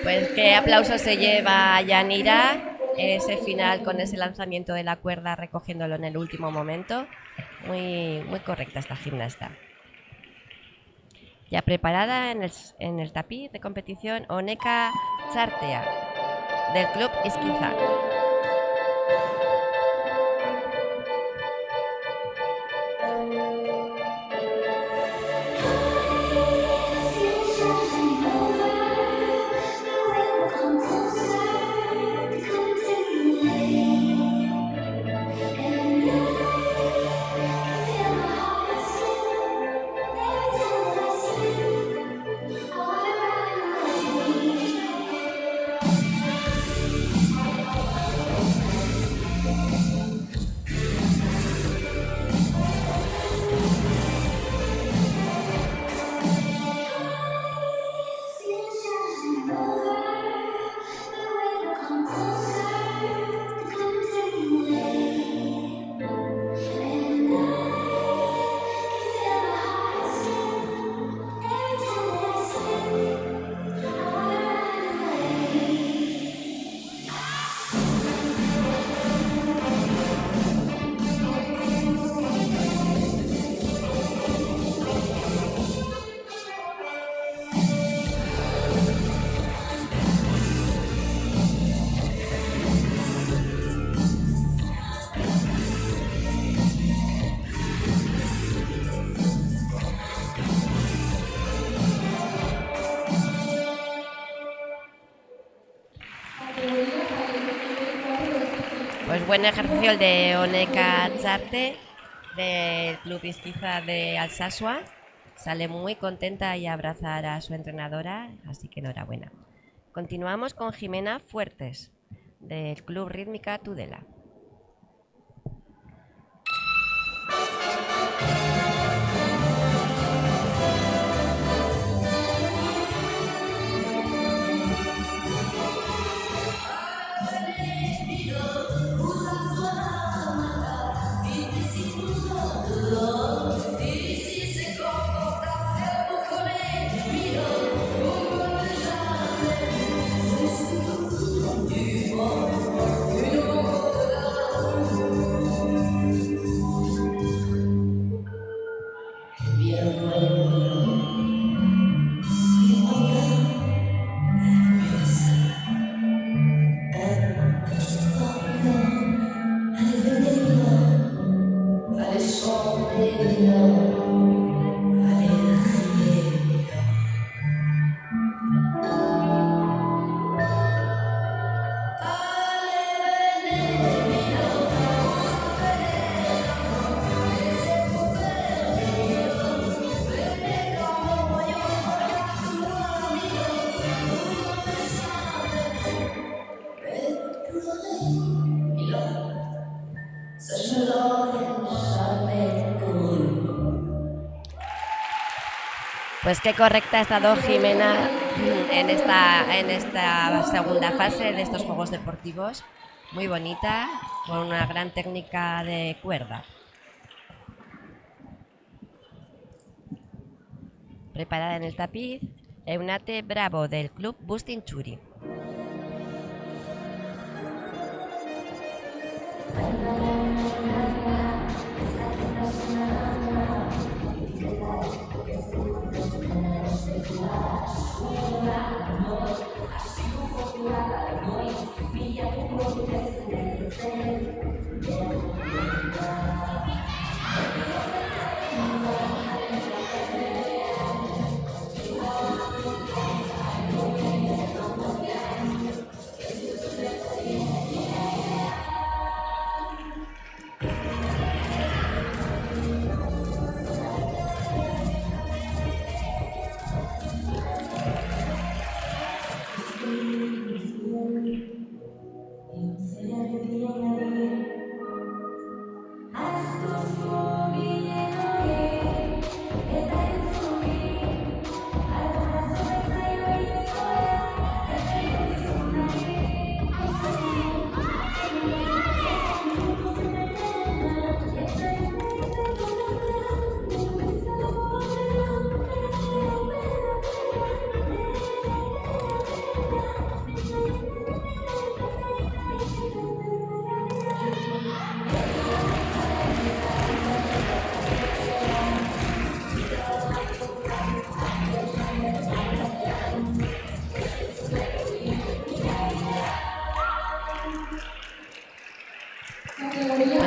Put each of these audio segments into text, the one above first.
Pues qué aplauso se lleva Yanira, ese final con ese lanzamiento de la cuerda recogiéndolo en el último momento. Muy correcta esta gimnasta. Ya preparada en el tapiz de competición, Oneka Chartea, del Club Esquiza. Pues buen ejercicio el de Oneka Charte del Club Esquiza de Alsasua. Sale muy contenta y a abrazar a su entrenadora, así que enhorabuena. Continuamos con Jimena Fuertes del Club Rítmica Tudela. Pues qué correcta ha estado Jimena en esta segunda fase de estos Juegos Deportivos. Muy bonita, con una gran técnica de cuerda. Preparada en el tapiz, Eunate Bravo del Club Bustinchuri.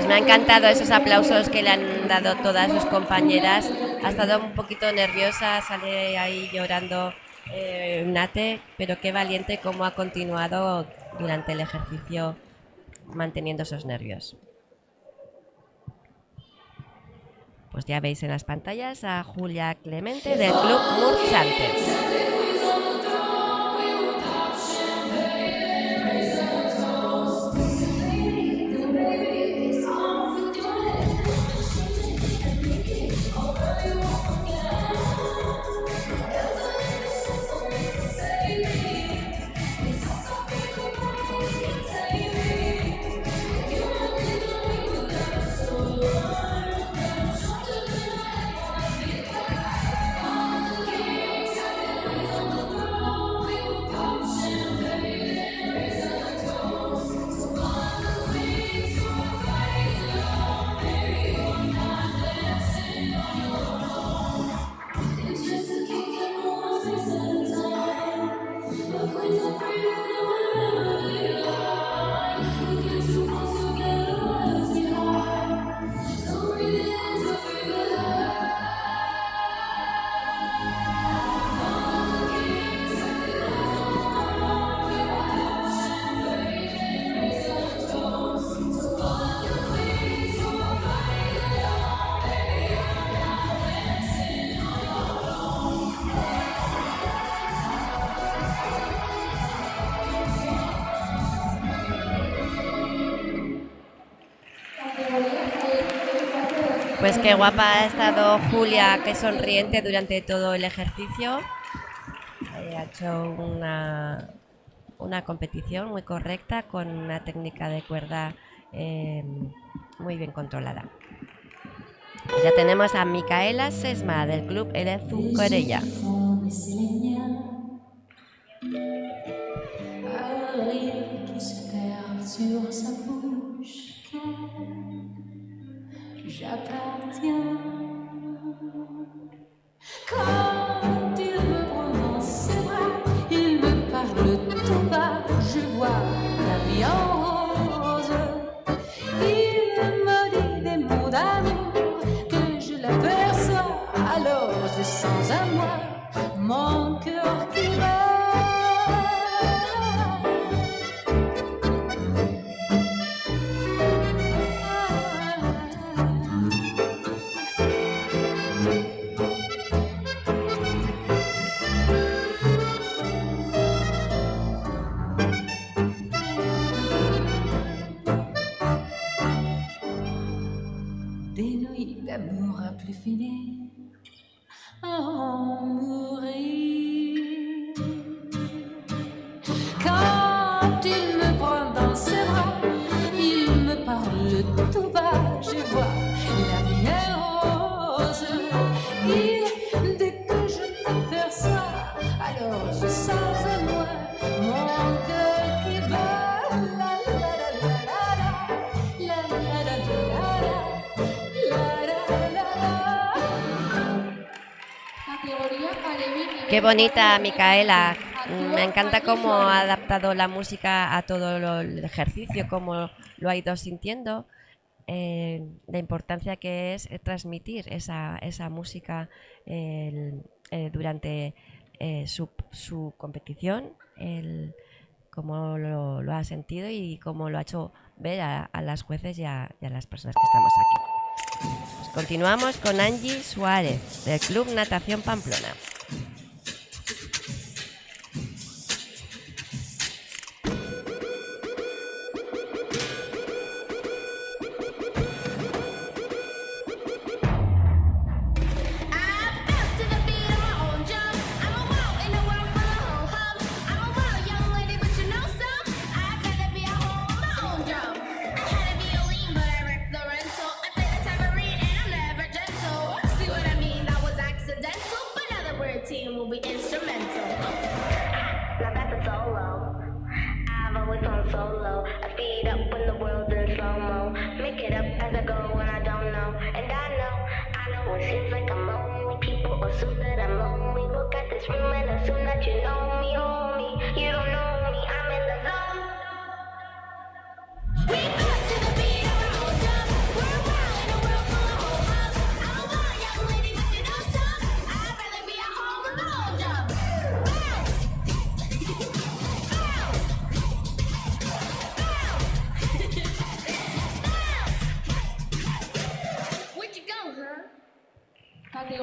me ha encantado esos aplausos que le han dado todas sus compañeras. Ha estado un poquito nerviosa, sale ahí llorando Nate, pero qué valiente cómo ha continuado durante el ejercicio manteniendo esos nervios. Pues ya veis en las pantallas a Julia Clemente del Club Murchantes. Pues qué guapa ha estado Julia, qué sonriente durante todo el ejercicio. Ha hecho una competición muy correcta con una técnica de cuerda muy bien controlada. Pues ya tenemos a Micaela Sesma del Club Elezu Corella. J'appartiens. Quand il me prend dans ses bras, il me parle tout bas, je vois la vie en rose. Il me dit des mots d'amour que je l'aperçois, alors je sens à moi mon cœur qui bat. D'amour à plus finir, en mourir. Quand il me prend dans ses bras, il me parle tout bas, je vois la vie est rose. Et dès que je t'aperçois, alors je sens à moi mon cœur qui bat. La la la la la la la la la la la. Qué bonita Micaela, me encanta cómo ha adaptado la música a todo el ejercicio, cómo lo ha ido sintiendo, la importancia que es transmitir esa música durante su competición, cómo lo ha sentido y cómo lo ha hecho ver a las jueces y a las personas que estamos aquí. Pues continuamos con Angie Suárez del Club Natación Pamplona.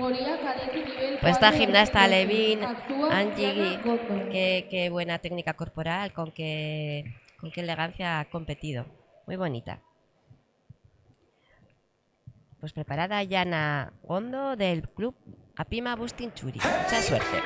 Categoría cadete nivel Pues esta 4 gimnasta de Levin, actúa Angie, Diana Gordon. qué buena técnica corporal, con qué elegancia ha competido. Muy bonita. Pues preparada Yana Gondo del club Apima Bustinchuri. Mucha suerte.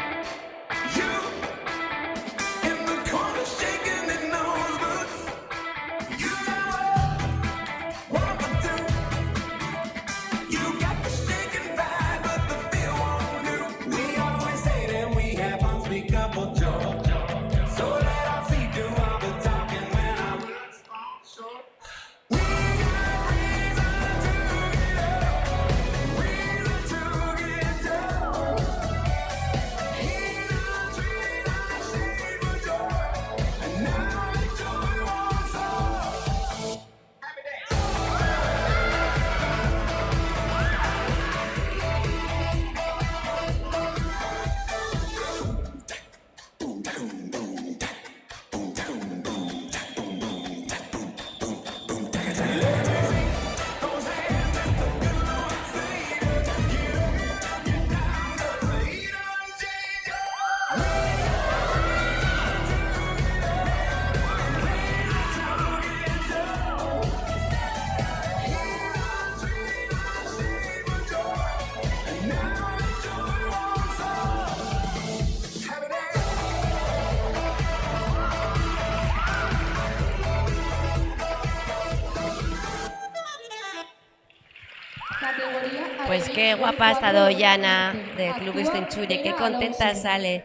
Pues qué guapa ha estado Yana del Club Bustinchuri, qué contenta sale.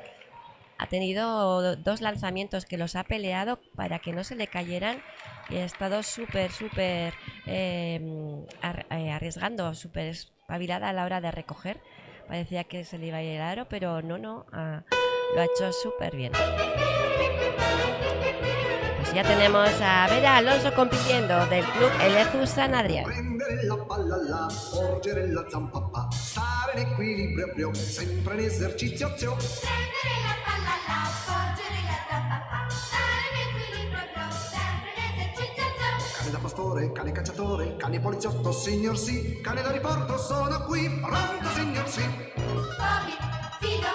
Ha tenido 2 lanzamientos que los ha peleado para que no se le cayeran y ha estado súper arriesgando, súper espabilada a la hora de recoger. Parecía que se le iba a ir el aro, pero no, lo ha hecho súper bien. Pues ya tenemos a Vera Alonso compitiendo del club Elezu San Adrián. Prendere la palla là, porgere la zampa pa, stare in equilibrio, sempre in esercizio. Prendere la palla là, porgere la zappa pa, stare in equilibrio, sempre in esercizio. Cane da pastore, cane cacciatore, cane poliziotto, signor sì, cane da riporto, sono qui, pronto signor sì. Bobby, Fido,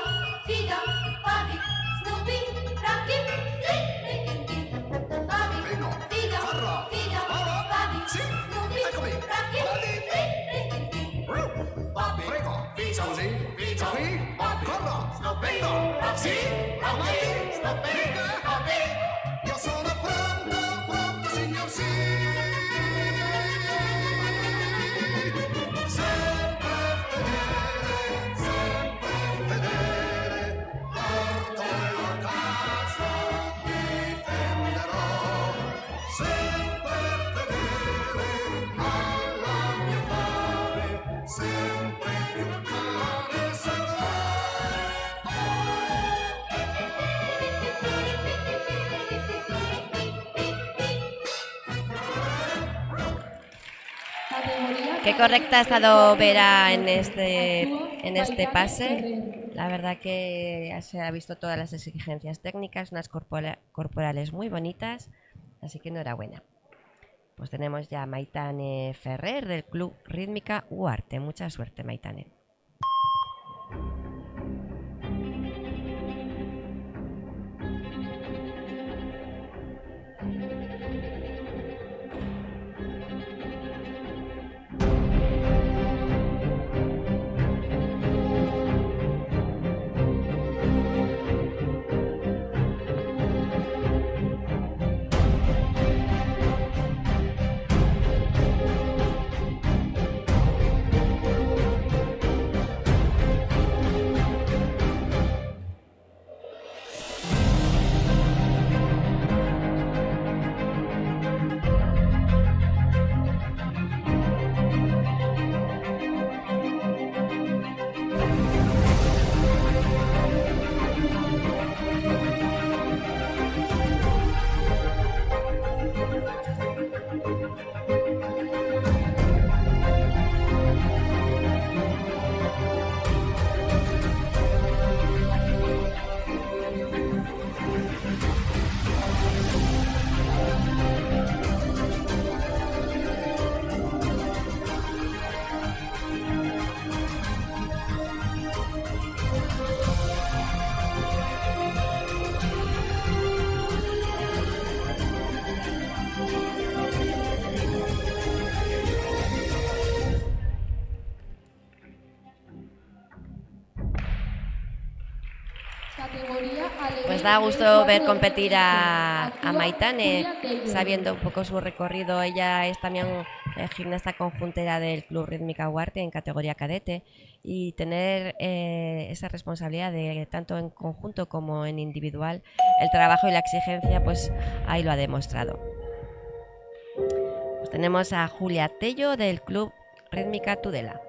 Bobby, Snoopy, Rocky, Tintin. Bobby, Vengo, Fido, corro, Bobby, sì, Snoopy, eccomi, Rocky, Tintin. Bobby, prego, scusi, qui, corro, vengo, sì, Bobby, io sono pronto signor sì. Sempre fedele, porto nella casa, difenderò. Sempre fedele alla mia fame, sempre più care sarò. Qué correcta ha estado Vera en este pase. La verdad que se ha visto todas las exigencias técnicas, unas corporales muy bonitas, así que enhorabuena. Pues tenemos ya a Maitane Ferrer del Club Rítmica Uarte. Mucha suerte, Maitane. Nos da gusto ver competir a Maitane, sabiendo un poco su recorrido. Ella es también gimnasta conjuntera del Club Rítmica Huarte en categoría cadete, y tener esa responsabilidad de tanto en conjunto como en individual, el trabajo y la exigencia, pues ahí lo ha demostrado. Pues tenemos a Julia Tello del Club Rítmica Tudela.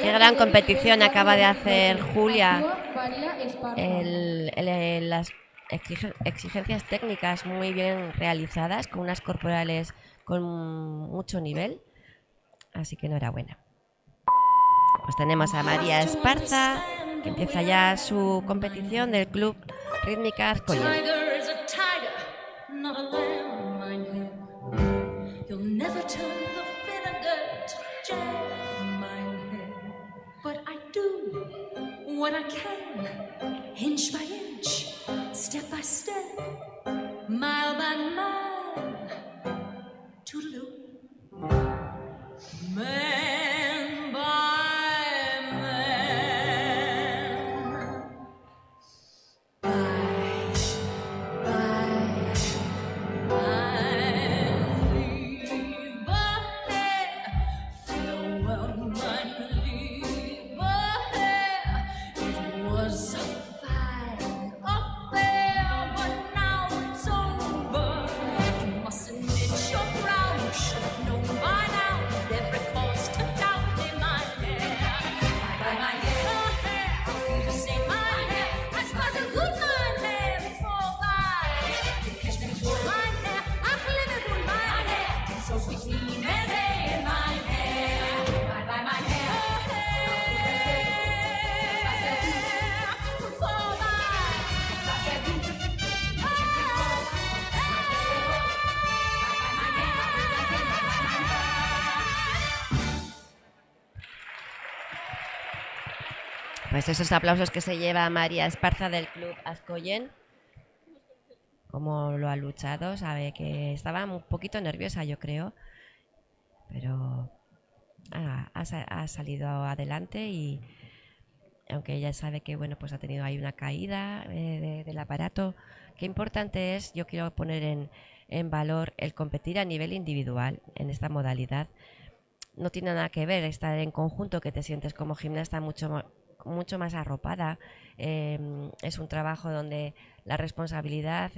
Qué gran competición acaba de hacer Julia. Las exigencias técnicas muy bien realizadas, con unas corporales con mucho nivel. Así que enhorabuena. Pues tenemos a María Esparza, que empieza ya su competición del Club Rítmica Azcoyen. What I can, inch by inch, step by step, mile by mile, toodaloo, man by man, Pues esos aplausos que se lleva María Esparza del Club Azcoyen. Como lo ha luchado, sabe que estaba un poquito nerviosa, yo creo, pero ha salido adelante, y aunque ella sabe que bueno, pues ha tenido ahí una caída del aparato, qué importante es, yo quiero poner en valor el competir a nivel individual en esta modalidad. No tiene nada que ver estar en conjunto, que te sientes como gimnasta mucho más arropada. Es un trabajo donde la responsabilidad,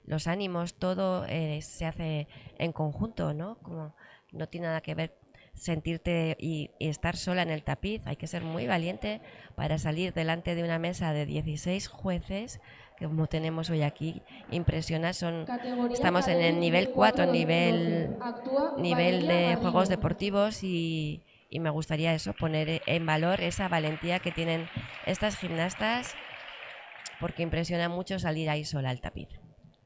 los ánimos, todo se hace en conjunto, ¿no? Como no tiene nada que ver sentirte y estar sola en el tapiz. Hay que ser muy valiente para salir delante de una mesa de 16 jueces, que como tenemos hoy aquí, impresiona. Estamos en el nivel 4, nivel de juegos deportivos, y me gustaría eso, poner en valor esa valentía que tienen estas gimnastas, porque impresiona mucho salir ahí sola al tapiz.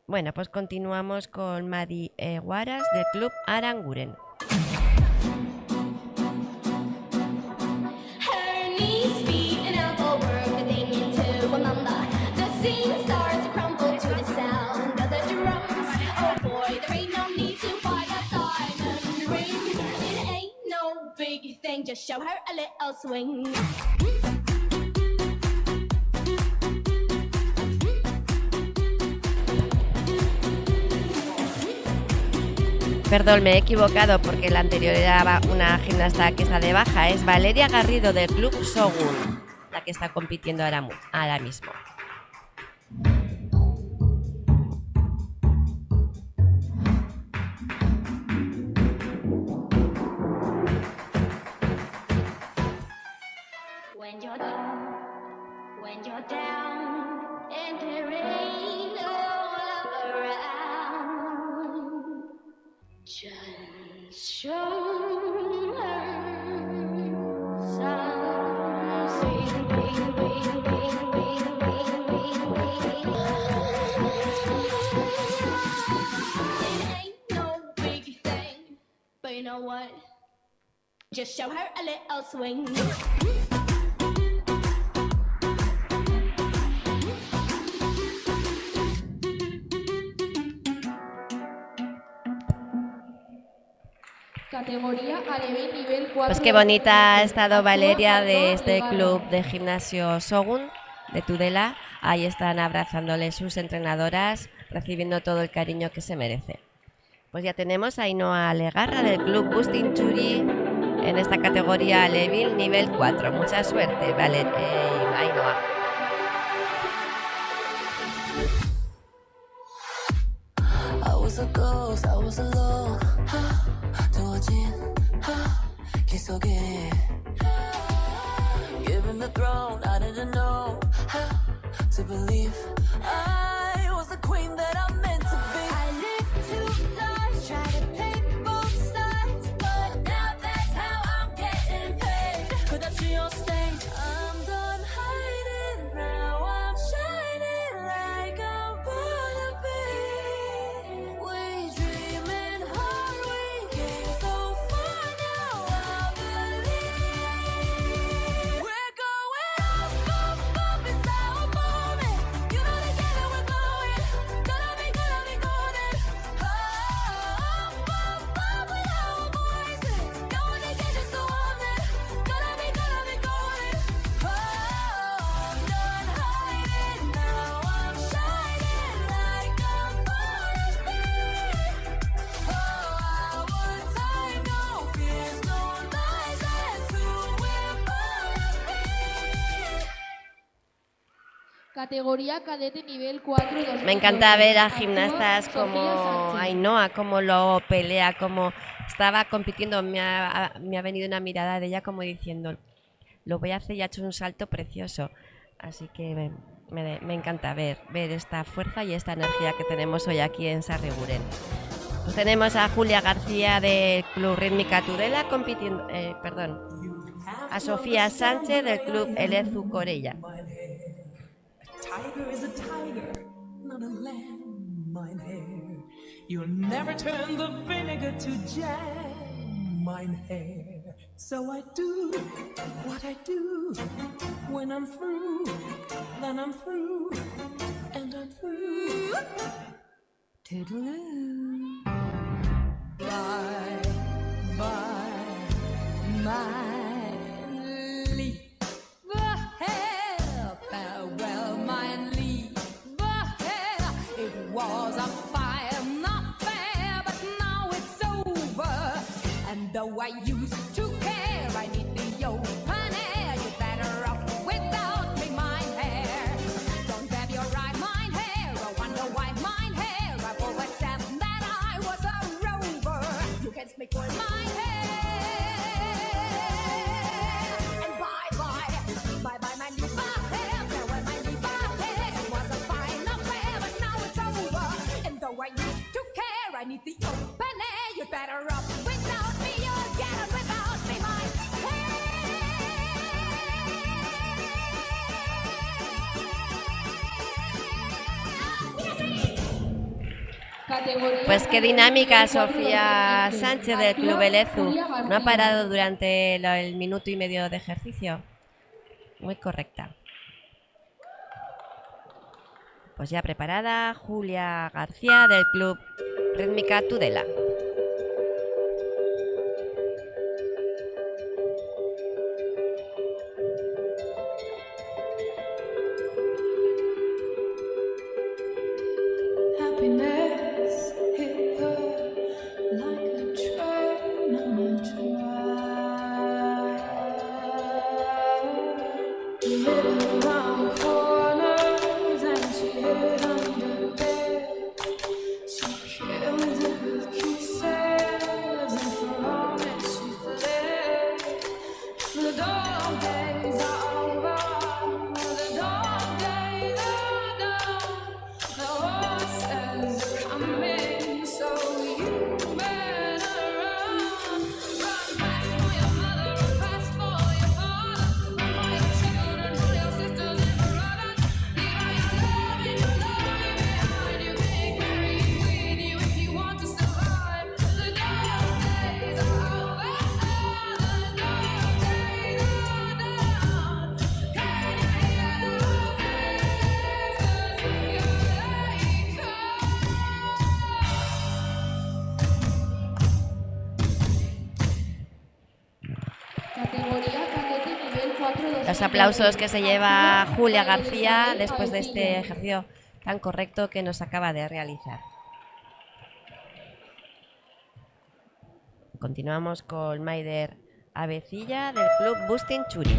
Bueno, pues continuamos con Madi Guaras del Club Aranguren. Just show her a little swing. Perdón, me he equivocado porque la anterior era una gimnasta que está de baja. Es Valeria Garrido del Club Shogun, la que está compitiendo ahora mismo. When you're down and there ain't no love around, just show her some sweet ring, ring, ring, ring, ring, ring, ring. It ain't no big thing, but you know what? Just show her a little swing. Categoría alevín nivel 4. Pues qué bonita ha estado Valeria de este club de gimnasio Shogun de Tudela. Ahí están abrazándole sus entrenadoras, recibiendo todo el cariño que se merece. Pues ya tenemos a Ainhoa Legarra del club Bustin Churi en esta categoría alevín nivel 4. Mucha suerte, Ainhoa. I was a ghost, I was alone. 두어진 길 속에 given the throne, I didn't know how to believe I was the queen that I'm meant to be. I lived two lives, try to play both sides, but now that's how I'm getting paid. 끝없이 on stage, I'm done hiding now. I'm shining like I'm wanna be. We dreaming hard, we came so far now. I believe we're going up, up, up. It's our moment. You know together we're going. Gonna be golden. Up, up, up with our voices. No one can get us so on it. Gonna be golden. Oh, I'm done hiding now. I'm shining like I'm wanna be. Oh, our time, no fears, no lies. That's who we're gonna be. Categoría cadete nivel 4. Me encanta ver a gimnastas como Ainhoa, cómo lo pelea, cómo estaba compitiendo. Me ha venido una mirada de ella como diciendo, lo voy a hacer y ha hecho un salto precioso. Así que me encanta ver esta fuerza y esta energía que tenemos hoy aquí en Sarriguren. Pues tenemos a Julia García del Club Rítmica Tudela compitiendo, a Sofía Sánchez del Club Elezu Corella. Tiger is a tiger, not a lamb, mine hair. You'll never turn the vinegar to jam, mine hair. So I do what I do. When I'm through, then I'm through, and I'm through. Toodaloo. Bye, bye, mine leaf. Farewell, mine leave here. It was a fine affair, but now it's over. And though I used to care, I need the open air. You're better off without me, mine hair. Don't grab your right, mine hair. I wonder why mine hair. I've always said that I was a rover. You can speak for mine hair. And bye bye, bye bye, mine leave hair. Farewell, mine leave hair. It was a fine affair, but now it's over. And though I used to care, I need the open air. You're better off without me. You'll get it without me, mine Pues qué dinámica Sofía Sánchez del Club Elezu. No ha parado durante el minuto y medio de ejercicio. Muy correcta. Pues ya preparada Julia García del Club Rítmica Tudela. Happiness hit her like Los aplausos que se lleva Julia García después de este ejercicio tan correcto que nos acaba de realizar. Continuamos con Maider Avecilla del Club Bustin Churi.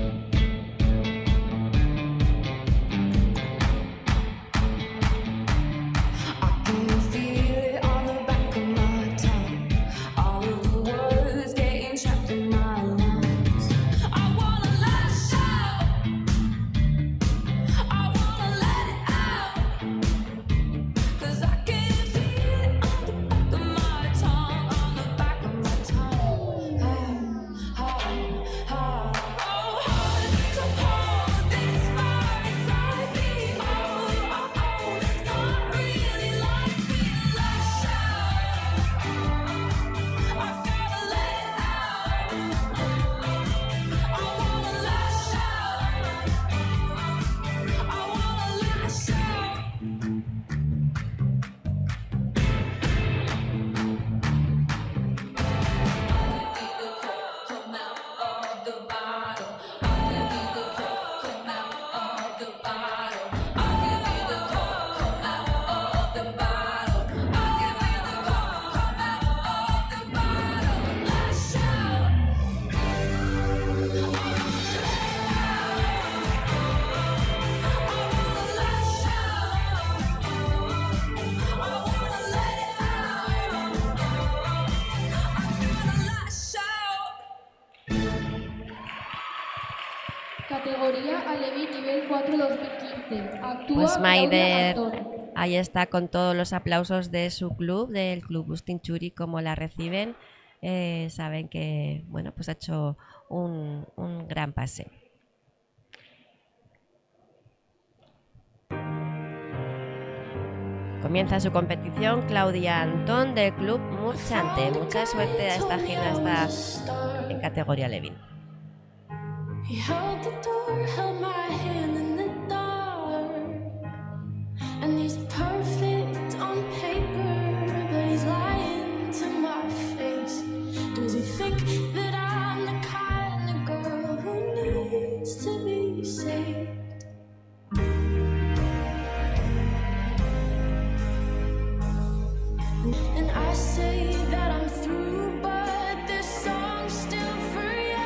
Categoría Alevín nivel 4 2015. Actúa Pues Claudia Maider Antón. ahí está con todos los aplausos de su club, del Club Bustin Churi, como la reciben. Saben que bueno, pues ha hecho un gran pase. Comienza su competición Claudia Antón del Club Murchante. Mucha suerte a esta gimnasta en categoría Alevín. He held the door, held my hand in the dark. And he's perfect on paper, but he's lying to my face. Does he think that I'm the kind of girl who needs to be saved? And I say that I'm through, but this song's still for you.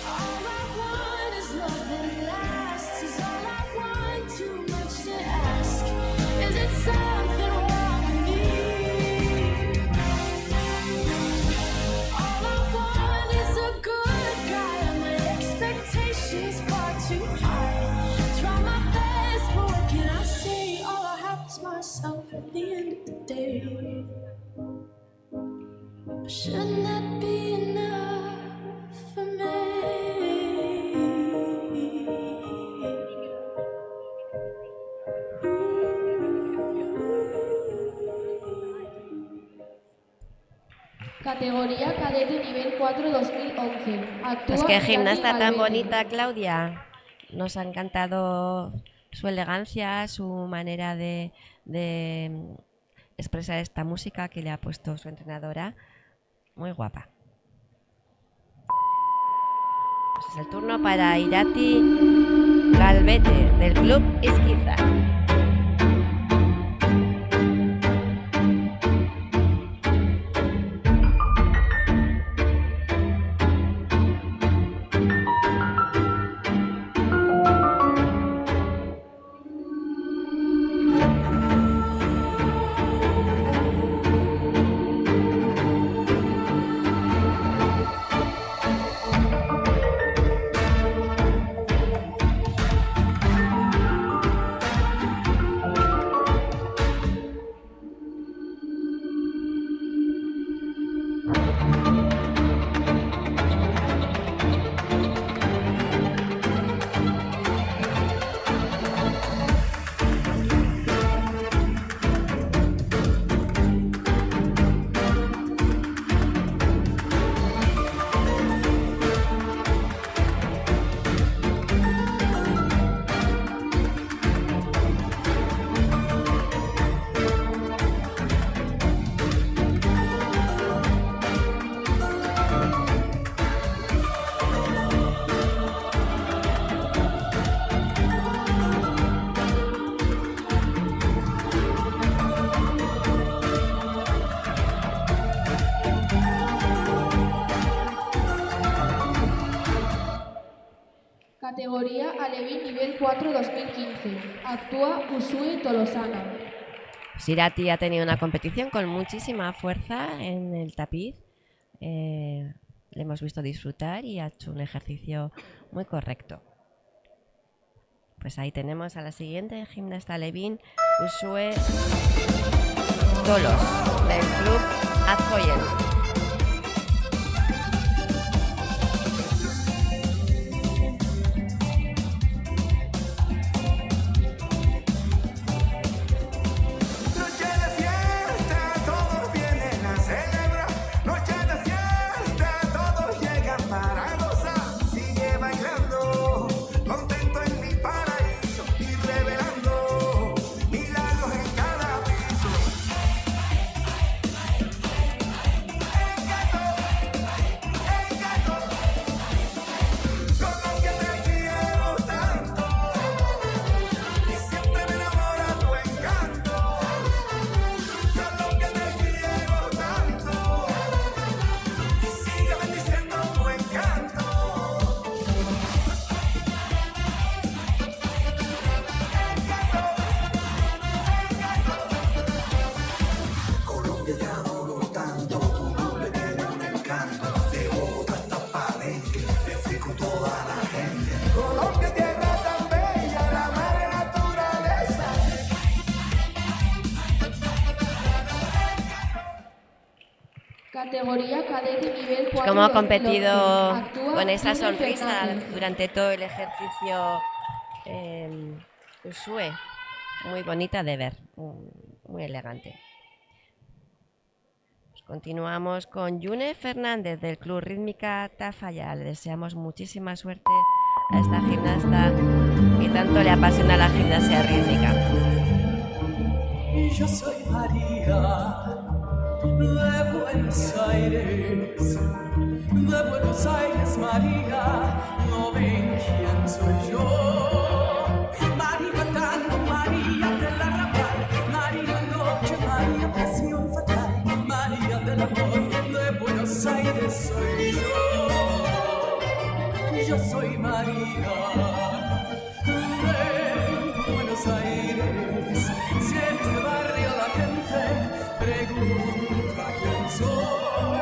All I want is love that lasts. Is all I want, too much to ask? Is it something wrong with me? All I want is a good guy, and my expectations far too high. Try my best, but what can I say? All I have is myself at the end of the day. Shouldn't that be enough for me? Categoría cadete nivel 4 2011. Actúa Pues qué Jackie gimnasta tan Galvete. bonita, Claudia. Nos ha encantado su elegancia, su manera de expresar esta música que le ha puesto su entrenadora. Muy guapa. Pues es el turno para Irati Galvete del Club Izquiza. Categoría Alevín nivel 4 2015. Actúa Usue Tolosana. Sirati ha tenido una competición con muchísima fuerza en el tapiz. Le hemos visto disfrutar y ha hecho un ejercicio muy correcto. Pues ahí tenemos a la siguiente gimnasta alevín, Usue Tolos, del club Azkoyen. Noche de fiesta, todos vienen a celebrar. Noche de fiesta, todos llegan para gozar. Sigue bailando, contento en mi paraíso y revelando milagros en cada piso. Encanto, con lo que te quiero tanto y siempre me enamora tu encanto. Con lo que te quiero tanto y sigue bendiciendo tu encanto. Colombia te adoro tanto, tu nombre tiene un encanto. De Bogotá hasta Palenque, te fui con toda la gente. Colombia, tierra tan bella, la madre naturaleza. Categoría Cadete nivel 4 Cómo ha 2012. competido Actúa con esa Junior sonrisa Fernández. durante todo el ejercicio. Usue, muy bonita de ver, muy elegante. Pues continuamos con Yune Fernández del Club Rítmica Tafalla. Le deseamos muchísima suerte a esta gimnasta que tanto le apasiona la gimnasia rítmica. Yo soy María de Buenos Aires, María, no ven quién soy yo. María tango, María del arrabal, María noche, María pasión fatal, María del amor de Buenos Aires soy yo. Yo soy María de Buenos Aires, si en este barrio la gente pregunta quién soy.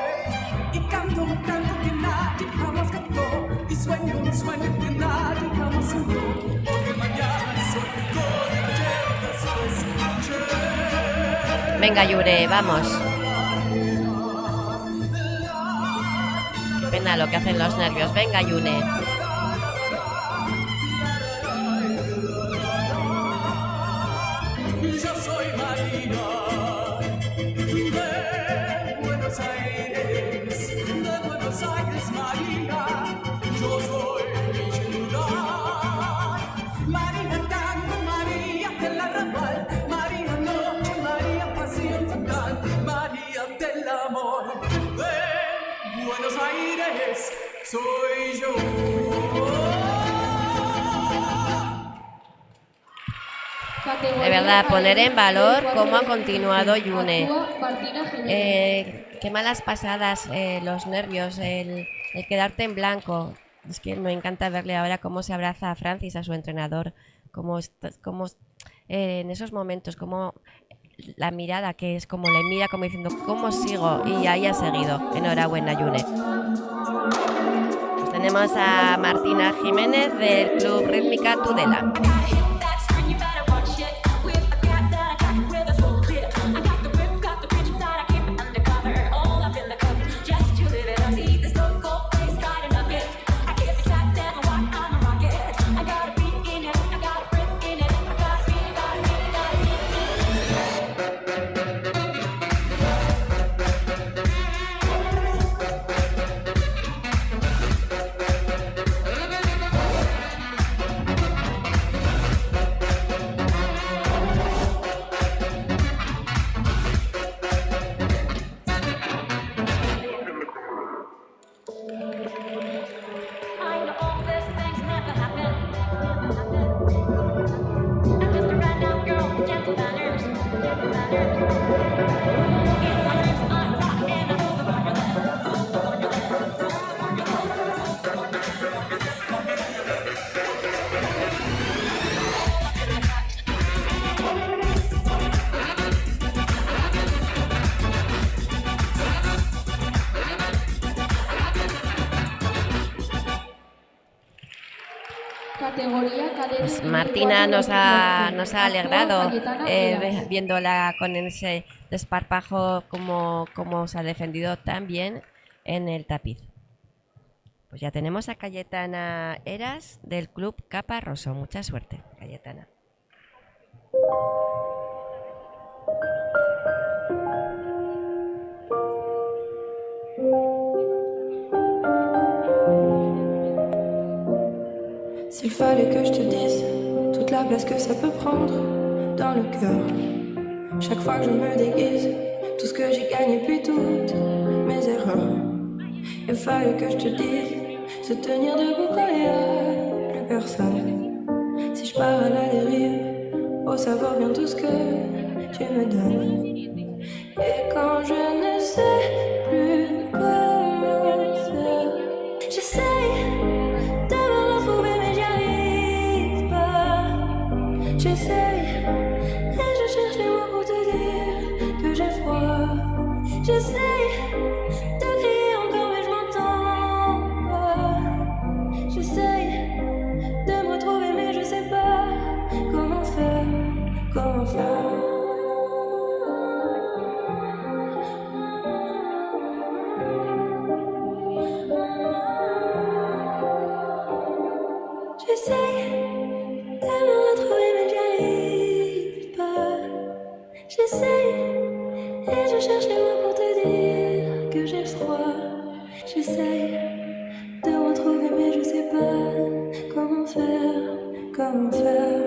Y canto un canto que nadie jamás cantó, y sueño un sueño que nadie jamás soñó, porque mañana soy con el ayer después noche. Venga, Yure, vamos. Qué pena lo que hacen los nervios. Venga, Yune. Yo soy María de Buenos Aires, María, yo soy mi ciudad. María tango, María del arrabal, María noche, María pasión fatal, María del amor de Buenos Aires soy yo. De verdad, poner en valor cómo ha continuado Yune. Qué malas pasadas, los nervios, el quedarte en blanco. Es que me encanta verle ahora cómo se abraza a Francis, a su entrenador, cómo en esos momentos, cómo la mirada que es, como le mira como diciendo, ¿cómo sigo? Y ahí ha seguido. Enhorabuena, Yune. Pues tenemos a Martina Jiménez del Club Rítmica Tudela. Categoría cadete. Pues nivel Martina 4, nos ha 2011. alegrado Cayetana Eras. viéndola con ese desparpajo como se ha defendido tan bien en el tapiz. Pues ya tenemos a Cayetana Eras del Club Capa Rosso. Mucha suerte, Cayetana. S'il fallait que je te dise toute la place que ça peut prendre dans le cœur, chaque fois que je me déguise, tout ce que j'ai gagné puis toutes mes erreurs. Il fallait que je te dise se tenir debout quand il n'y a plus personne. Si je pars à la dérive, oh ça vaut bien tout ce que tu me donnes. Et quand je ne sais plus comment faire, j'essaye de me retrouver mais j'y arrive pas. J'essaye et je cherche les mots pour te dire que j'ai froid. J'essaye de crier encore mais je m'entends pas. J'essaye de me retrouver mais je sais pas comment faire, comment faire. J'essaye de me retrouver mais j'y arrive pas. J'essaye et je cherche les mots pour te dire que j'ai froid. J'essaye de me retrouver mais je sais pas comment faire, comment faire.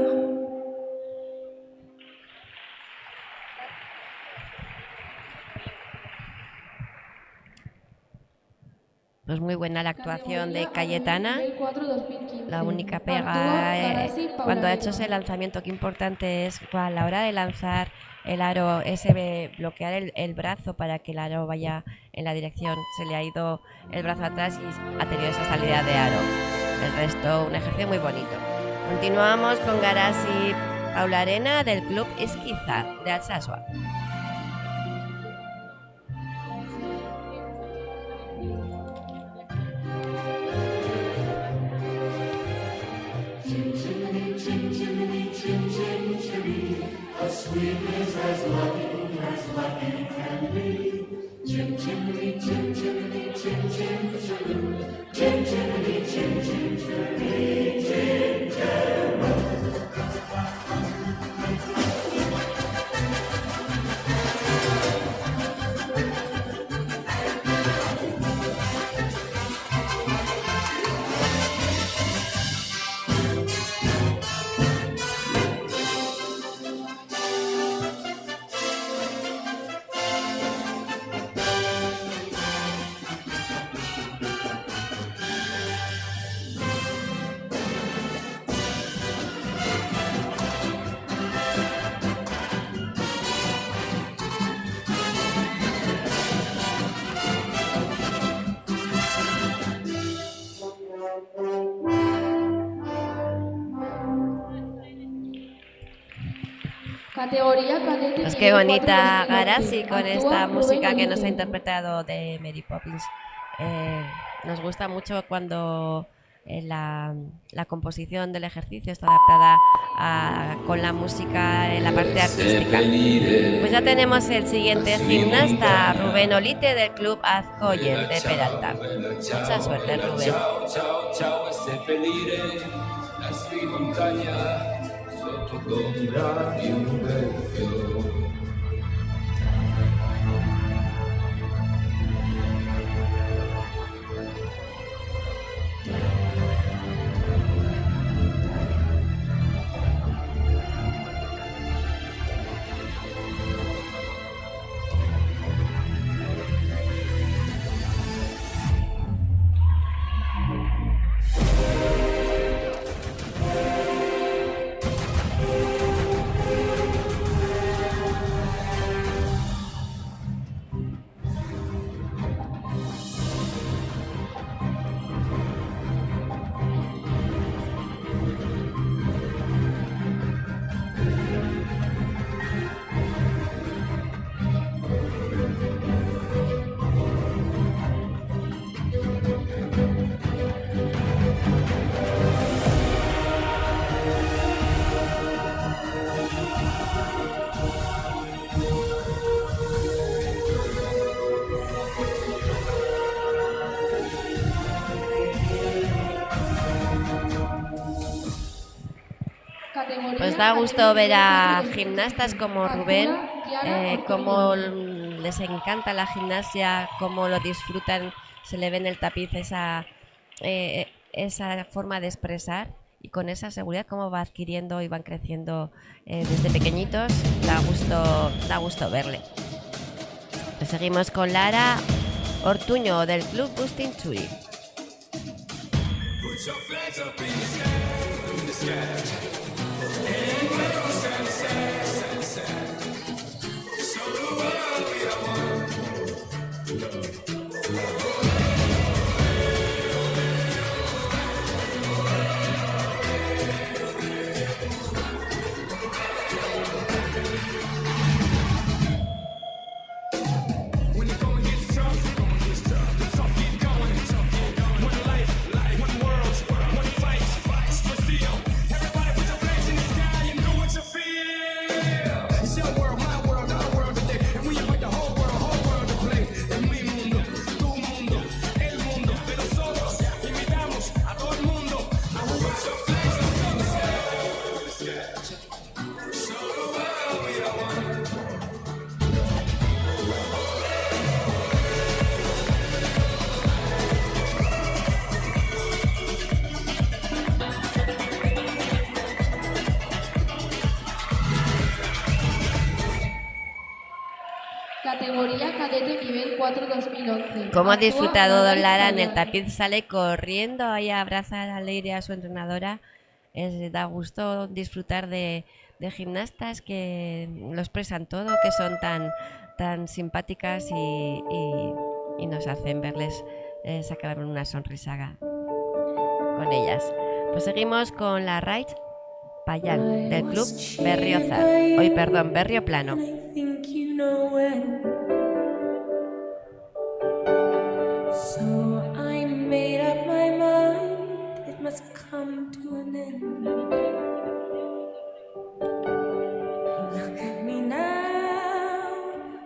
Pues muy buena la actuación de Cayetana. Nivel 4, 2015. La única Actúa pega Garasi cuando ha hecho Paulina. ese lanzamiento, que importante es a la hora de lanzar el aro, ese bloquear el brazo para que el aro vaya en la dirección. Se le ha ido el brazo atrás y ha tenido esa salida de aro. El resto, un ejercicio muy bonito. Continuamos con Garasi Paula Arena del Club Esquiza de Alsasua. Categoría cadete. Pues qué nivel bonita 4, 2011. Garasi con Actúa esta Rubén música que nos ha Olite. interpretado de Mary Poppins. Nos gusta mucho cuando la composición del ejercicio está adaptada con la música en la parte artística. Pues ya tenemos el siguiente gimnasta, Rubén Olite del Club Azcoyen de Peralta. Mucha suerte, Rubén. Ciao, ciao, ciao, e seppellire la sui montagna sotto l'ombra di un bel fiore. Nos da gusto ver a gimnastas como Rubén, cómo les encanta la gimnasia, cómo lo disfrutan, se le ve en el tapiz esa forma de expresar, y con esa seguridad cómo va adquiriendo y van creciendo desde pequeñitos. Da gusto verle. Pues seguimos con Lara Ortuño del Club Bustin Churi. Categoría cadete nivel 4 2011. Cómo ha Actúa disfrutado Manuel Lara en el Payán. tapiz, sale corriendo ahí a abrazar alegre a su entrenadora. Da gusto disfrutar de gimnastas que lo expresan todo, que son tan simpáticas y nos hacen verles sacar una sonrisa con ellas. Pues seguimos con la Raid Payán del Club Berrio Plano. think you know when. So I made up my mind, it must come to an end. Look at me now,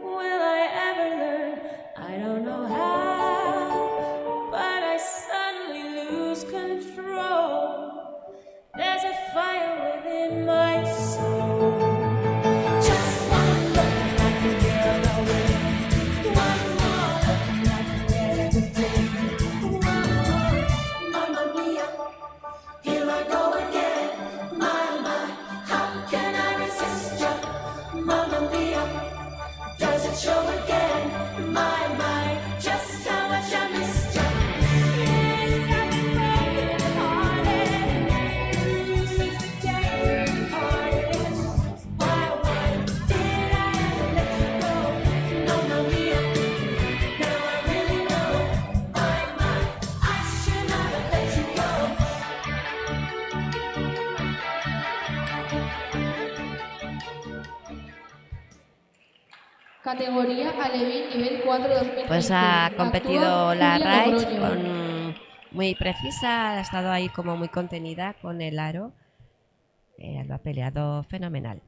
will I ever learn? I don't know how, but I suddenly lose control. There's a fire within my soul. Just one look and I can get away. One more look and I can get to play. One more, mamma mia, here I go again. My, how can I resist ya? Mamma mia, does it show again? My, just how much I missed ya. Yes, I've been broken hearted since the day we parted. Why did I ever let you go? Mamma mia, now I really know. My, I should not have let you go. Categoría alevín nivel 4 2015. Pues ha competido Actúa la Julia Raid Logroño. muy precisa, ha estado ahí como muy contenida con el aro. Lo ha peleado fenomenal.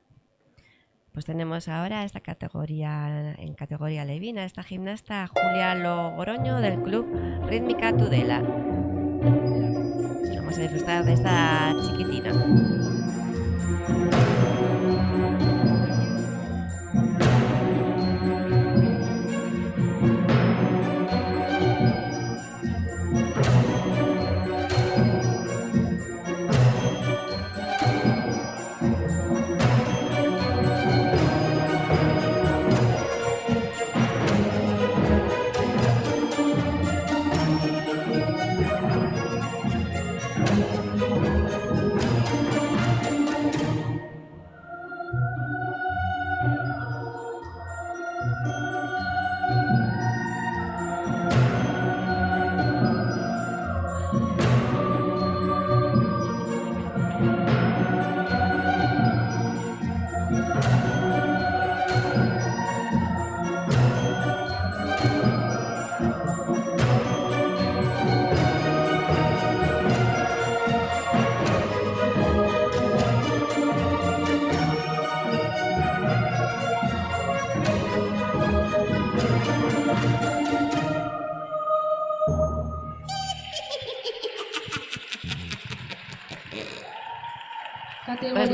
Pues tenemos ahora esta categoría, en categoría alevina, esta gimnasta Julia Logroño del Club Rítmica Tudela. Vamos a disfrutar de esta chiquitina.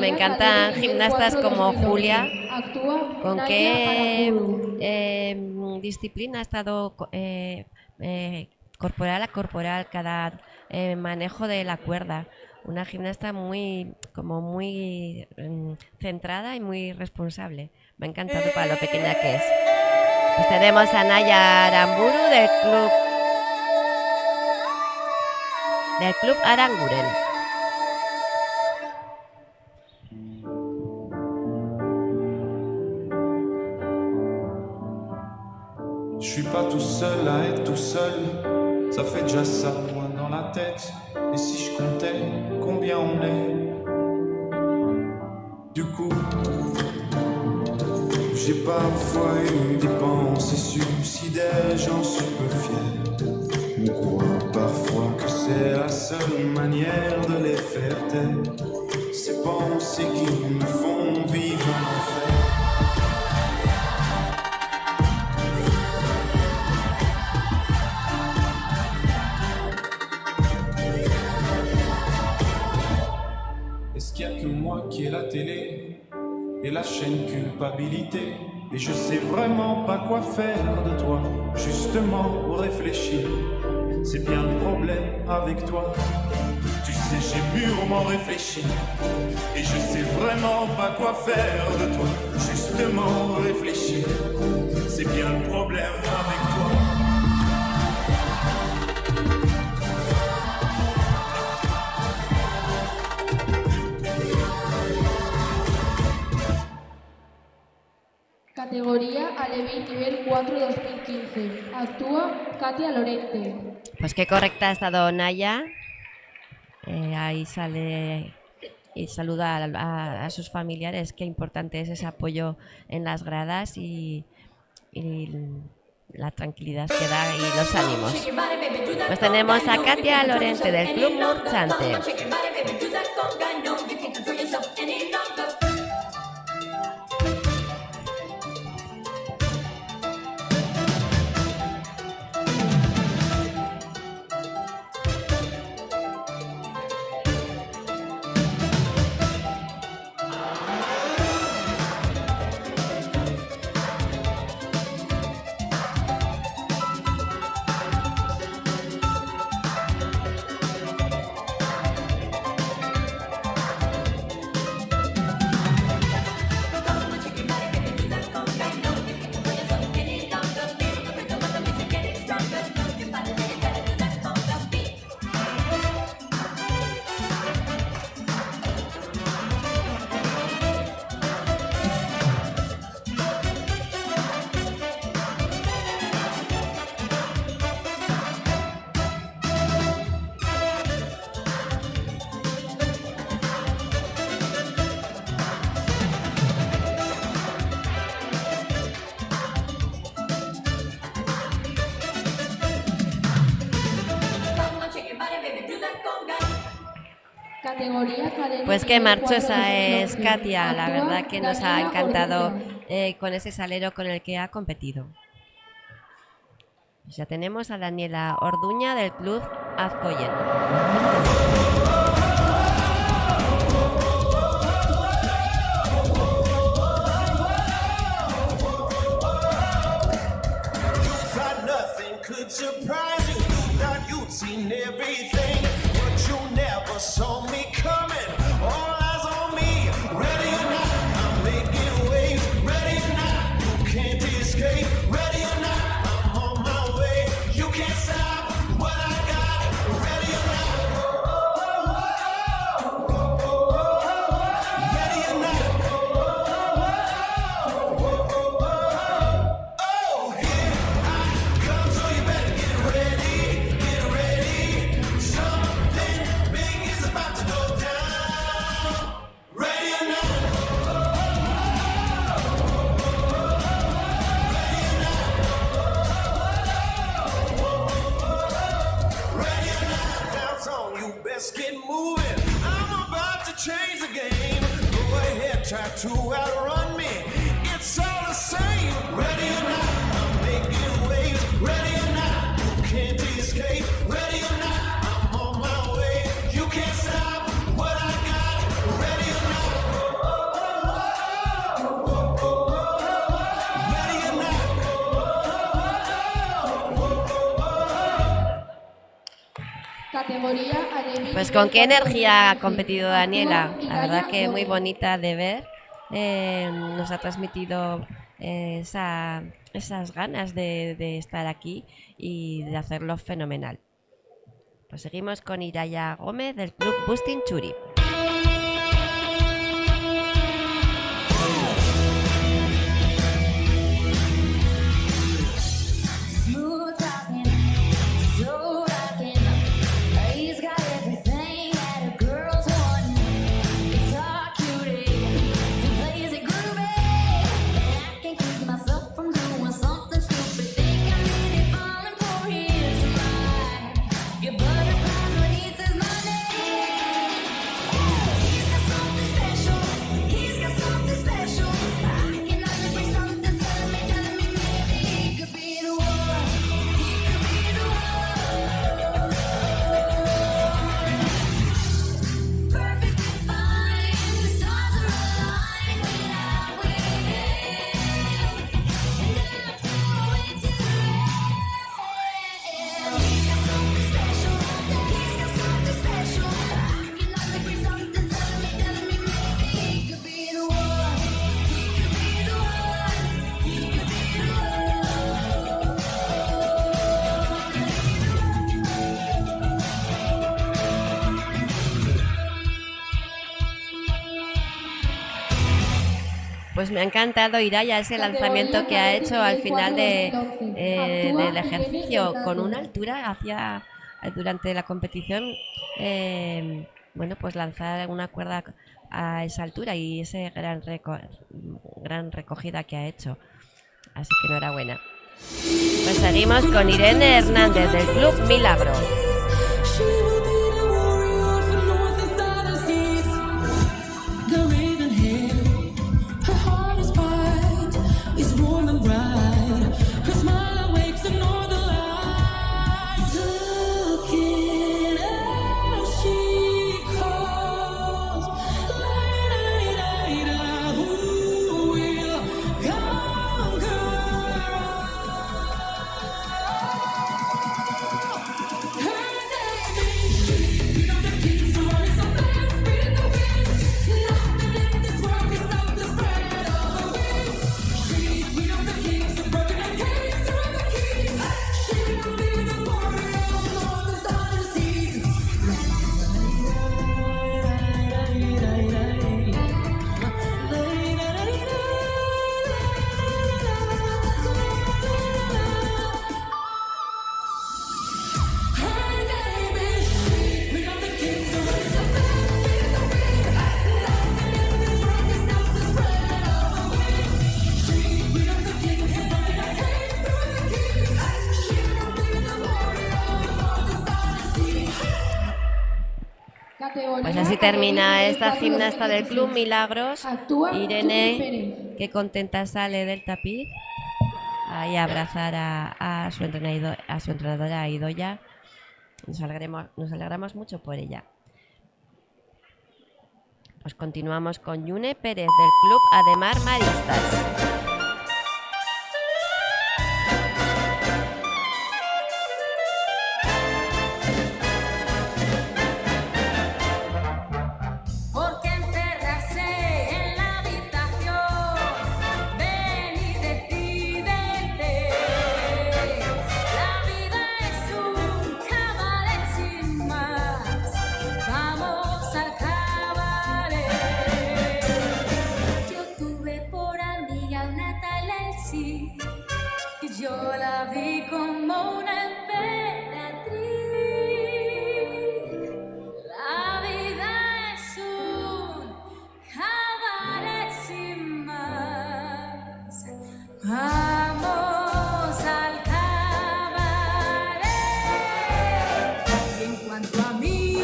me encantan gimnastas como Julia. Actúa ¿Con Nadia qué Aramburu. disciplina ha estado corporal a corporal, cada manejo de la cuerda? Una gimnasta muy centrada y muy responsable. Me ha encantado para lo pequeña que es. Pues tenemos a Nadia Aramburu del club Aranguren. Je suis pas tout seul à être tout seul, ça fait déjà ça, moi dans la tête. Et si je comptais combien on est, du coup, j'ai parfois eu des pensées suicidaires, j'en suis peu fier. On croit parfois que c'est la seule manière de les faire taire, ces pensées qui me font vivre en enfer. Est-ce qu'il y a que moi qui ai la télé et la chaîne culpabilité? Et je sais vraiment pas quoi faire de toi, justement réfléchir, c'est bien le problème avec toi. Tu sais, j'ai mûrement réfléchi et je sais vraiment pas quoi faire de toi, justement réfléchir, c'est bien le problème avec toi. Categoría Alevín nivel 4 2015. Actúa Katia Lorente. Pues qué correcta ha estado Naya. Ahí sale y saluda a sus familiares. Qué importante es ese apoyo en las gradas y la tranquilidad que da y los ánimos. Pues tenemos a Katia Lorente del Club Murchante. Categoría Academia Pues qué nivel 4 marchosa es 2012. Katia, la Actúa verdad que nos ha Daniela encantado Ortega. con ese salero con el que ha competido. Ya tenemos a Daniela Orduña del Club Azcoyen. Thought nothing could surprise you. Thought you'd seen everything, but you never saw me coming. All eyes on me, ready or not, I'm making waves. Ready or not, you can't escape. Ready or not, I'm on my way. You can't stop what I got. Ready or not, ready or not. Oh, here I come, so you better get ready, get ready. Something big is about to go down. Ready or not? Ready or not? Bounce on, you best get moving. I'm about to change the game. Go ahead, try to outrun me. It's all the same. Ready or not, I'm making waves. Ready or not, you can't escape. Ready or not, I'm on my way. You can't stop what I got. Ready or not. Categoría Alevín. Pues con qué nivel energía ha 4-2015. competido Daniela. Actúa La verdad Iraya que muy Gómez. bonita de ver. Nos ha transmitido esas ganas de estar aquí y de hacerlo fenomenal. Pues seguimos con Iraya Gómez del Club Bustin Churi. Smooth talking, slow rocking. He's got everything that a girl's want. Guitar cutie, he plays it groovy, and I can't keep myself from doing something stupid. Think I'm really falling for his mind. Your butterflies when he says my name. He's got something special. He's got something special. I can only bring something telling me maybe he could be the one. Perfectly fine, the stars are aligned when I'm with him, and I'm too way to He's got something special. He's got something special. I can only bring something telling me maybe he could be the one. He could be the one. He could be the one. Pues me ha encantado Iraya ese lanzamiento que ha hecho al final del ejercicio con una altura hacia durante la competición. Bueno, pues lanzar una cuerda a esa altura y ese gran recogida que ha hecho. Así que enhorabuena. Pues seguimos con Irene Hernández del Club Milagro. She will be the warrior for north and southern seas. The raven hair, her heart is white, is warm and bright. Her smile awakes the northern lights. Looking as she calls, Laida, who will conquer all? Her name is we know the kings are running so fast, speeding the wind. Nothing in this world can stop the spread of the wind. We know the kings are broken and caves are the keys. She will be the warrior of north and southern seas. Her name is we know the kings are running so fast, speeding the wind. Nothing in this world can stop the spread of the wind. We know the kings are broken and caves are the keys. She will be the warrior of north and southern seas. Categoría Pues así termina Alevín esta nivel gimnasta del 4-2016. Club Milagros. Actúa Yuri Irene, Pérez. qué contenta sale del tapiz. Ahí a abrazar a su entrenadora Idoya. Nos alegramos mucho por ella. Pues continuamos con Yune Pérez del Club Ademar Maristas. Porque enterrarse en la habitación, ven y decídete. La vida es un cabaret sin más, vamos al cabaret. Yo tuve por amiga una tal Elsie, y yo la vi como una emperatriz. La vida es un cabaret sin más. Vamos al cabaret. Y en cuanto a mí,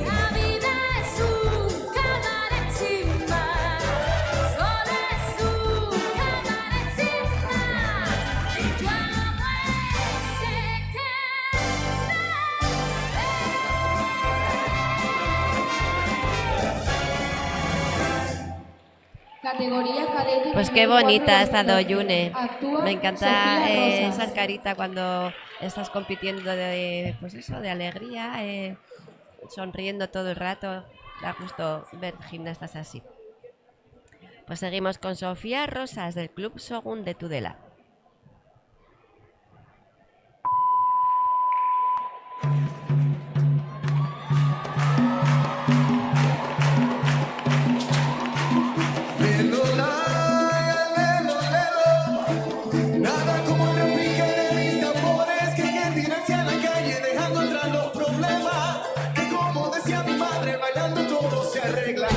la vida es un cabaret sin más. Solo es un cabaret sin más. Y yo amo ese Categoría cadete. Pues nivel qué bonita ha estado 4-2012. Yune. Actúa Me encanta Sofía Rosas. esa carita cuando estás compitiendo de, pues eso, de alegría, sonriendo todo el rato. Da gusto ver gimnastas así. Pues seguimos con Sofía Rosas del Club Shogun de Tudela. Nada como el repique de mis tambores que gente inercia en la calle dejando atrás los problemas. Que como decía mi madre, bailando todo se arregla.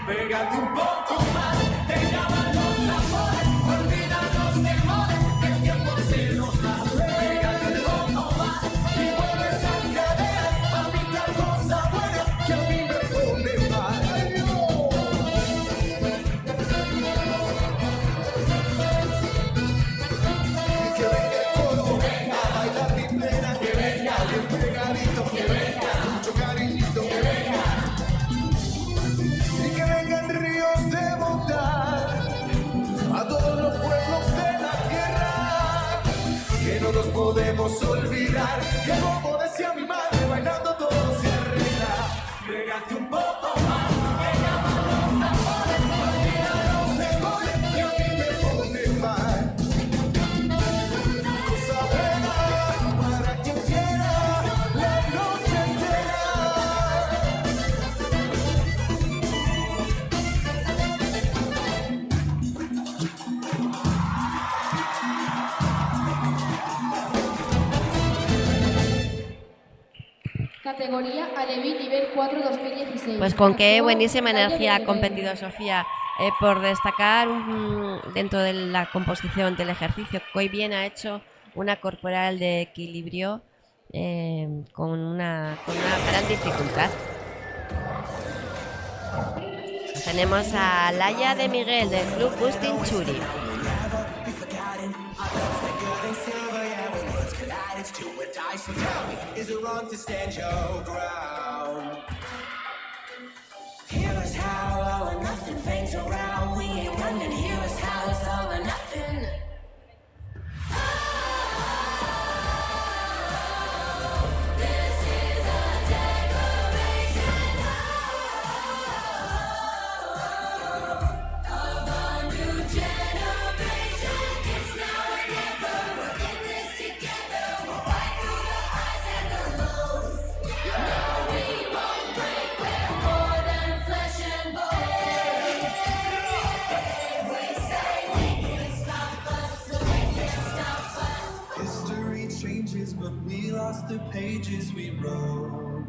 Pégate un poco más, te llaman los tambores, olvida los temores, que el tiempo se nos va. Pégate un poco más y mueve esas caderas, mamita cosa buena que a mí me pone mal. Que venga el coro, a bailar mi plena, que venga bien pegadito, que venga mucho cariñito, que venga. Y que vengan ríos de bondad a todos los pueblos de la tierra, que no nos podemos olvidar, que como decía mi madre, bailando todo se arregla. Pégate un poco más, que llaman los tambores, olvida los temores, que a mí me pone mal. Cosa buena para quien quiera la noche entera. Categoría Alevín nivel 4 2016. Pues con qué Actuó buenísima Natalia energía ha Villarreal. competido Sofía, por destacar dentro de la composición del ejercicio, que hoy bien ha hecho una corporal de equilibrio con una gran dificultad. Tenemos a Laia de Miguel del Club Bustin Churi. Is it wrong to stand your ground? Hear us how all or nothing things around. We ain't running. Hear us how it's all or nothing. This is a declaration of a new generation. It's now or never. We're in this together. We'll fight through the highs and the lows. No, we won't break. We're more than flesh and bone. We say we can't stop us, so they can't stop us. History changes, but we lost the pages we wrote.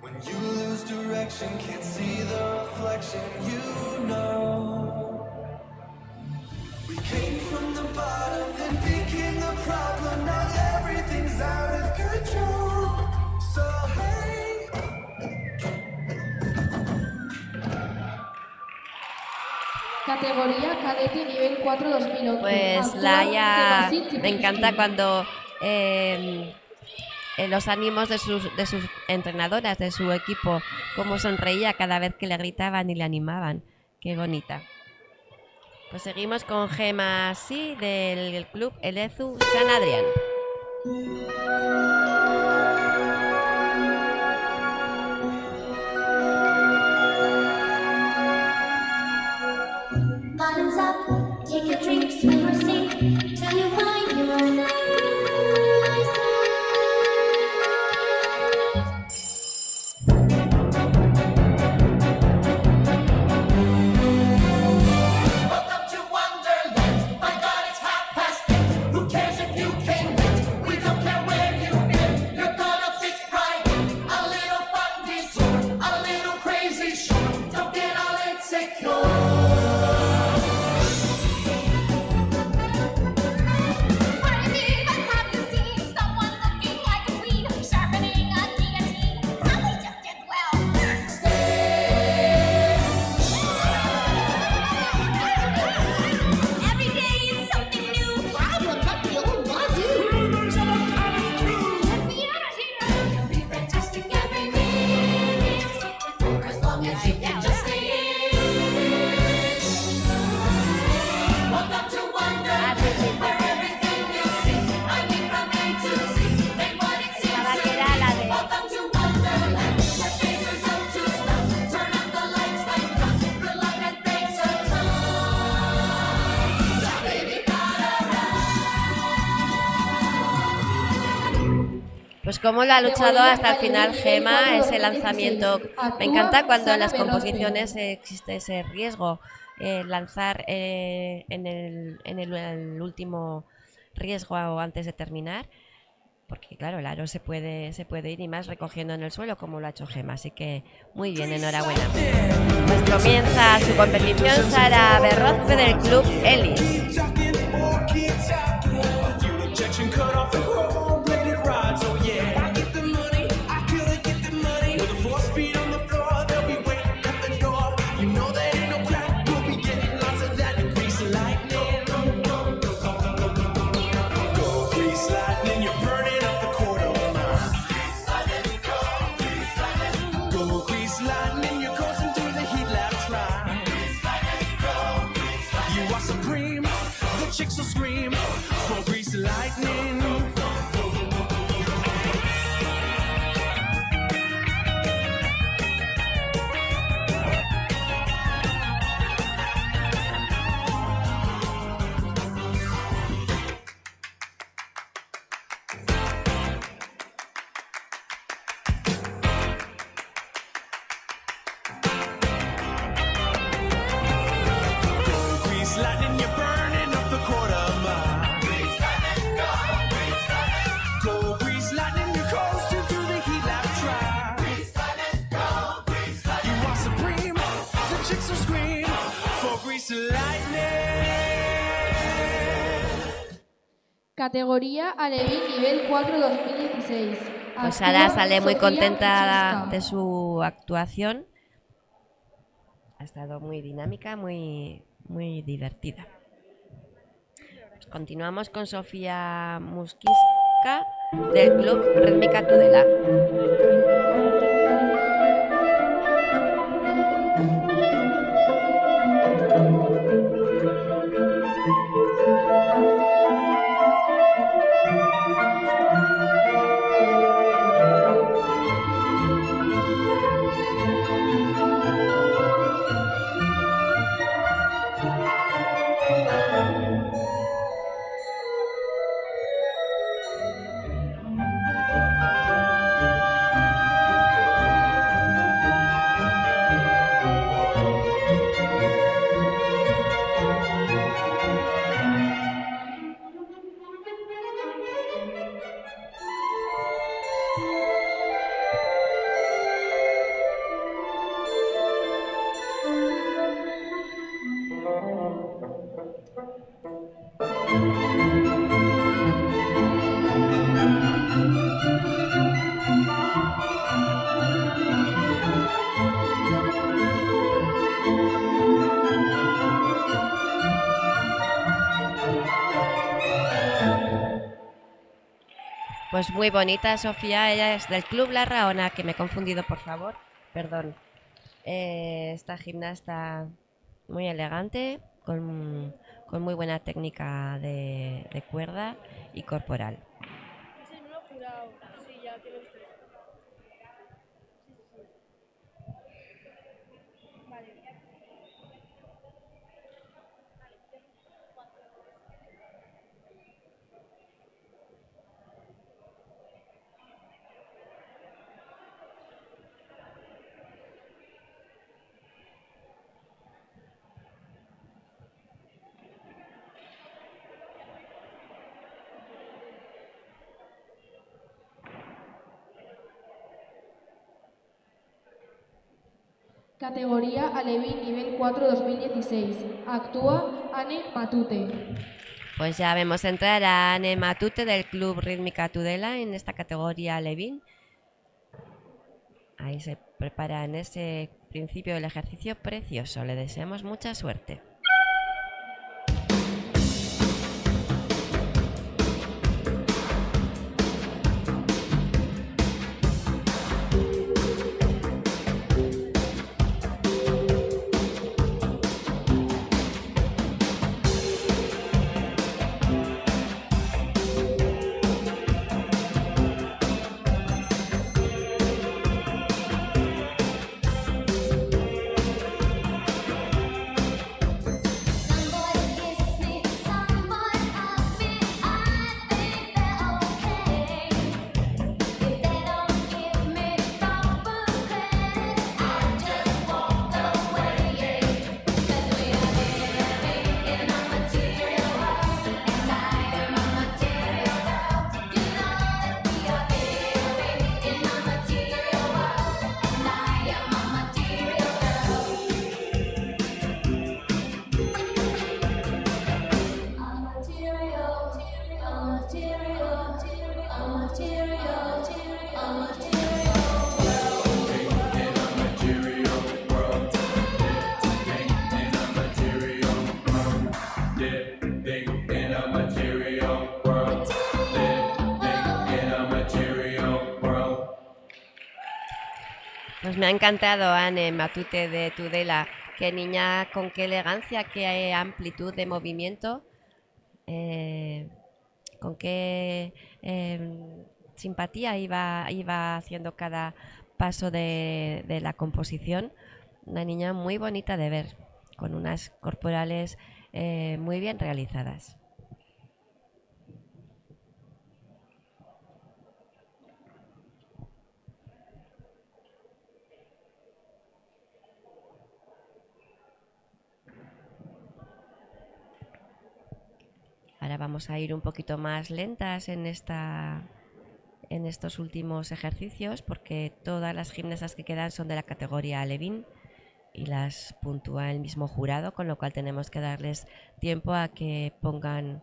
When you lose direction, can't see the reflection, you know. We came from the bottom, then became the problem. Now everything's out of control. So hey. Categoría cadete nivel 4 2011. Pues Actúa Laia, Sebastián me Chipinski. encanta cuando los ánimos de sus entrenadoras, de su equipo, cómo sonreía cada vez que le gritaban y le animaban. Qué bonita. Pues seguimos con Gema Sí del Club Elezu San Adrián. Bottoms up, take a drink, swim or sink, till you find you're safe. Welcome to Wonderland. My God, it's 8:30. Who cares if you came late? We don't care where you've been. You're gonna fit right. A little fun detour, a little crazy sure. Don't get all insecure. Pardon me, but have you seen someone looking like a queen sharpening a guillotine? Probably just as well. Every day is something new. Problems up the old wazoo. Rumors of a palace true. Let me out of here. It can be fantastic every minute. For as long as you can just stay in. cómo lo ha luchado Categoría hasta el final Alevín Gema, nivel 4 ese lanzamiento. 2016. Me encanta cuando en Actúa las Sara composiciones Berrospe. existe ese riesgo, lanzar el último riesgo o antes de terminar, porque claro, el aro se puede ir y más recogiendo en el suelo como lo ha hecho Gema, así que muy bien, enhorabuena. Pues comienza su competición Sara Berrospe del Club Elis. Chicks will scream for grease lightning. Grease lightning, you're burning up the quarter mile. Go grease lightning, you're coasting through the heat lap track. You are supreme, the chicks will scream for grease lightning. Categoría Alevín nivel 4 2016. Pues Sara Actúa sale muy Sofía contenta Uchiska. de su actuación. Ha estado muy dinámica, muy divertida. Pues continuamos con Sofía Musquiska del Club Rítmica Tudela. Pues muy bonita Sofía, ella es del Club La Raona, que me he confundido, por favor, perdón. Esta gimnasta muy elegante, con muy buena técnica de cuerda y corporal. Categoría Alevín nivel 4 2016. Actúa Anne Matute. Pues ya vemos entrar a Anne Matute del Club Rítmica Tudela en esta categoría Alevín. Ahí se prepara en ese principio del ejercicio precioso. Le deseamos mucha suerte. Pues me ha encantado Anne Matute de Tudela. Qué niña, con qué elegancia, qué amplitud de movimiento, con qué simpatía iba haciendo cada paso de la composición. Una niña muy bonita de ver, con unas corporales muy bien realizadas. Ahora vamos a ir un poquito más lentas en estos últimos ejercicios, porque todas las gimnastas que quedan son de la categoría Levin y las puntúa el mismo jurado, con lo cual tenemos que darles tiempo a que pongan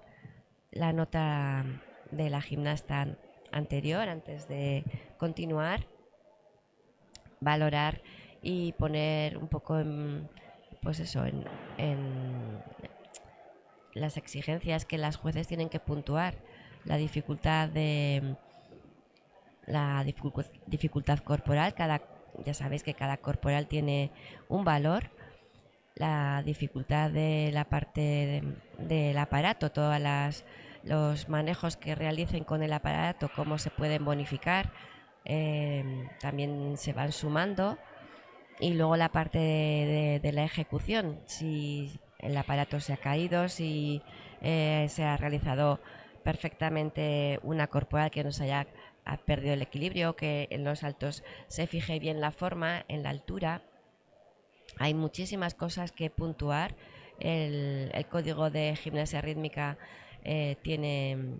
la nota de la gimnasta anterior antes de continuar, valorar y poner un poco en las exigencias que las jueces tienen que puntuar, la dificultad corporal. Ya sabéis que cada corporal tiene un valor, la dificultad de la parte del aparato, todos los manejos que realicen con el aparato, cómo se pueden bonificar, también se van sumando, y luego la parte de la ejecución, si el aparato se ha caído, si se ha realizado perfectamente una corporal que no se haya perdido el equilibrio, que en los saltos se fije bien la forma, en la altura. Hay muchísimas cosas que puntuar. El código de gimnasia rítmica tiene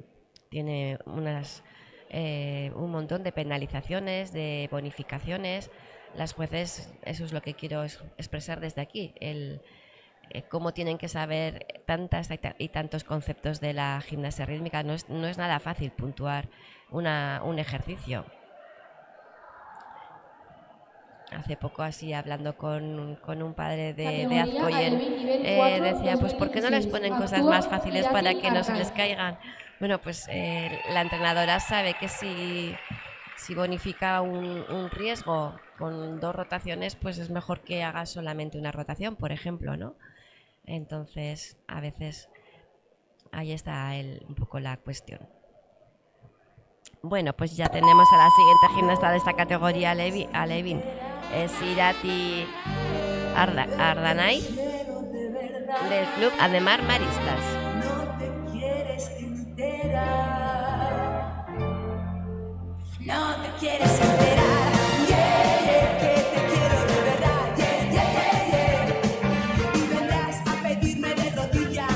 un montón de penalizaciones, de bonificaciones. Las jueces, eso es lo que quiero expresar desde aquí, cómo tienen que saber tantas y tantos conceptos de la gimnasia rítmica. No es nada fácil puntuar un ejercicio. Hace poco, así hablando con un padre de Azcoyen, decía, pues ¿por qué no les ponen cosas más fáciles para que no se les caigan? Bueno, pues la entrenadora sabe que si bonifica un riesgo con 2 rotaciones, pues es mejor que haga solamente una rotación, por ejemplo, ¿no? Entonces, a veces ahí está un poco la cuestión. Bueno, pues ya tenemos a la siguiente gimnasta de esta categoría, Levin. Es Irati Ardanay, del club Ademar Maristas. No te quieres enterar. No te quieres enterar. Yeah, yeah, que te quiero de verdad. Yeah, yeah, yeah, yeah. Y vendrás a pedirme de rodillas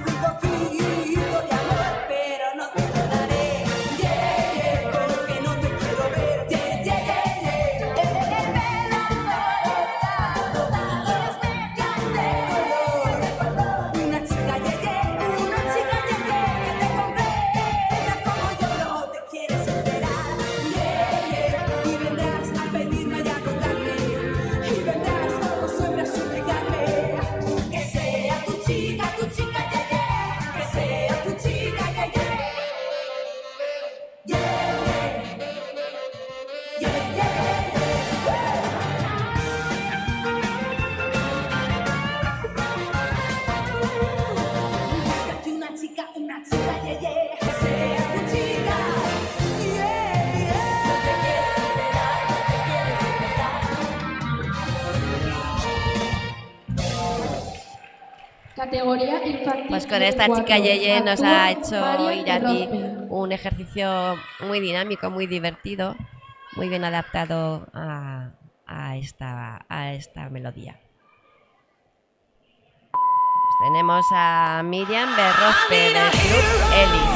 un poquito de amor, pero no te lo daré. Yeah, yeah, porque no te quiero ver. Yeah, yeah, yeah, yeah. El pelo dorado, los medias de color. Una chica, yeah, yeah, que te comprenda como yo. No te quieres enterar. Yeah, yeah. Y vendrás a pedirme y a contarme. Y vendrás como siempre a suplicarme. Que sea tu chica, yeah, yeah. Que sea tu chica, yeah, yeah. Yeah, yeah, yeah, yeah. Búscate una chica, yeah, yeah. Que sea tu chica, yeah, yeah. No te quieres enterar, no te quieres enterar. Categoría infantil. Pues con nivel esta 4. chica Yeye nos Actúa ha hecho Marian Irati Rospe. un ejercicio muy dinámico, muy divertido, muy bien adaptado a esta melodía. Pues tenemos a Miriam Berrospe del club Elis.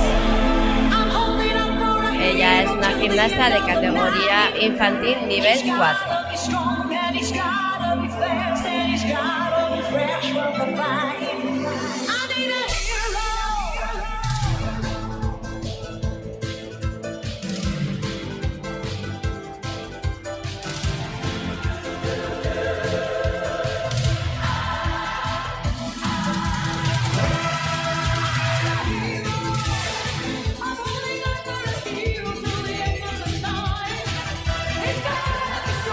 Ella es una gimnasta de categoría infantil nivel 4. It's got to be so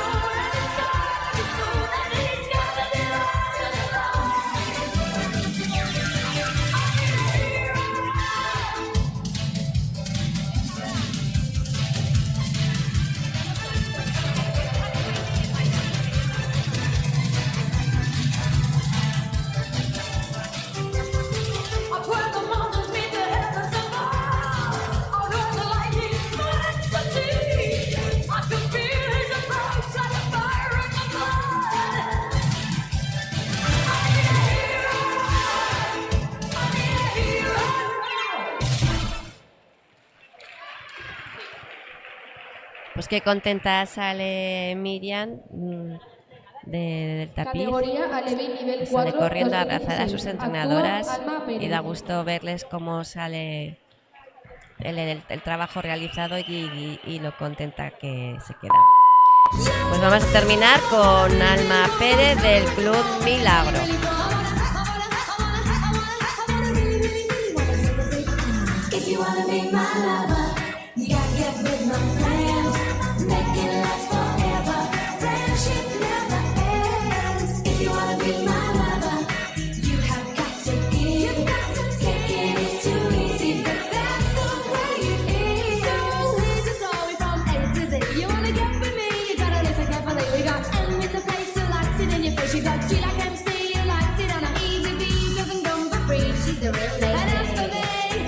Pues qué contenta sale Miriam del tapiz. Categoría Alevín nivel 4. Sale corriendo a abrazar a 2016. sus Actúa entrenadoras Alma Pérez. y da gusto verles cómo sale el trabajo realizado y lo contenta que se queda. Pues vamos a terminar con Alma Pérez del Club Milagro. If you wanna be my lover, you gotta get with my friends. Make it last forever. Friendship never ends. If you wanna be my lover, you have got to give. Taking is too easy, but that's the way it is. So here's the story from A to Z. You wanna get with me, you gotta listen carefully. We got M in the place who likes it in your face. You got G like MC, who likes it on an easy beat. Doesn't come for free, she's the real lady. And as for me,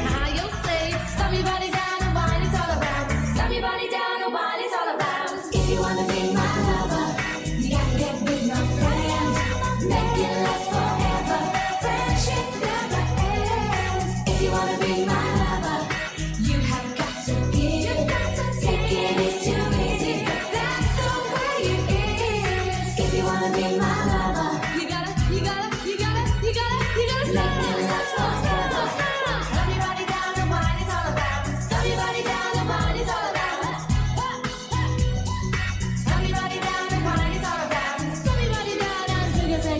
how you'll say, stop your body down and wine, it's all around. Stop your body down and wine, it's all around. If you wanna be my lover, you gotta get with my friends. Make it last forever. Friendship never ends. If you wanna be my lover, you have got to give. Taking is too easy, but that's the way it is. If you wanna be my lover, you gotta make it last forever. Stop your body down and wine, it's all around. Stop your body down and wine, it's all around. Stop your body down and wine, it's all around. Stop your body down and sugar say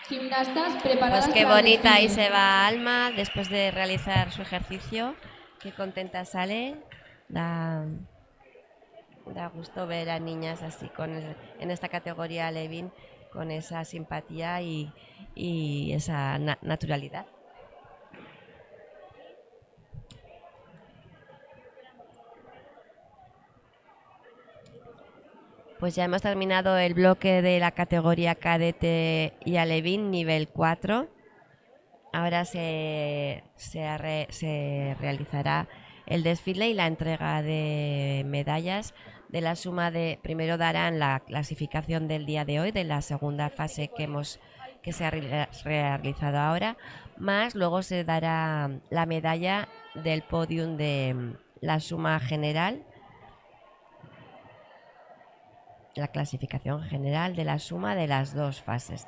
Gimnastas preparadas Pues qué para el bonita ahí desfile. se va Alma después de realizar su ejercicio. Qué contenta sale. Da gusto ver a niñas así en esta categoría Levin con esa simpatía y esa naturalidad. Pues ya hemos terminado el bloque de la categoría cadete y alevín nivel 4. Ahora se realizará el desfile y la entrega de medallas de la suma de... Primero darán la clasificación del día de hoy, de la segunda fase que se ha realizado ahora, más luego se dará la medalla del podium de la suma general, la clasificación general de la suma de las dos fases.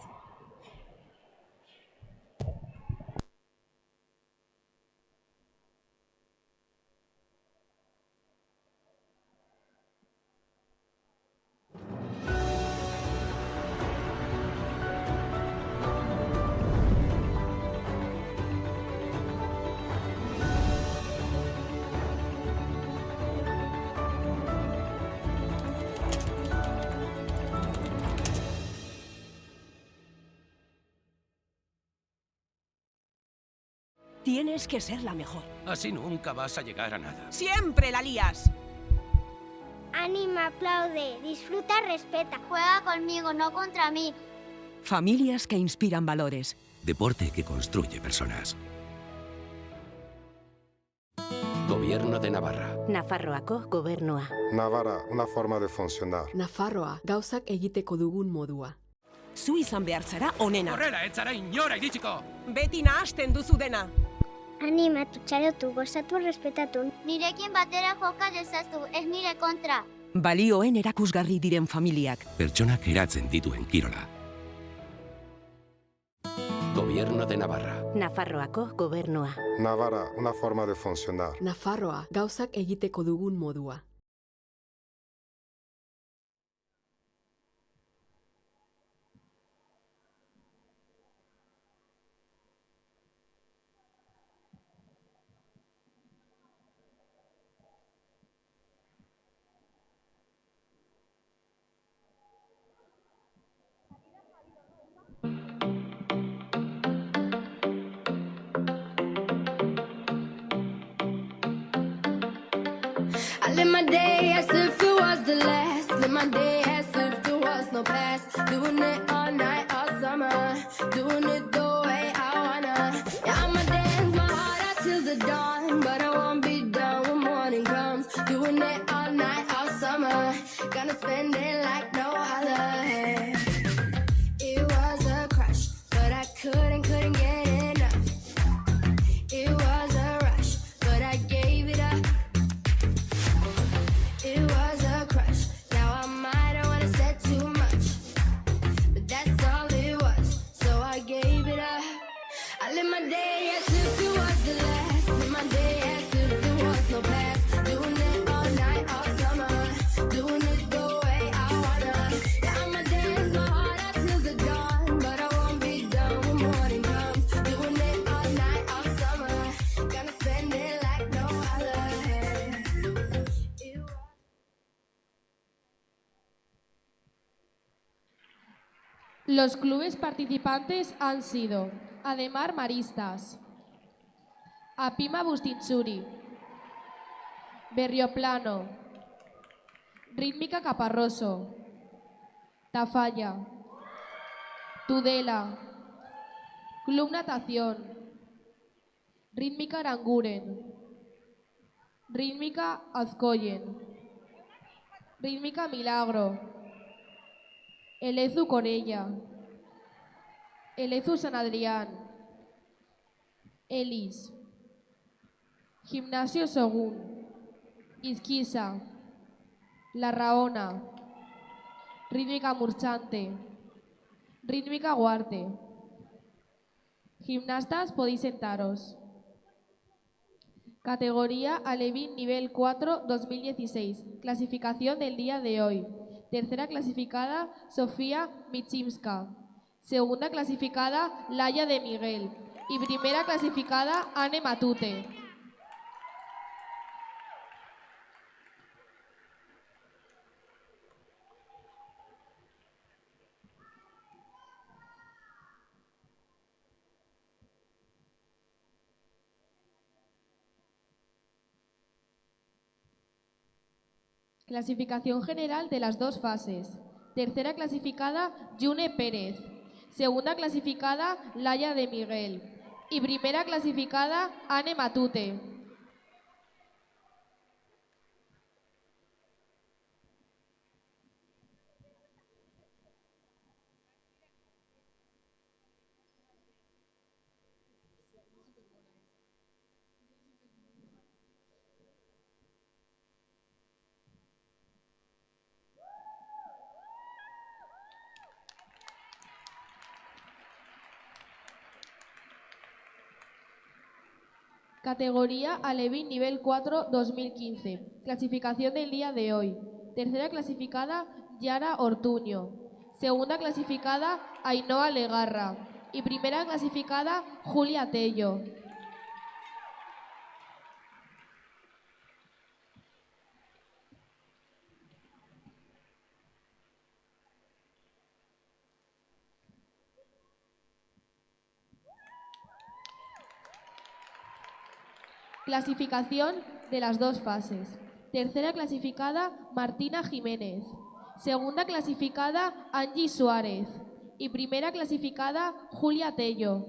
Tienes que ser la mejor. Así nunca vas a llegar a nada. ¡Siempre la lías! Anima, aplaude, disfruta, respeta. Juega conmigo, no contra mí. Familias que inspiran valores. Deporte que construye personas. Gobierno de Navarra. Nafarroako gobernua. Navarra, una forma de funcionar. Nafarroa, gauzak egiteko dugun modua. Zu izan behar zara onena. Horrela, etzara inora iritsiko! Beti nahasten duzu dena. Animatu, txalotu, gozatu, respetatu. Nirekin batera joka dezaztu, ez nire kontra. Balioen erakusgarri diren familiak. Pertsonak eratzen dituen kirola. Gobierno de Navarra. Nafarroako gobernua. Navarra, una forma de funcionar. Nafarroa, gauzak egiteko dugun modua. I live my day as if it was the last. Live my day as if there was no past. Doing it all night, all summer. Doing it the way I wanna. Yeah, I'ma dance my heart out till the dawn. But I won't be done when morning comes. Doing it all night, all summer. Gonna spend it like no other. It was a crush, but I couldn't get enough. It was a rush, but I gave it up. Los clubes participantes han sido Ademar Maristas, Apima Bustinchuri, Berrioplano, Rítmica Caparroso, Tafalla, Tudela, Club Natación, Rítmica Aranguren, Rítmica Azcoyen, Rítmica Milagro, Elezu Corella, Elezu San Adrián, Elis, Gimnasio Sogún, Izquiza, La Raona, Rítmica Murchante, Rítmica Guarte. Gimnastas, podéis sentaros. Categoría Alevín nivel 4 2016. Clasificación del día de hoy. Tercera clasificada Sofía Michimska. Segunda clasificada Laia de Miguel. Y primera clasificada Anne Matute. Clasificación general de las dos fases. Tercera clasificada, Yune Pérez. Segunda clasificada, Laia de Miguel. Y primera clasificada, Anne Matute. Categoría Alevín nivel 4 2015. Clasificación del día de hoy. Tercera clasificada Yara Ortuño. Segunda clasificada Ainhoa Legarra. Y primera clasificada Julia Tello. Clasificación de las dos fases. Tercera clasificada, Martina Jiménez. Segunda clasificada, Angie Suárez. Y primera clasificada, Julia Tello.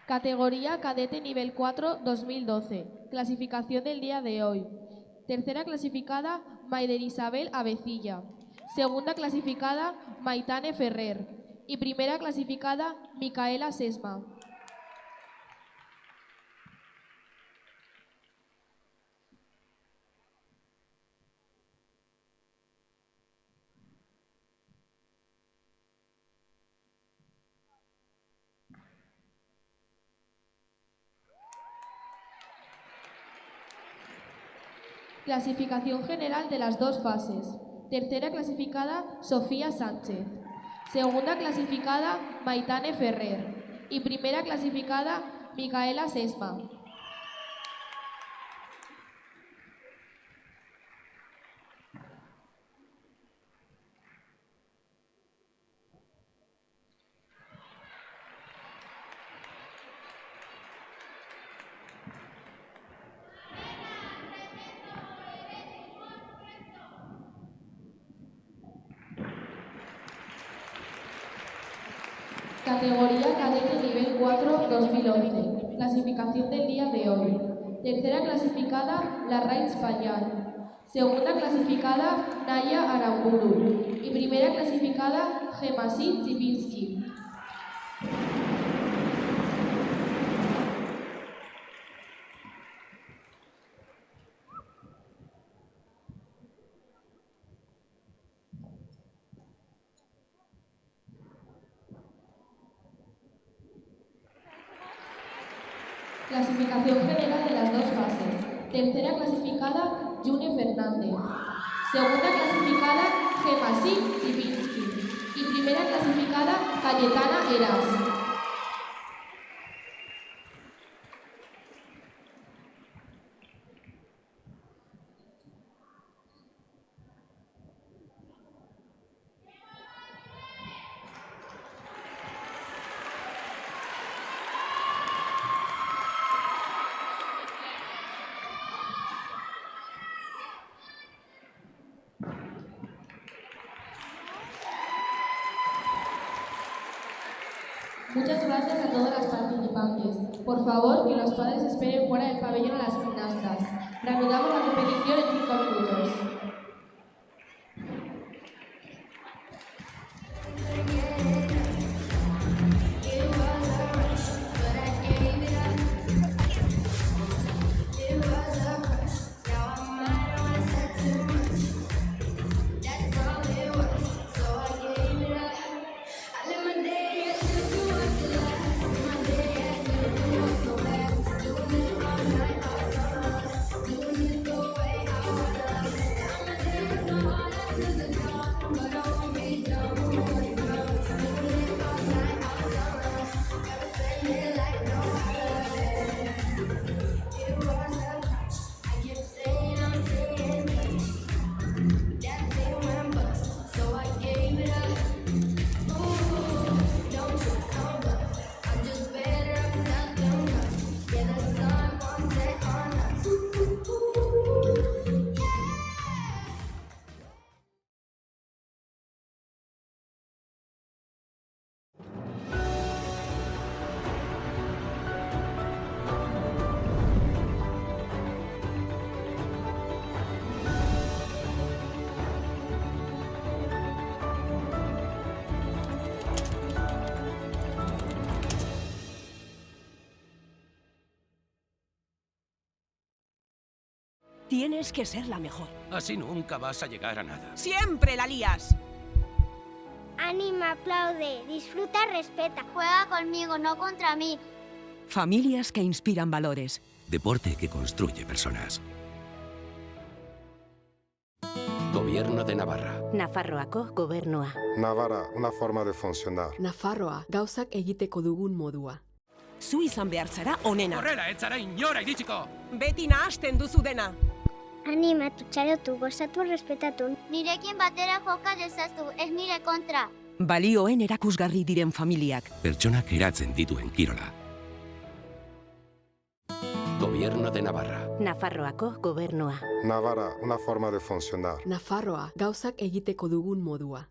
Categoría Cadete nivel 4 2012. Clasificación del día de hoy. Tercera clasificada, Maider Isabel Avecilla. Segunda clasificada, Maitane Ferrer. Y primera clasificada, Micaela Sesma. Clasificación general de las dos fases. Tercera clasificada, Sofía Sánchez. Segunda clasificada, Maitane Ferrer. Y primera clasificada, Micaela Sesma. Categoría Cadete nivel 4 2011. Clasificación del día de hoy. Tercera clasificada, Larraín Payán. Segunda clasificada, Naya Aramburu. Y primera clasificada, Gemasit Zipinski. Clasificación general de las dos fases. Tercera clasificada, June Fernández. Segunda clasificada, Gemma Chipinski. Y primera clasificada, Cayetana Eras. Muchas gracias a todas las participantes. Por favor, que los padres esperen fuera del pabellón a las gimnastas. Reanudamos la competición en 5 minutos. Tienes que ser la mejor. Así nunca vas a llegar a nada. ¡Siempre la lías! Anima, aplaude, disfruta, respeta. Juega conmigo, no contra mí. Familias que inspiran valores. Deporte que construye personas. Gobierno de Navarra. Nafarroako gobernua. Navarra, una forma de funcionar. Nafarroa, gauzak egiteko dugun modua. Zu izan behar zara onena. Horrela, ez zara inora iritsiko! Beti nahasten duzu dena. Animatu, txalotu, gozatu, respetatu. Nirekin batera joka dezaztu, ez nire kontra. Balioen erakusgarri diren familiak. Pertsonak eratzen dituen kirola. Gobierno de Navarra. Nafarroako gobernua. Navarra, una forma de funcionar. Nafarroa, gauzak egiteko dugun modua.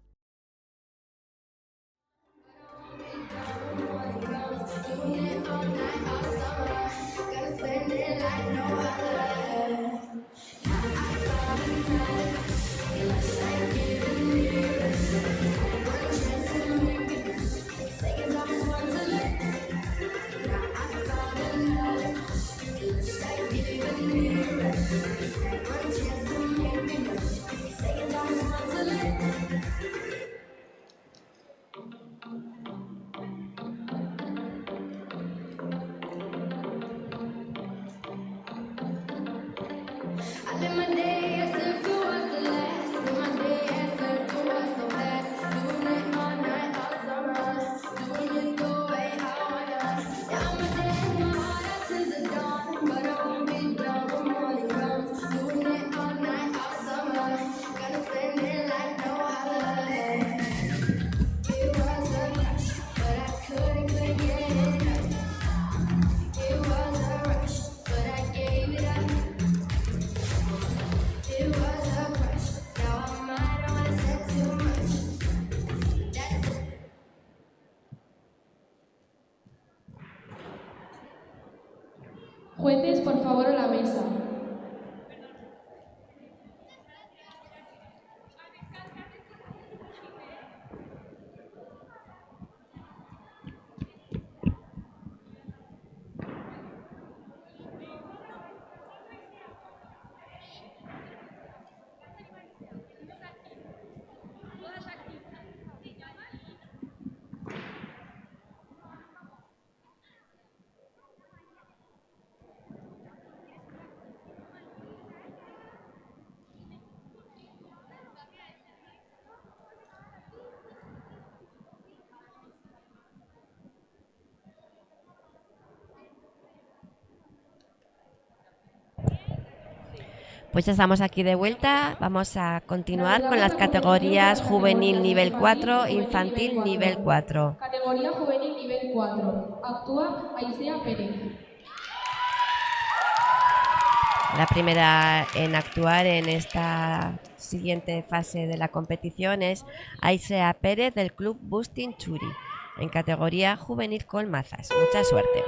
Pues ya estamos aquí de vuelta. Vamos a continuar con las categorías juvenil nivel 4, infantil nivel 4. Categoría juvenil nivel 4. Actúa Aisea Pérez. La primera en actuar en esta siguiente fase de la competición es Aisea Pérez del Club Bustin Churi, en categoría juvenil con mazas. Mucha suerte.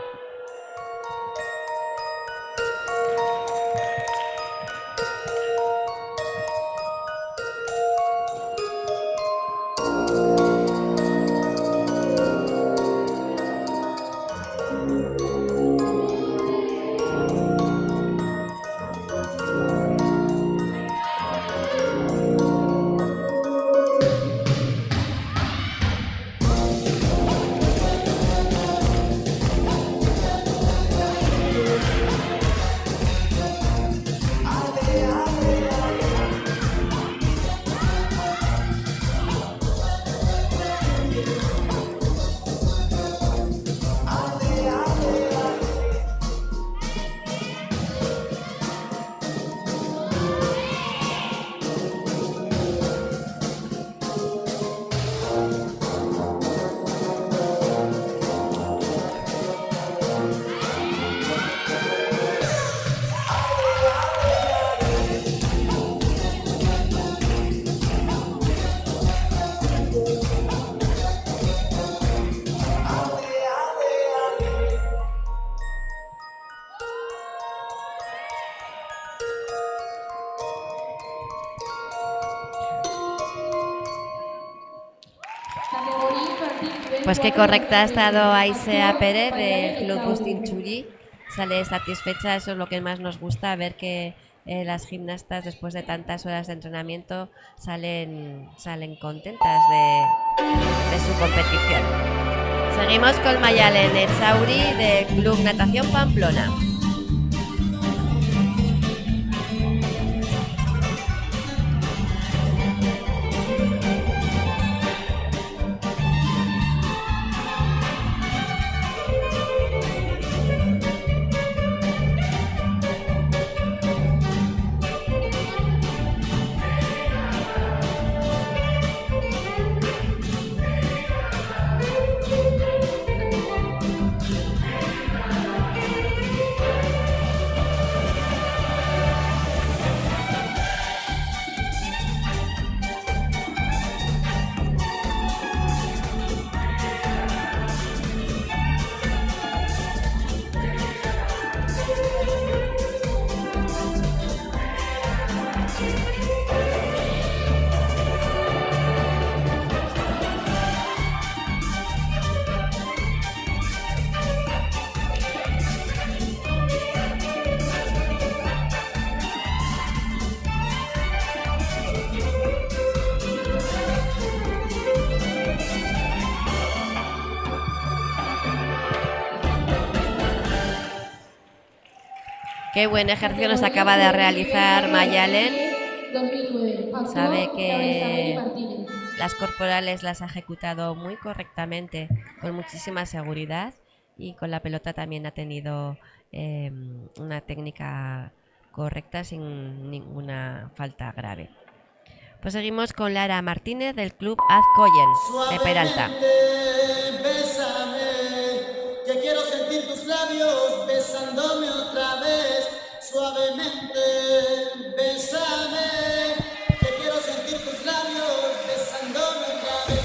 Pues qué correcta ha estado Aisea Pérez del Club Bustin Churi. Sale satisfecha, eso es lo que más nos gusta, ver que las gimnastas después de tantas horas de entrenamiento salen contentas de su competición. Seguimos con Mayalen Echauri del Club Natación Pamplona. Qué buen ejercicio nos acaba de realizar Mayalen. 2009. Sabe que las corporales las ha ejecutado muy correctamente, con muchísima seguridad, y con la pelota también ha tenido una técnica correcta sin ninguna falta grave. Pues seguimos con Lara Martínez del Club Azcoyen de Peralta. Bésame, que quiero sentir tus labios besándome otra vez. Suavemente, bésame, que quiero sentir tus labios besándome otra vez.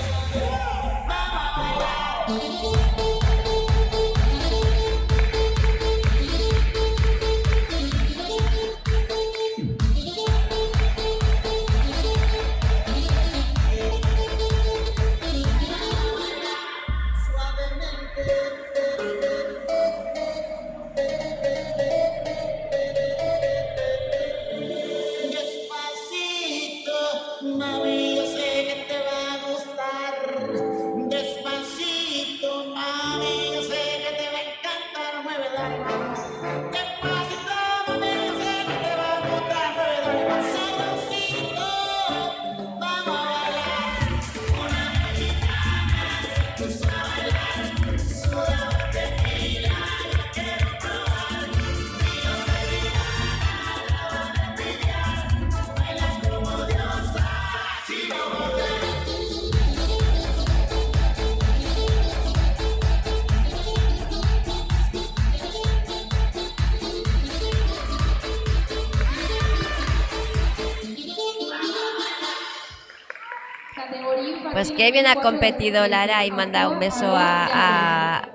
Pues qué bien ha competido Lara y manda un beso a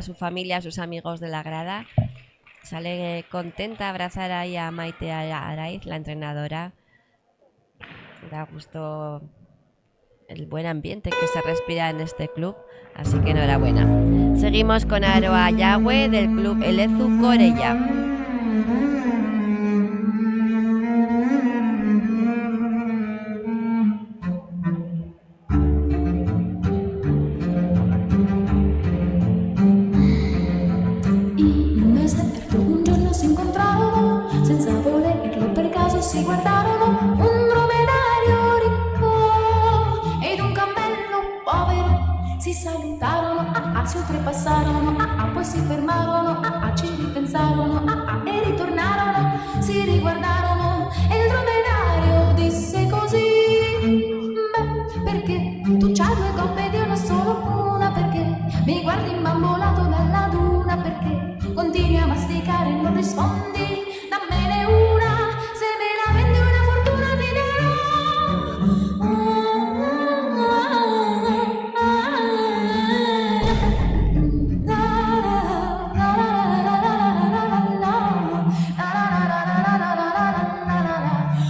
su familia, a sus amigos de la grada. Sale contenta a abrazar ahí a Maite Araiz, la entrenadora. Da gusto el buen ambiente que se respira en este club, así que enhorabuena. Seguimos con Aroa Yagüe del club Elezu Corella. In un deserto un giorno si incontrarono, senza volerlo per caso si guardarono, un dromedario ricco ed un cammello povero. Si salutarono, si oltrepassarono, poi si fermarono, ci ripensarono, e ritornarono, si riguardarono e il dromedario disse così: beh, perché tu c'hai due coppe ed io ne ho solo una? Perché mi guardi imbambolato dalla duna? Perché continui a masticare e non rispondi? Dammene una, se me la vendi una fortuna ti darò.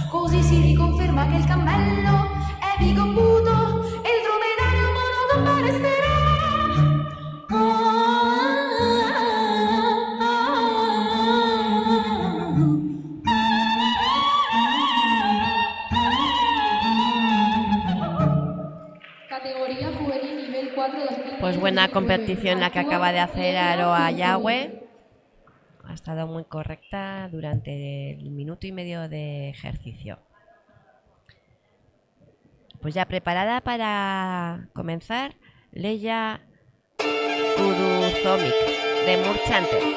Così si riconferma che il cammello è bigobuto e il dromedario monogamma resterà. Categoría juvenil nivel 4 2015. Pues buena competición la que acaba de hacer Aroa Yagüe. Ha estado muy correcta durante el minuto y medio de ejercicio. Pues ya preparada para comenzar, Leia Kuruzomic de Murchante.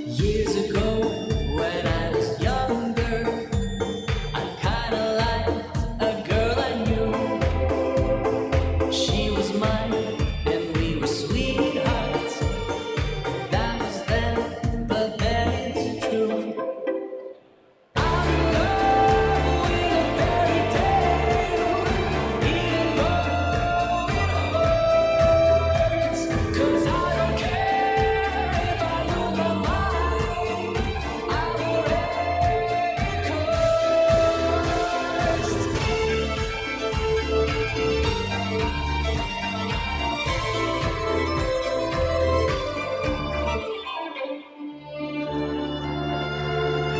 Years ago, when I was younger, I kinda liked a girl I knew. She was mine, and we were sweethearts. That was then, but then it's true. I'm in love with a fairy tale, even though it hurts. 'Cause I don't care if I lose my mind. I'm already cursed.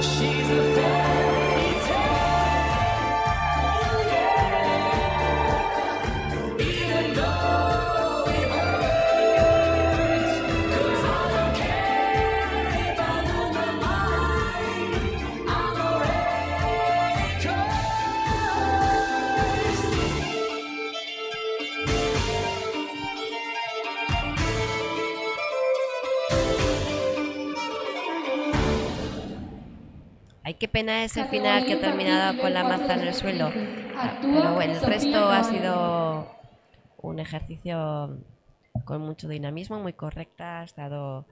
She's a fairy tale, yeah. Even though it hurts, 'cause I don't care if I lose my mind. I'm already cursed. Ay, qué pena ese final que ha terminado con la maza en el suelo. Pero bueno, el resto ha sido un ejercicio con mucho dinamismo, muy correcta. Ha estado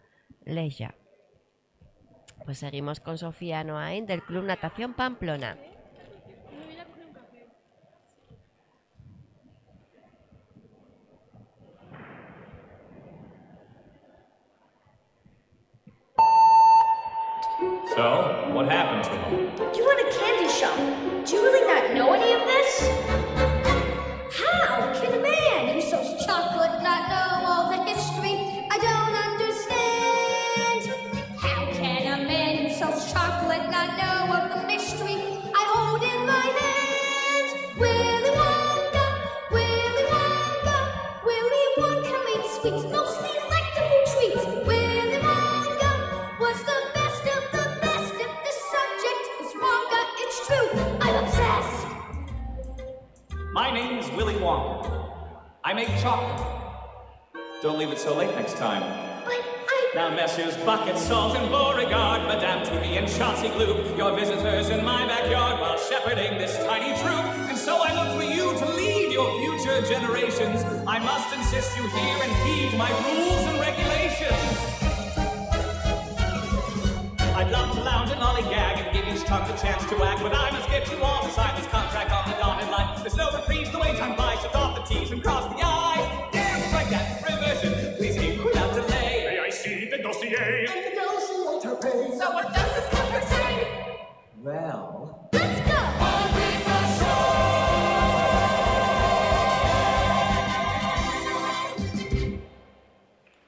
Leia. Pues seguimos con Sofía Noain del Club Natación Pamplona. So, what happened to him? You run a candy shop. Do you really not know any of this? How can a man who sells chocolate not know all the history? I don't understand. How can a man who sells chocolate not know of the mystery I hold in my hand? Willy Wonka, Willy Wonka, Willy Wonka made sweets, most delectable treats. Willy Wonka was the best of the best. If the subject is Wonka, it's true. I'm obsessed. My name's Willy Wonka. I make chocolate. Don't leave it so late next time. But Now, Messrs. Bucket, Salt, and Beauregard, Madame Touhy and Chauncey Gloop, your visitors in my backyard while shepherding this tiny troop. And so I look for you to lead your future generations. I must insist you hear and heed my rules and regulations. I'd love to lounge and lollygag and the chance to act, but I must get you all to sign this contract on the dotted line. There's no reprieve, the way time flies, so dot the T's and cross the I's. Dance like that, reversion, please keep without delay. May I see the dossier? And negotiate her pay. So what does this contract say? Well, Let's go!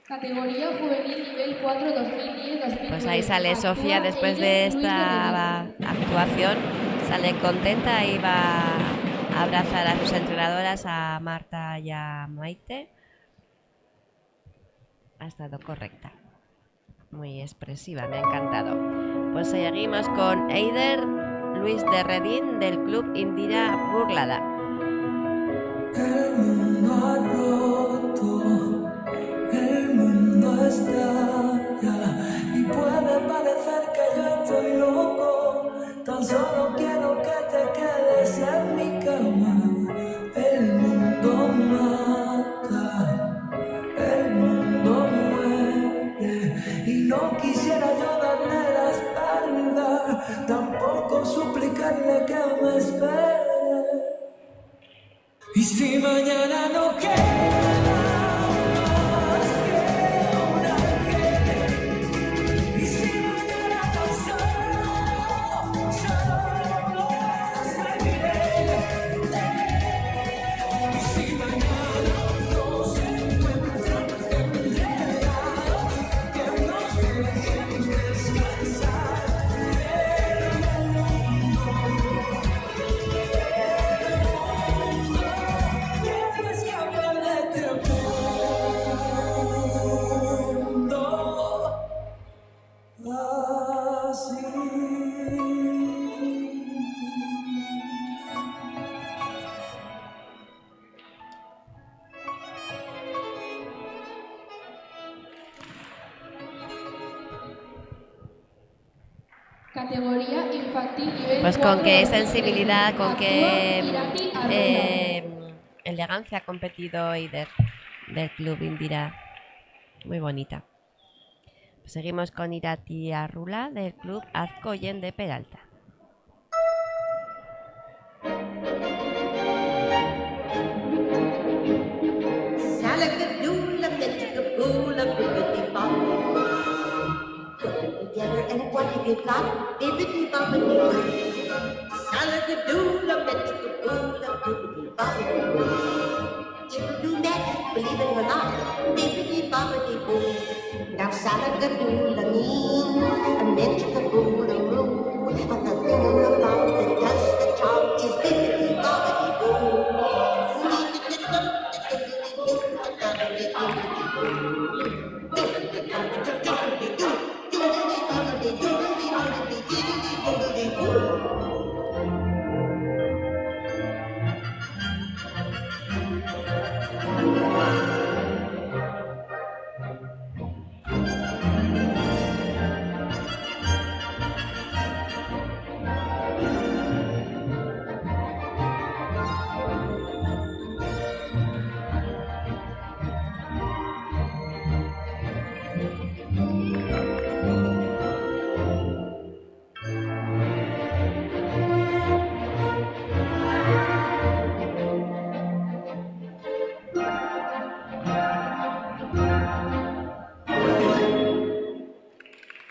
Categoría juvenil nivel 4 2010-2009. Pues ahí sale Sofía después de esta actuación. Sale contenta y va a abrazar a sus entrenadoras, a Marta y a Maite. Ha estado correcta. Muy expresiva, me ha encantado. Pues seguimos con Eider Luis de Redín del Club Indira Burlada. el mundo ha roto, el mundo estalla y puede parecer que yo estoy loco. Tan solo quiero que te quedes en mi cama. El mundo mata, el mundo muere y no quisiera yo darle la espalda, tampoco suplicarle que me espere. Y si mañana no queda más que una piel, y si mañana tan solo seguiré, y si mañana no se encuentra enredado, que nos dejen descansar el mundo. Tienes que hablar de este mundo así. Categoría infantil nivel Pues 4 con qué 2010. sensibilidad, con qué Actúa Irati Arrola. elegancia ha competido Eider del Club Indira. Muy bonita. Pues seguimos con Irati Arrula del Club Azcoyen de Peralta. Salagadoola, Metzgaboola, bibbidi-bop. Put them together and what have you got? Bibbidi-bobbidi-boo. Salagadoola, Metzgaboola, bibbidi-bobbidi-boo. It'll do magic, believe it or not. Bibbidi-bobbidi-boo. Now salagadoola mean a Metzgaboola-roo. But the thing about that does the job is bibbidi-bobbidi-boo.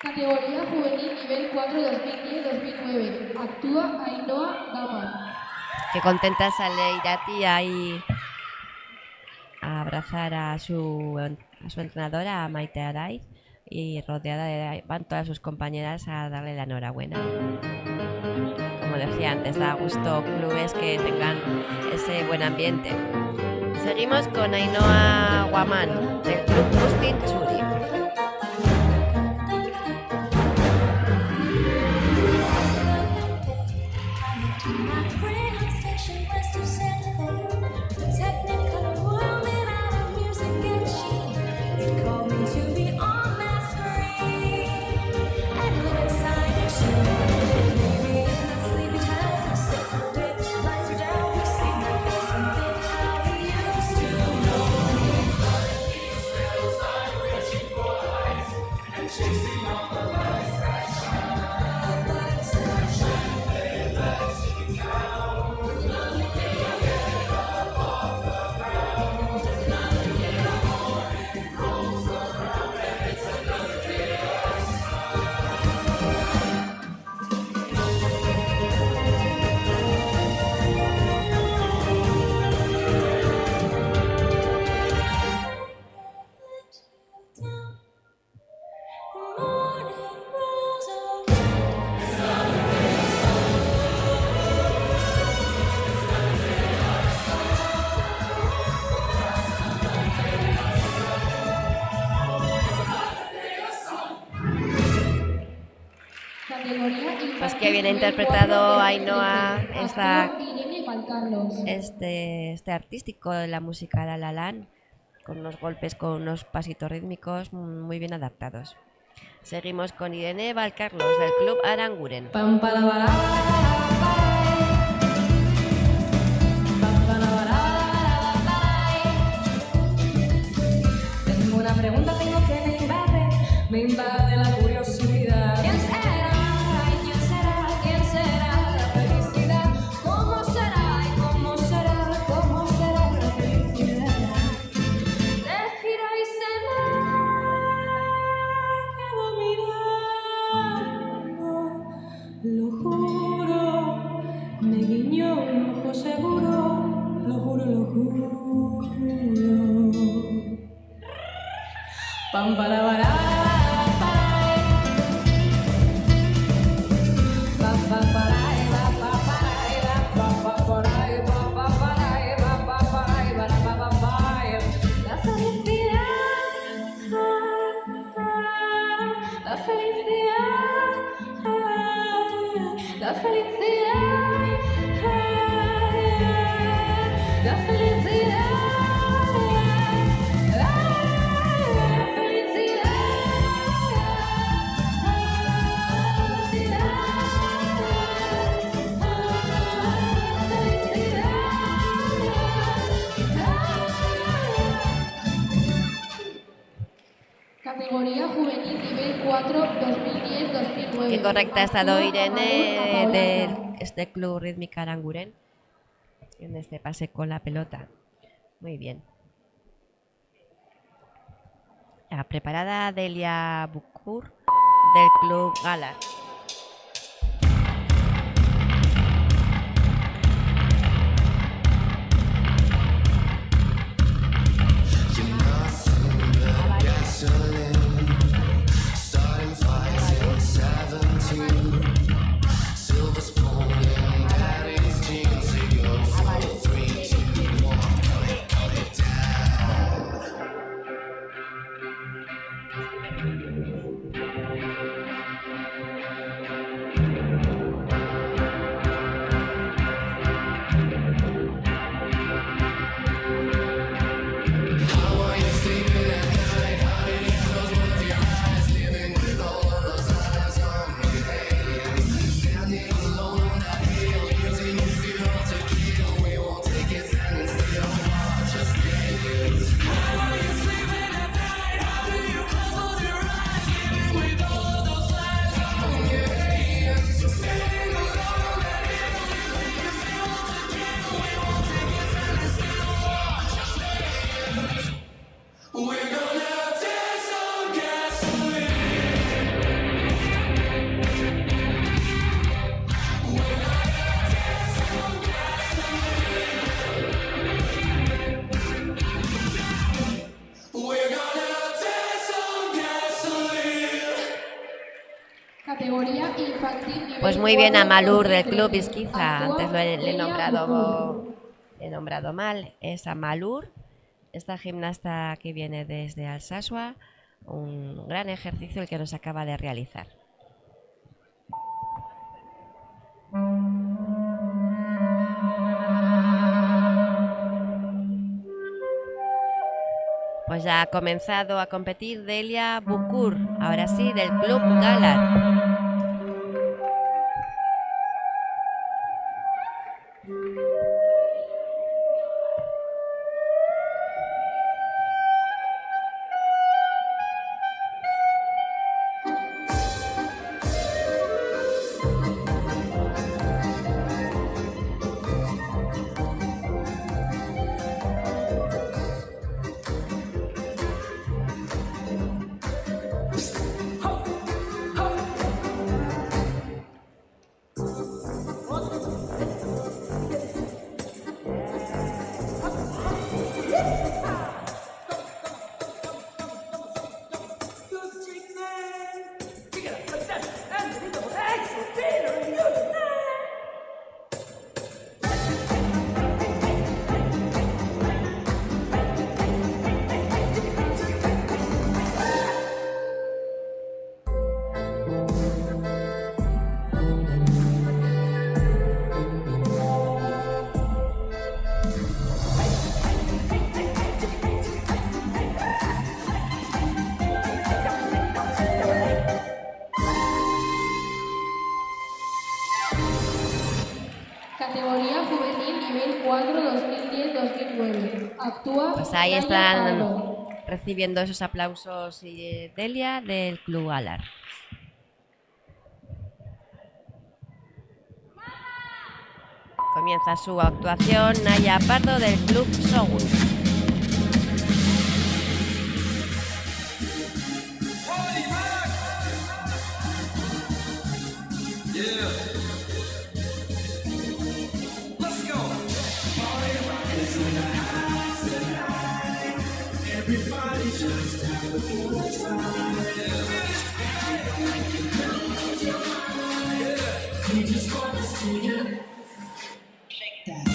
Categoría juvenil nivel 4 2010-2009. Actúa Ainhoa Gaman. Qué contenta sale Irati ahí a abrazar a su entrenadora, a Maite Araiz, y rodeada van todas sus compañeras a darle la enhorabuena. Como decía antes, da gusto clubes que tengan ese buen ambiente. Seguimos con Ainhoa Guamán del Club Muslim Churi. Chasing all the lights that shine. Categoría Pues que bien interpretado Ainhoa Irene Valcarlos. este artístico de la música La La Land, con unos golpes, con unos pasitos rítmicos muy bien adaptados. Seguimos con Irene Valcarlos del Club Aranguren. Tengo una pregunta, tengo que me invade la curiosidad. ¿Quién será? Ay, ¿quién será? ¿Quién será la felicidad? ¿Cómo será? ¿Y cómo será? ¿Cómo será la felicidad? Te gira y se me quedo mirando. Lo juro, me guiñó un ojo seguro. Lo juro, lo juro. Pam para para. La felicidad, la felicidad. Categoría juvenil nivel 4 2010-2009. Qué correcta ha estado Irene del Club Rítmica Aranguren en este pase con la pelota. Muy bien. La preparada Delia Bukur del Club Galar. Categoría infantil nivel Pues muy bien 4, a Malur del 2013. Club Isquiza. Actúa Antes le he Delia nombrado mal. Es a Malur, esta gimnasta que viene desde Alsasua. Un gran ejercicio el que nos acaba de realizar. Pues ya ha comenzado a competir Delia Bukur, ahora sí, del Club Galar. 2010-2009. Actúa Pues ahí Tania están Pardo. recibiendo esos aplausos Delia del Club Alar. Comienza su actuación Naya Pardo del Club Sogun. Yeah. Let's go. Everybody just have a good time. Yeah. We just wanna see you. Shake that.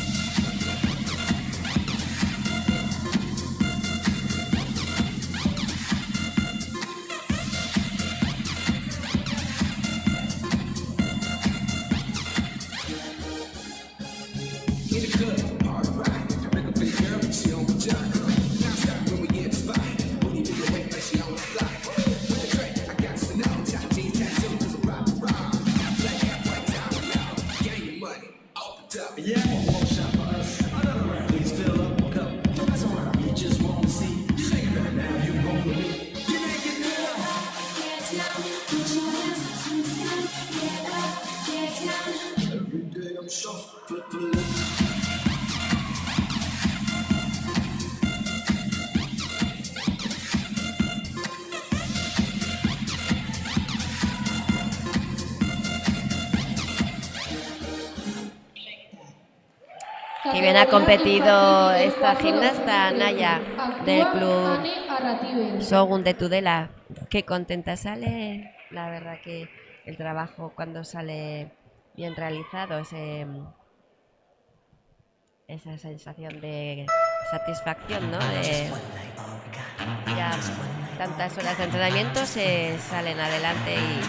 Que bien ha competido esta gimnasta Naya del Actúa Club Anne Arratibel. Sogun de Tudela. Qué contenta sale. La verdad que el trabajo cuando sale bien realizado, esa sensación de satisfacción, ¿no? De ya tantas horas de entrenamiento se salen adelante y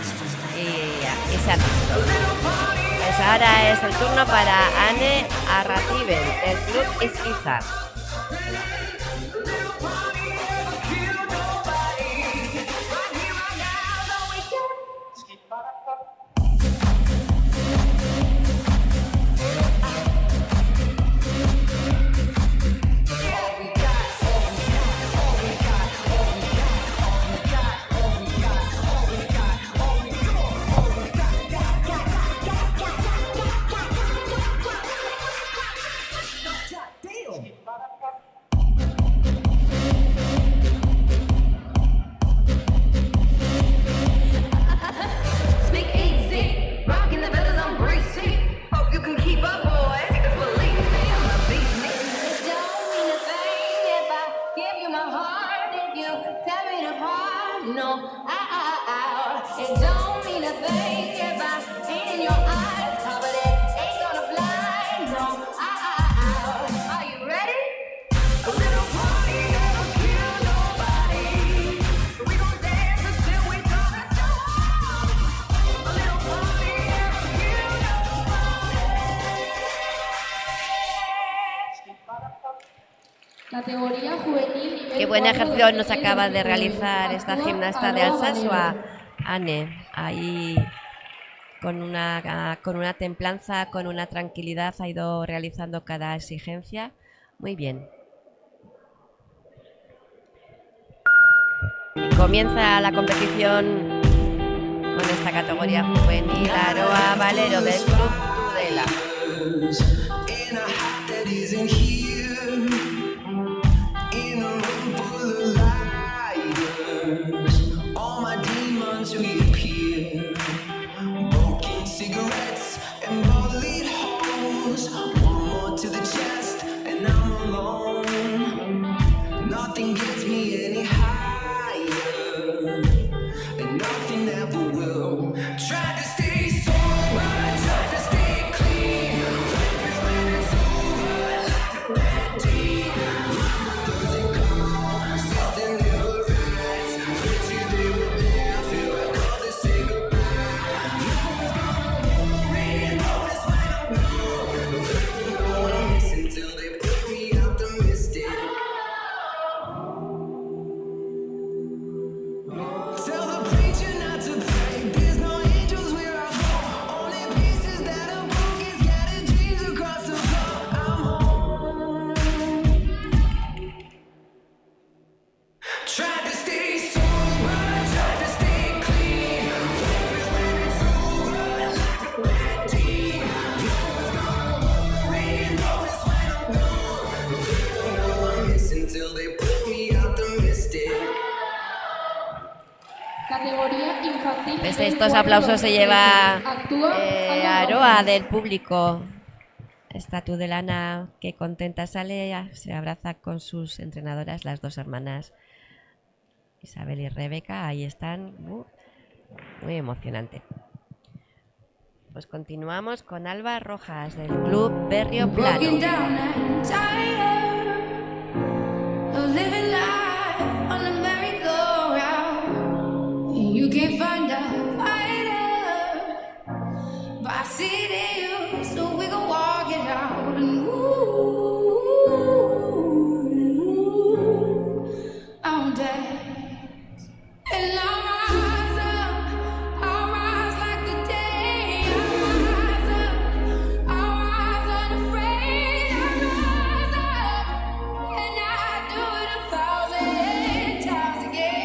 se hacen. Pues ahora es el turno para Anne Arratibel del Club Izquiza. Speak easy, rocking the feathers, I'm breezy. Hope you can keep up, boys. 'Cause believe me, I'm a beast. It don't mean a thing if I give you my heart, if you tear it apart. No, it don't mean a thing if I ain't in your eyes, but it ain't gonna fly. No, are you ready? A little party never kill nobody. We gon' dance until we come and stop. A little party never kill Categoría juvenil nivel Qué buen 4, ejercicio nos acaba de 2010-2009. realizar esta Actúa gimnasta de Aroa Alsasua, Valero. Anne, ahí con una templanza, con una tranquilidad, ha ido realizando cada exigencia. Muy bien. Y comienza la competición con esta categoría juvenil, Aroa Valero del Club Tudela. In a heart that isn't here, in a room full of liars, all my demons reappear. Broken cigarettes and bullet holes, one more to the chest, and I'm alone. Nothing gets me any higher, and nothing ever will. Tried to stay sober, tried to stay clean. When it's over, like a bad dream. Doesn't come, something never rides. Bet you they were there, feel like all they say goodbye. No one's gonna worry, no one's when I'm gone. No one listen till they put me out the mystic. Tell the preacher not to pray. There's no angels Categoría infantil. Pues nivel estos 4, aplausos se 2013. lleva Actúa Alba Aroa Rojas. del público. Esta Tudelana que contenta sale, se abraza con sus entrenadoras, las dos hermanas Isabel y Rebeca. Ahí están. Muy emocionante. Pues continuamos con Alba Rojas del Club Berrio Plano. Broken down and tired of living life on a merry-go-round. You can't find a fighter, but I see it in you, so we gon' walk it out. And ooh, I'll dance. And I'll rise up, I'll rise like the day. I'll rise unafraid. I'll rise up, and I'll do it 1,000 times again.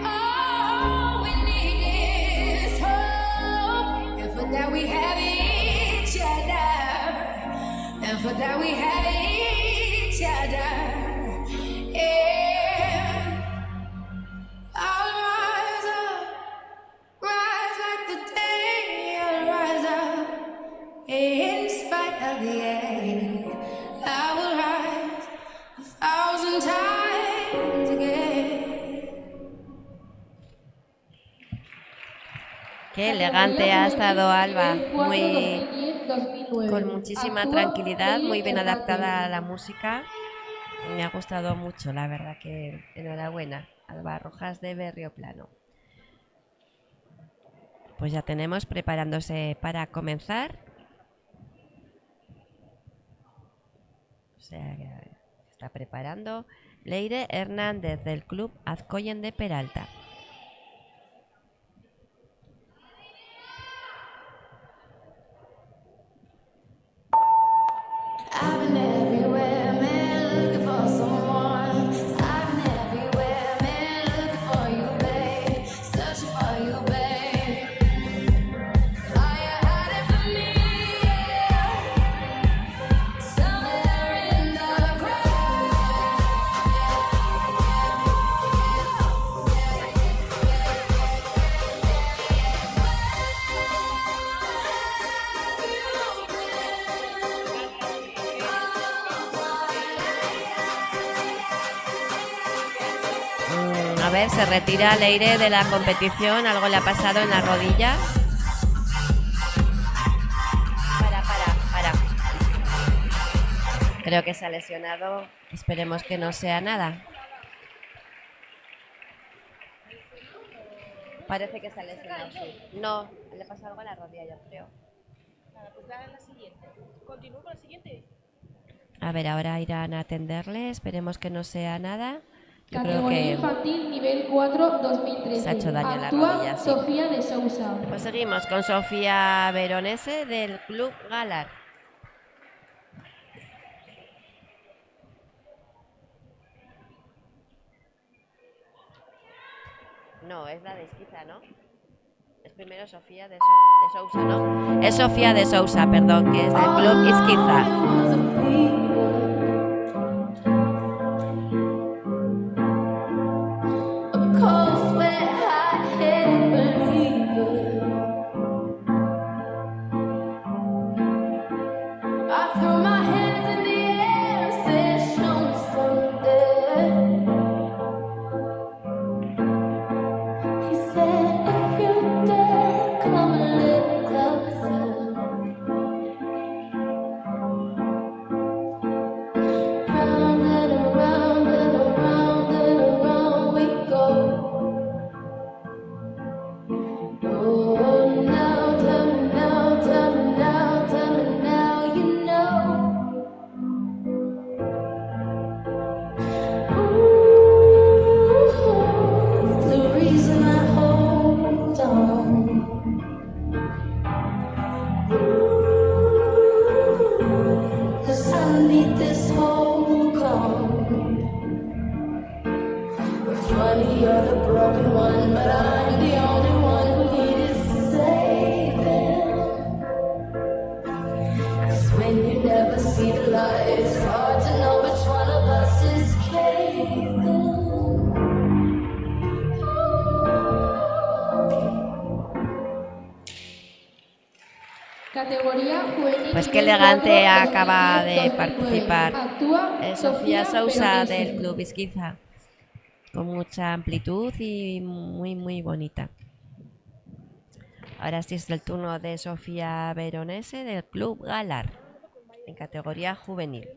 All we need is hope, and for that we have each other, and for that we have each other. Yeah, I'll rise up, rise like the day. I'll rise up in spite of the end. I will rise 1,000 times again. Qué elegante ha estado Alba, muy 2010-2009. con muchísima Actúa tranquilidad, muy bien Eli adaptada a la música. Me ha gustado mucho, la verdad que enhorabuena, Alba Rojas de Berrio Plano. Pues ya tenemos preparándose para comenzar. O sea, que está preparando Leire Hernández del Club Azcoyen de Peralta. I've been everywhere, man, looking for someone. I've been everywhere, man, looking for you, babe. Searching for you, babe. Are you hiding from me? Yeah. Somewhere in the A ver, se retira Leire de la competición, algo le ha pasado en la rodilla. Para. Creo que se ha lesionado, esperemos que no sea nada. Parece que se ha lesionado, sí. No, le pasa algo a la rodilla, yo creo. Nada, pues dale a la siguiente. ¿Continúo con la siguiente? A ver, ahora irán a atenderle, esperemos que no sea nada. Yo creo Categoría que infantil nivel 4 2013. se ha hecho daño en la Actúa rodilla, sí. Sofía de Sousa. Pues seguimos con Sofía Veronese del Club Galar. No, es la de Esquiza, ¿no? Es primero Sofía de Sousa, ¿no? Es Sofía de Sousa, perdón, que es del Club Esquiza. cold sweat, hot-headed believer. I threw my hands in the air and said, show me something. He said, if you dare, come a little closer. broken one, but I'm the only one who needed saving. 'Cause when you never see the light, it's hard to know which one of us is caving. Categoría juvenil. Pues qué nivel elegante 4, acaba de 2009. participar Actúa Sofía Sousa Veronese. del Club Isquiza, con mucha amplitud y muy bonita. Ahora sí es el turno de Sofía Veronese del Club Galar, en categoría juvenil.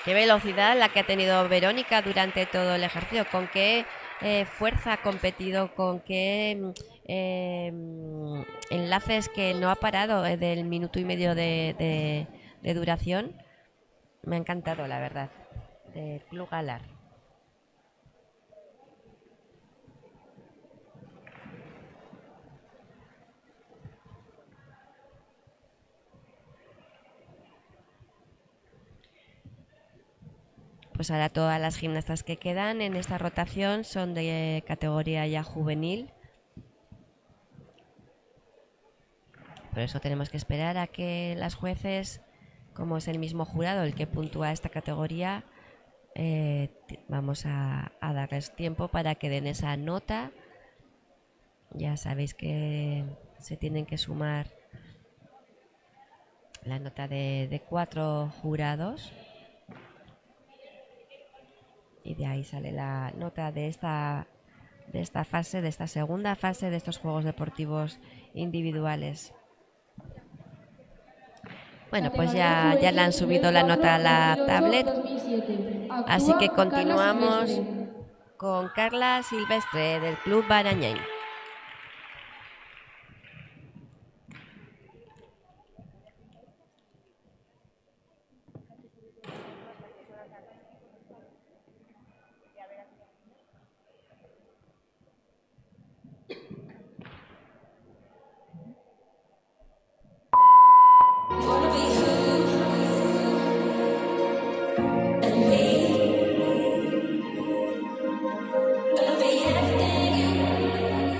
Qué velocidad la que ha tenido Verónica durante todo el ejercicio, con qué fuerza ha competido, con qué enlaces que no ha parado del minuto y medio de duración. Me ha encantado, la verdad, del Club Galar. Pues ahora todas las gimnastas que quedan en esta rotación son de categoría ya juvenil. Por eso tenemos que esperar a que las jueces, como es el mismo jurado el que puntúa esta categoría, vamos a darles tiempo para que den esa nota. Ya sabéis que se tienen que sumar la nota de 4 jurados. Y de ahí sale la nota de esta fase, de esta segunda fase de estos Juegos Deportivos Individuales. Bueno, pues ya le han subido la nota a la tablet. Así que continuamos con Carla Silvestre del Club Barañain. Gonna be everything you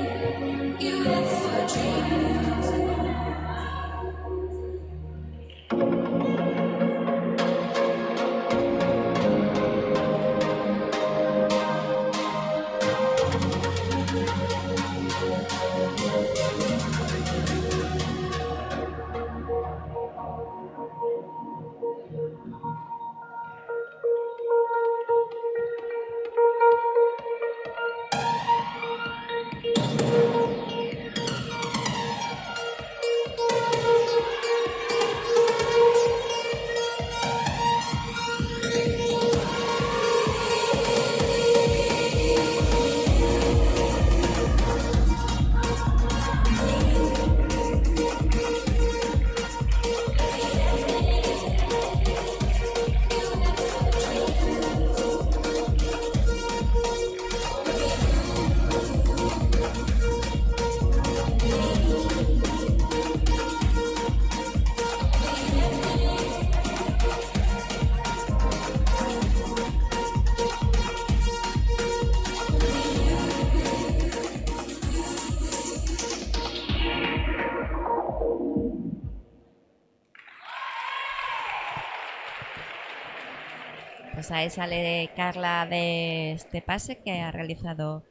Pues ahí sale Carla de este pase que ha realizado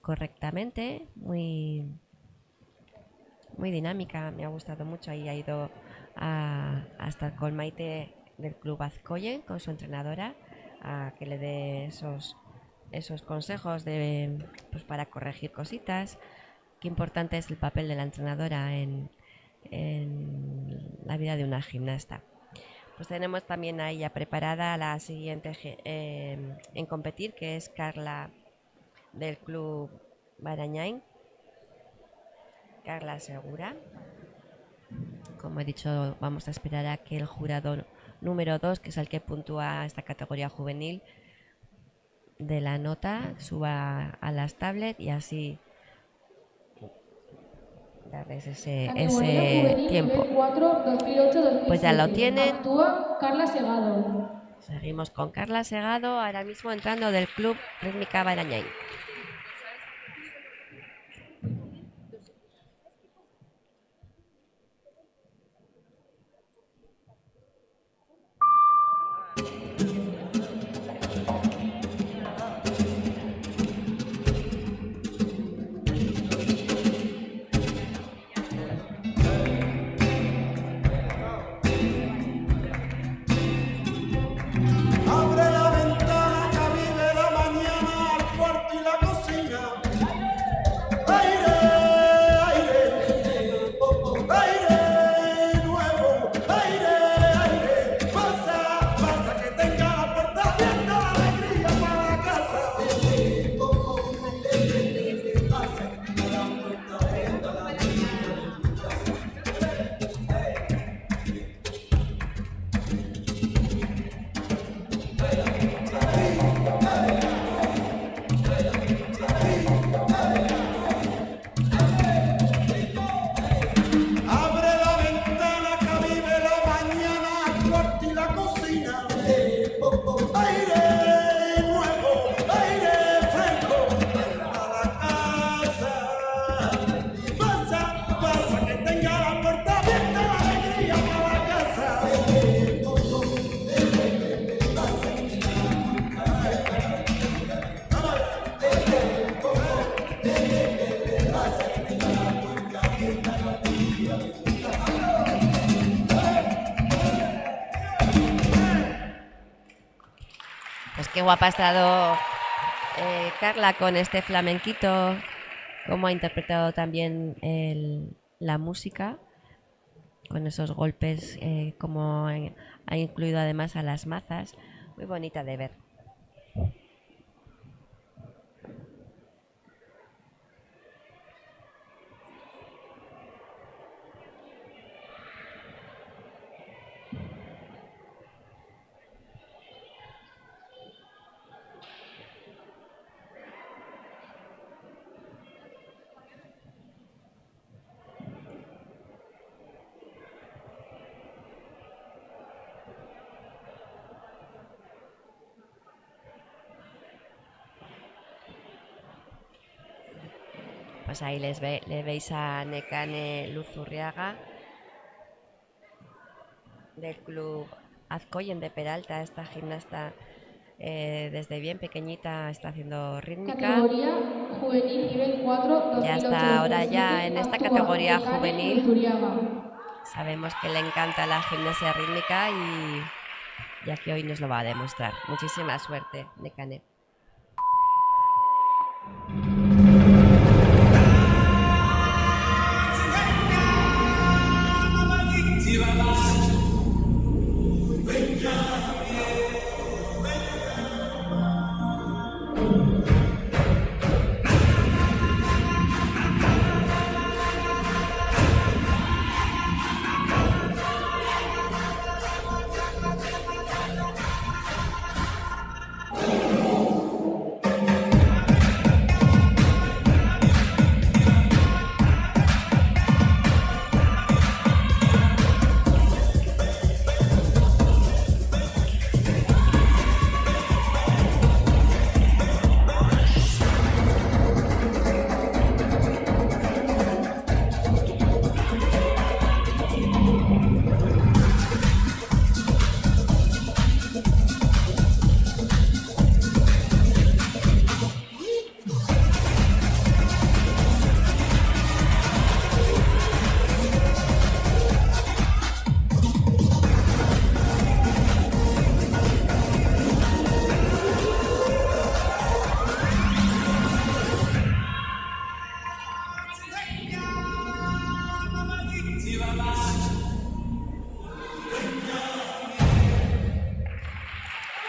correctamente, muy dinámica, me ha gustado mucho. Ahí ha ido a estar con Maite del Club Azcoyen, con su entrenadora, a que le dé esos consejos pues para corregir cositas. Qué importante es el papel de la entrenadora en la vida de una gimnasta. Pues tenemos también ahí ya preparada a la siguiente en competir, que es Carla del Club Barañain. Carla Segura. Como he dicho, vamos a esperar a que el jurado número 2, que es el que puntúa esta categoría juvenil, de la nota, suba a las tablets y así darles ese Juvenil, tiempo. nivel 4, 2008-2007. Pues ya lo tienen. Actúa Carla Segado. Seguimos con Carla Segado, ahora mismo entrando del Club Rítmica Barañain. Abre la ventana que vive la mañana al cuarto y la cocina. Aire, aire, aire nuevo, aire, aire. Pasa, pasa que tenga la puerta abierta, la alegría para la casa. Pasa que tenga la puerta abierta, la alegría para la Abre la ventana que vive la mañana al cuarto y la cocina. Aire nuevo, aire fresco a la casa. Pasa, pasa que tenga la puerta abierta, la alegría para la casa. Pues qué guapa ha estado Carla con este flamenquito, cómo ha interpretado también la música, con esos golpes, como ha incluido además a las mazas, muy bonita de ver. Pues ahí le veis a Nekane Luzurriaga del Club Azcoyen de Peralta. Esta gimnasta desde bien pequeñita está haciendo rítmica. Categoría juvenil nivel 4, Ya 2008-2007. está ahora ya en esta Actúa categoría Nekane juvenil. Luzurriaga. Sabemos que le encanta la gimnasia rítmica y aquí hoy nos lo va a demostrar. Muchísima suerte, Nekane.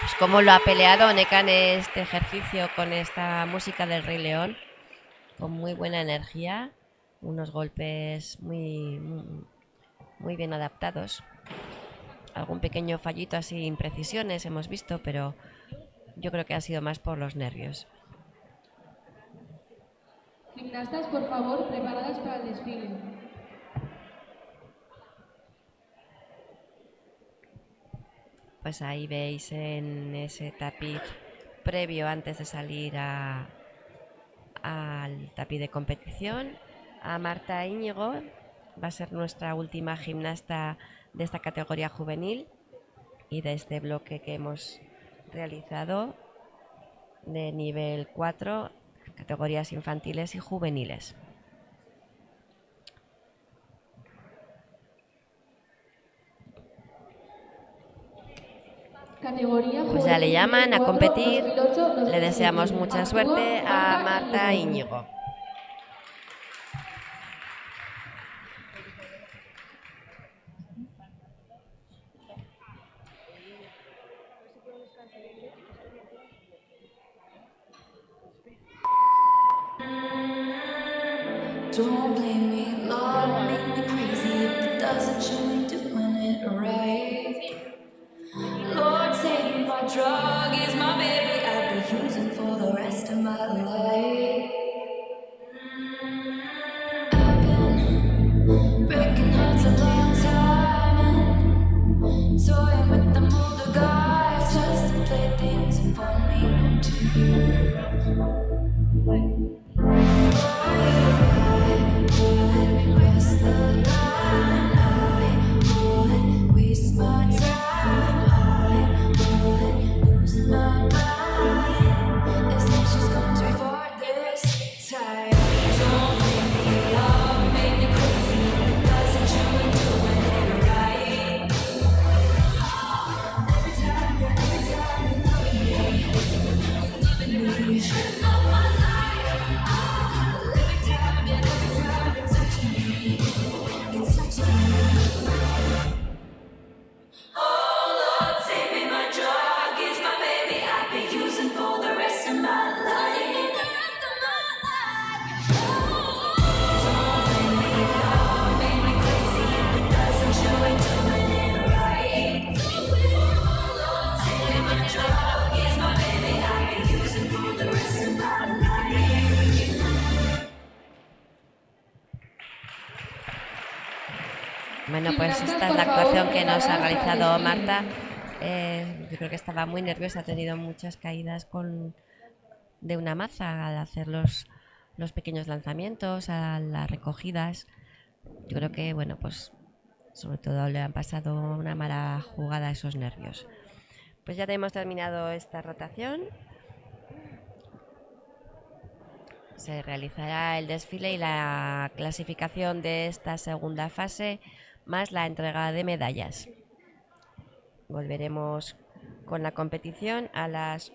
Pues cómo lo ha peleado Oneca en este ejercicio con esta música del Rey León, con muy buena energía, unos golpes muy bien adaptados. Algún pequeño fallito así, imprecisiones hemos visto, pero yo creo que ha sido más por los nervios. Gimnastas, por favor, preparadas para el desfile. Pues ahí veis en ese tapiz previo antes de salir al tapiz de competición a Marta Íñigo. Va a ser nuestra última gimnasta de esta categoría juvenil y de este bloque que hemos realizado de nivel 4, categorías infantiles y juveniles. Pues ya le llaman a competir, le deseamos mucha suerte a Marta Íñigo. Don't blame me, Lord, make me crazy if it doesn't, you ain't doing it right. Lord, save me, my drug is my baby, I'll be using for the rest of my life. I've been breaking hearts a long time and toying with them older guys just to play things for me too. Bueno, pues esta es la actuación que nos ha realizado Marta. Yo creo que estaba muy nerviosa, ha tenido muchas caídas de una maza al hacer los pequeños lanzamientos, a las recogidas. Yo creo que, bueno, pues sobre todo le han pasado una mala jugada a esos nervios. Pues ya hemos terminado esta rotación. Se realizará el desfile y la clasificación de esta segunda fase, más la entrega de medallas. Volveremos con la competición a las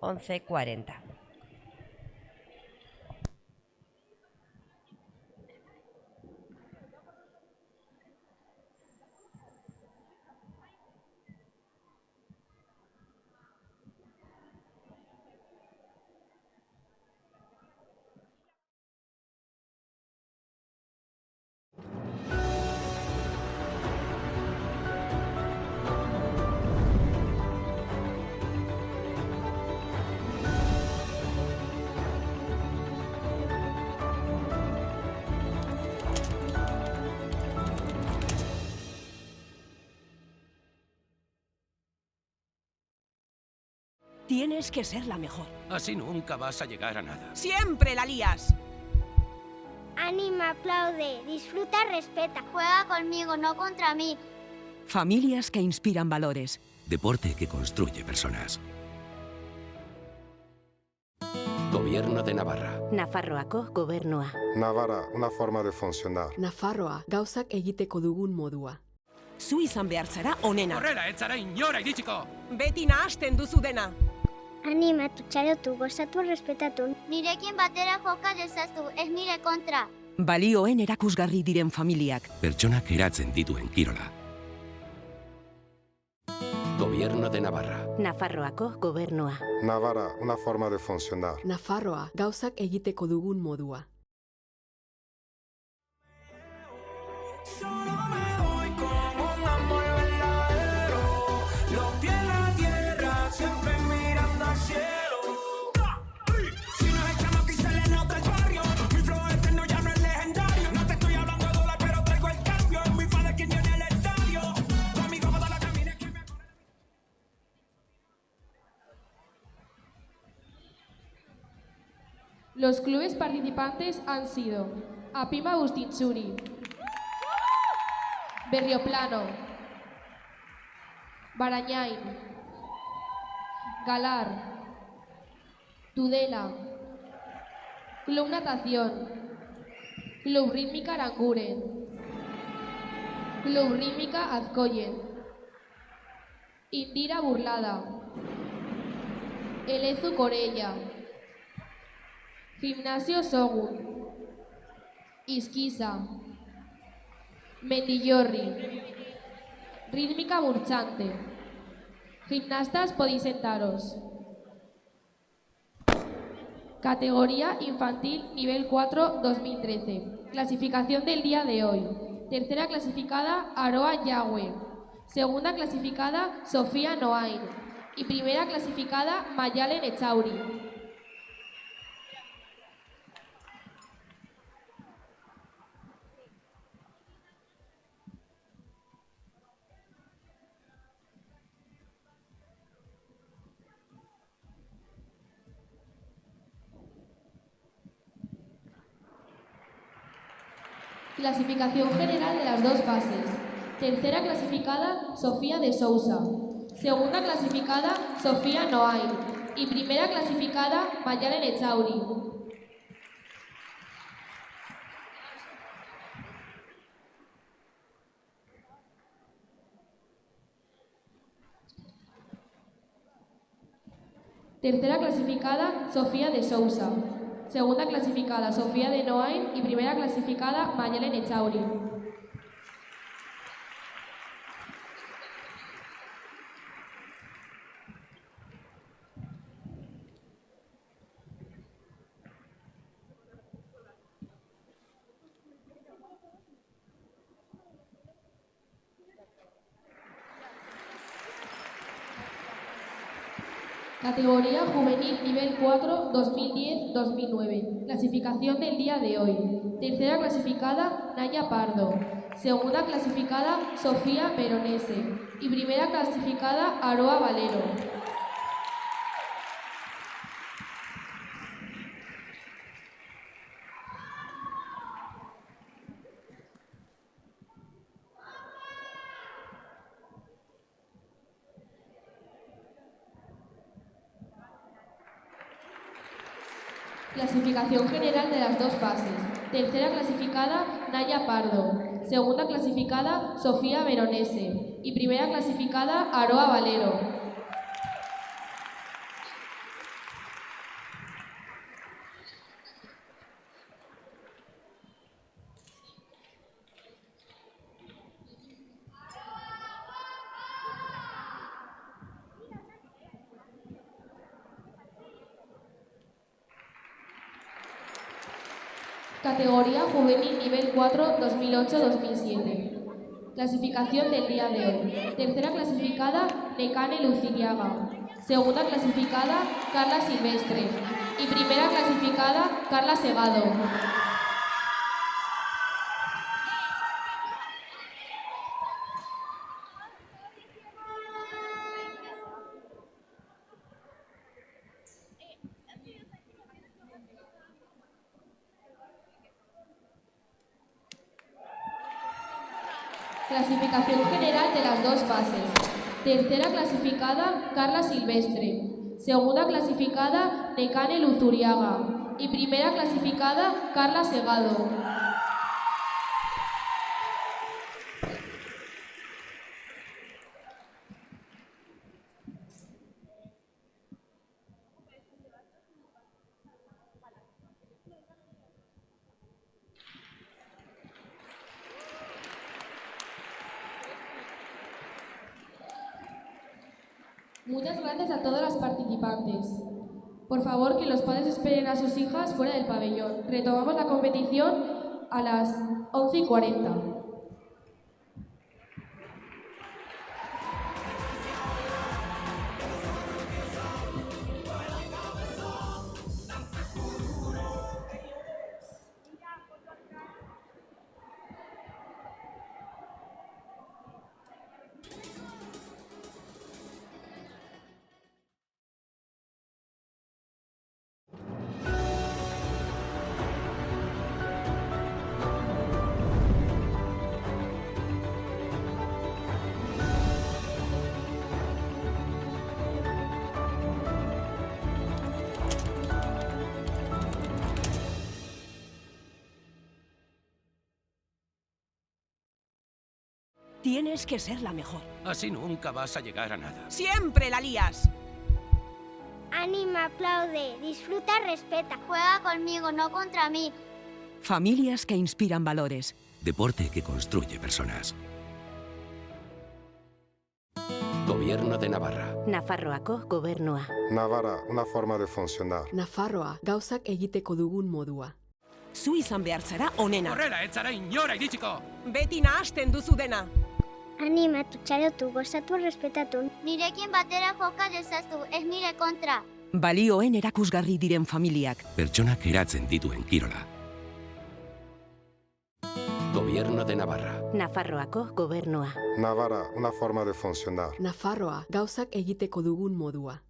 11:40. Tienes que ser la mejor. Así nunca vas a llegar a nada. ¡Siempre la lías! Anima, aplaude, disfruta, respeta. Juega conmigo, no contra mí. Familias que inspiran valores. Deporte que construye personas. Gobierno de Navarra. Nafarroako gobernua. Navarra, una forma de funcionar. Nafarroa, gauzak egiteko dugun modua. Zu izan behar zara onena. Horrela, ez zara inora iritsiko! Beti nahasten duzu dena. Animatu, txalotu, gozatu, respetatu. Nirekin batera joka dezaztu, ez nire kontra. Balioen erakusgarri diren familiak. Pertsonak eratzen dituen kirola. Gobierno de Navarra. Nafarroako gobernua. Navarra, una forma de funcionar. Nafarroa, gauzak egiteko dugun modua. Solo me voy con un amor verdadero. Los pies en la tierra, siempre mirando al cielo. Si no es chamaco y se le nota el barrio, mi flow eterno ya no es legendario. No te estoy hablando de dólar, pero traigo el cambio. Es mi padre quien llena el estadio. Conmigo toda la camina que me... Los clubes participantes han sido Apima Bustinchuri, Berrioplano, Barañain, Galar, Tudela, Club Natación, Club Rítmica Aranguren, Club Rítmica Azcoyen, Indira Burlada, Elezu Corella, Gimnasio Sogun, Isquisa, Mendillorri, Rítmica Murchante. Gimnastas podéis sentaros. Categoría infantil nivel 4 2013. Clasificación del día de hoy. Tercera clasificada Aroa Yagüe. Segunda clasificada Sofía Noain. Y primera clasificada Mayalen Echauri. Clasificación general de las dos fases. Tercera clasificada, Sofía de Sousa. Segunda clasificada, Sofía Noain. Y primera clasificada, Mayalen Echauri. Tercera clasificada, Sofía de Sousa. Segunda clasificada, Sofía de Noain. Y primera clasificada, Mayalen Echauri. Categoría juvenil nivel 4 2010-2009. Clasificación del día de hoy. Tercera clasificada Naya Pardo. Segunda clasificada Sofía Veronese. Y primera clasificada Aroa Valero. Clasificación general de las dos fases. Tercera clasificada, Naya Pardo. Segunda clasificada, Sofía Veronese. Y primera clasificada, Aroa Valero. Categoría juvenil nivel 4 2008-2007. Clasificación del día de hoy. Tercera clasificada, Necane Luciriaga. Segunda clasificada, Carla Silvestre. Y primera clasificada, Carla Segado. Clasificación general de las dos fases. Tercera clasificada, Carla Silvestre. Segunda clasificada, Necane Luzuriaga. Y primera clasificada, Carla Segado. Muchas gracias a todas las participantes. Por favor, que los padres esperen a sus hijas fuera del pabellón. Retomamos la competición a las 11:40. Tienes que ser la mejor. Así nunca vas a llegar a nada. ¡Siempre la lías! Anima, aplaude, disfruta, respeta. Juega conmigo, no contra mí. Familias que inspiran valores. Deporte que construye personas. Gobierno de Navarra. Nafarroako gobernua. Navarra, una forma de funcionar. Nafarroa, gauzak egiteko dugun modua. Zu izan behar zara onena. Horrela, ez zara inora iritsiko. Beti nahasten duzu dena. Animatu, txalotu, gozatu, respetatu. Nirekin batera joka dezaztu, ez nire kontra. Balioen erakusgarri diren familiak. Pertsonak eratzen dituen kirola. Gobierno de Navarra. Nafarroako gobernua. Navarra, una forma de funcionar. Nafarroa, gauzak egiteko dugun modua.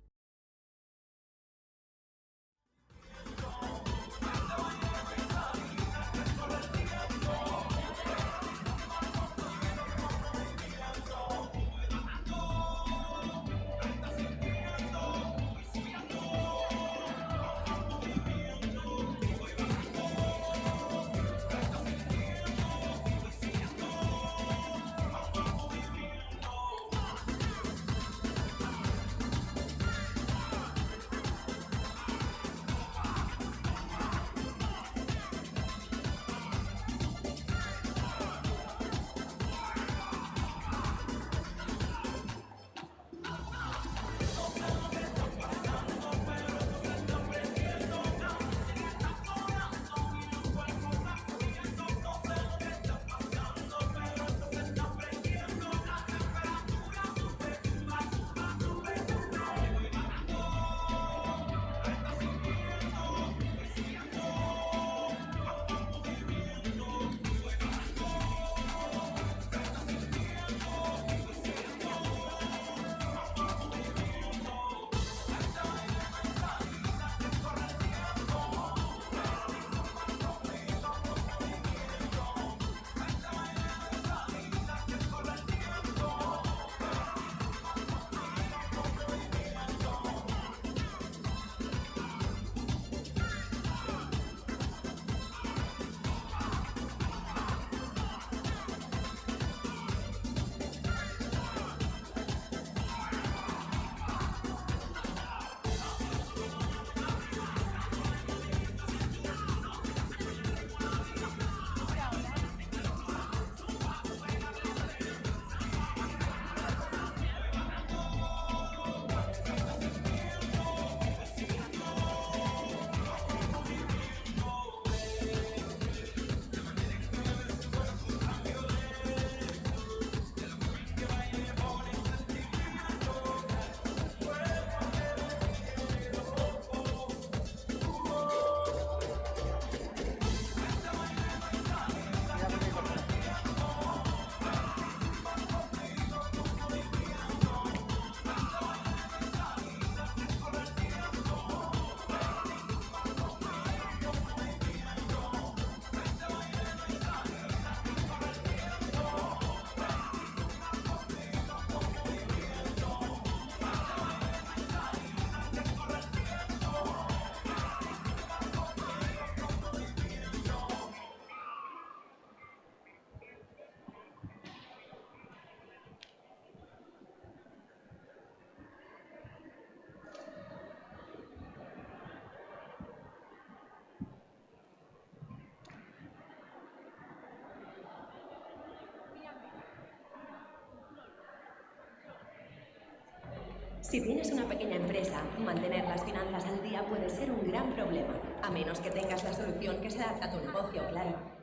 Si tienes una pequeña empresa, mantener las finanzas al día puede ser un gran problema, a menos que tengas la solución que se adapta a tu negocio, claro.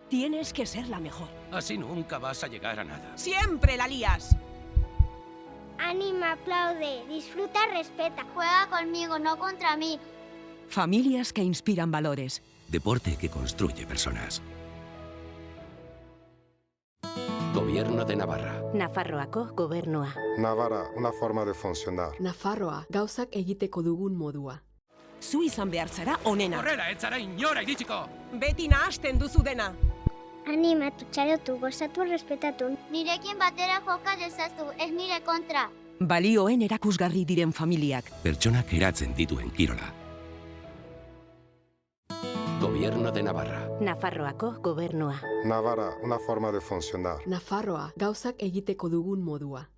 Tienes que ser la mejor. Así nunca vas a llegar a nada. ¡Siempre la lías! Anima, aplaude, disfruta, respeta. Juega conmigo, no contra mí. Familias que inspiran valores. Deporte que construye personas. Gobierno de Navarra. Nafarroako gobernua. Navarra, una forma de funcionar. Nafarroa, gauzak egiteko dugun modua. Zu izan behar zara onena. Horrela, ez zara inora iritsiko! Beti nahasten duzu dena. Animatu, txalotu, gozatu, respetatu. Nirekin batera joka dezaztu, ez nire kontra. Balioen erakusgarri diren familiak. Pertsonak eratzen dituen kirola. Gobierno de Navarra. Nafarroako gobernua. Navarra, una forma de funcionar. Nafarroa, gauzak egiteko dugun modua.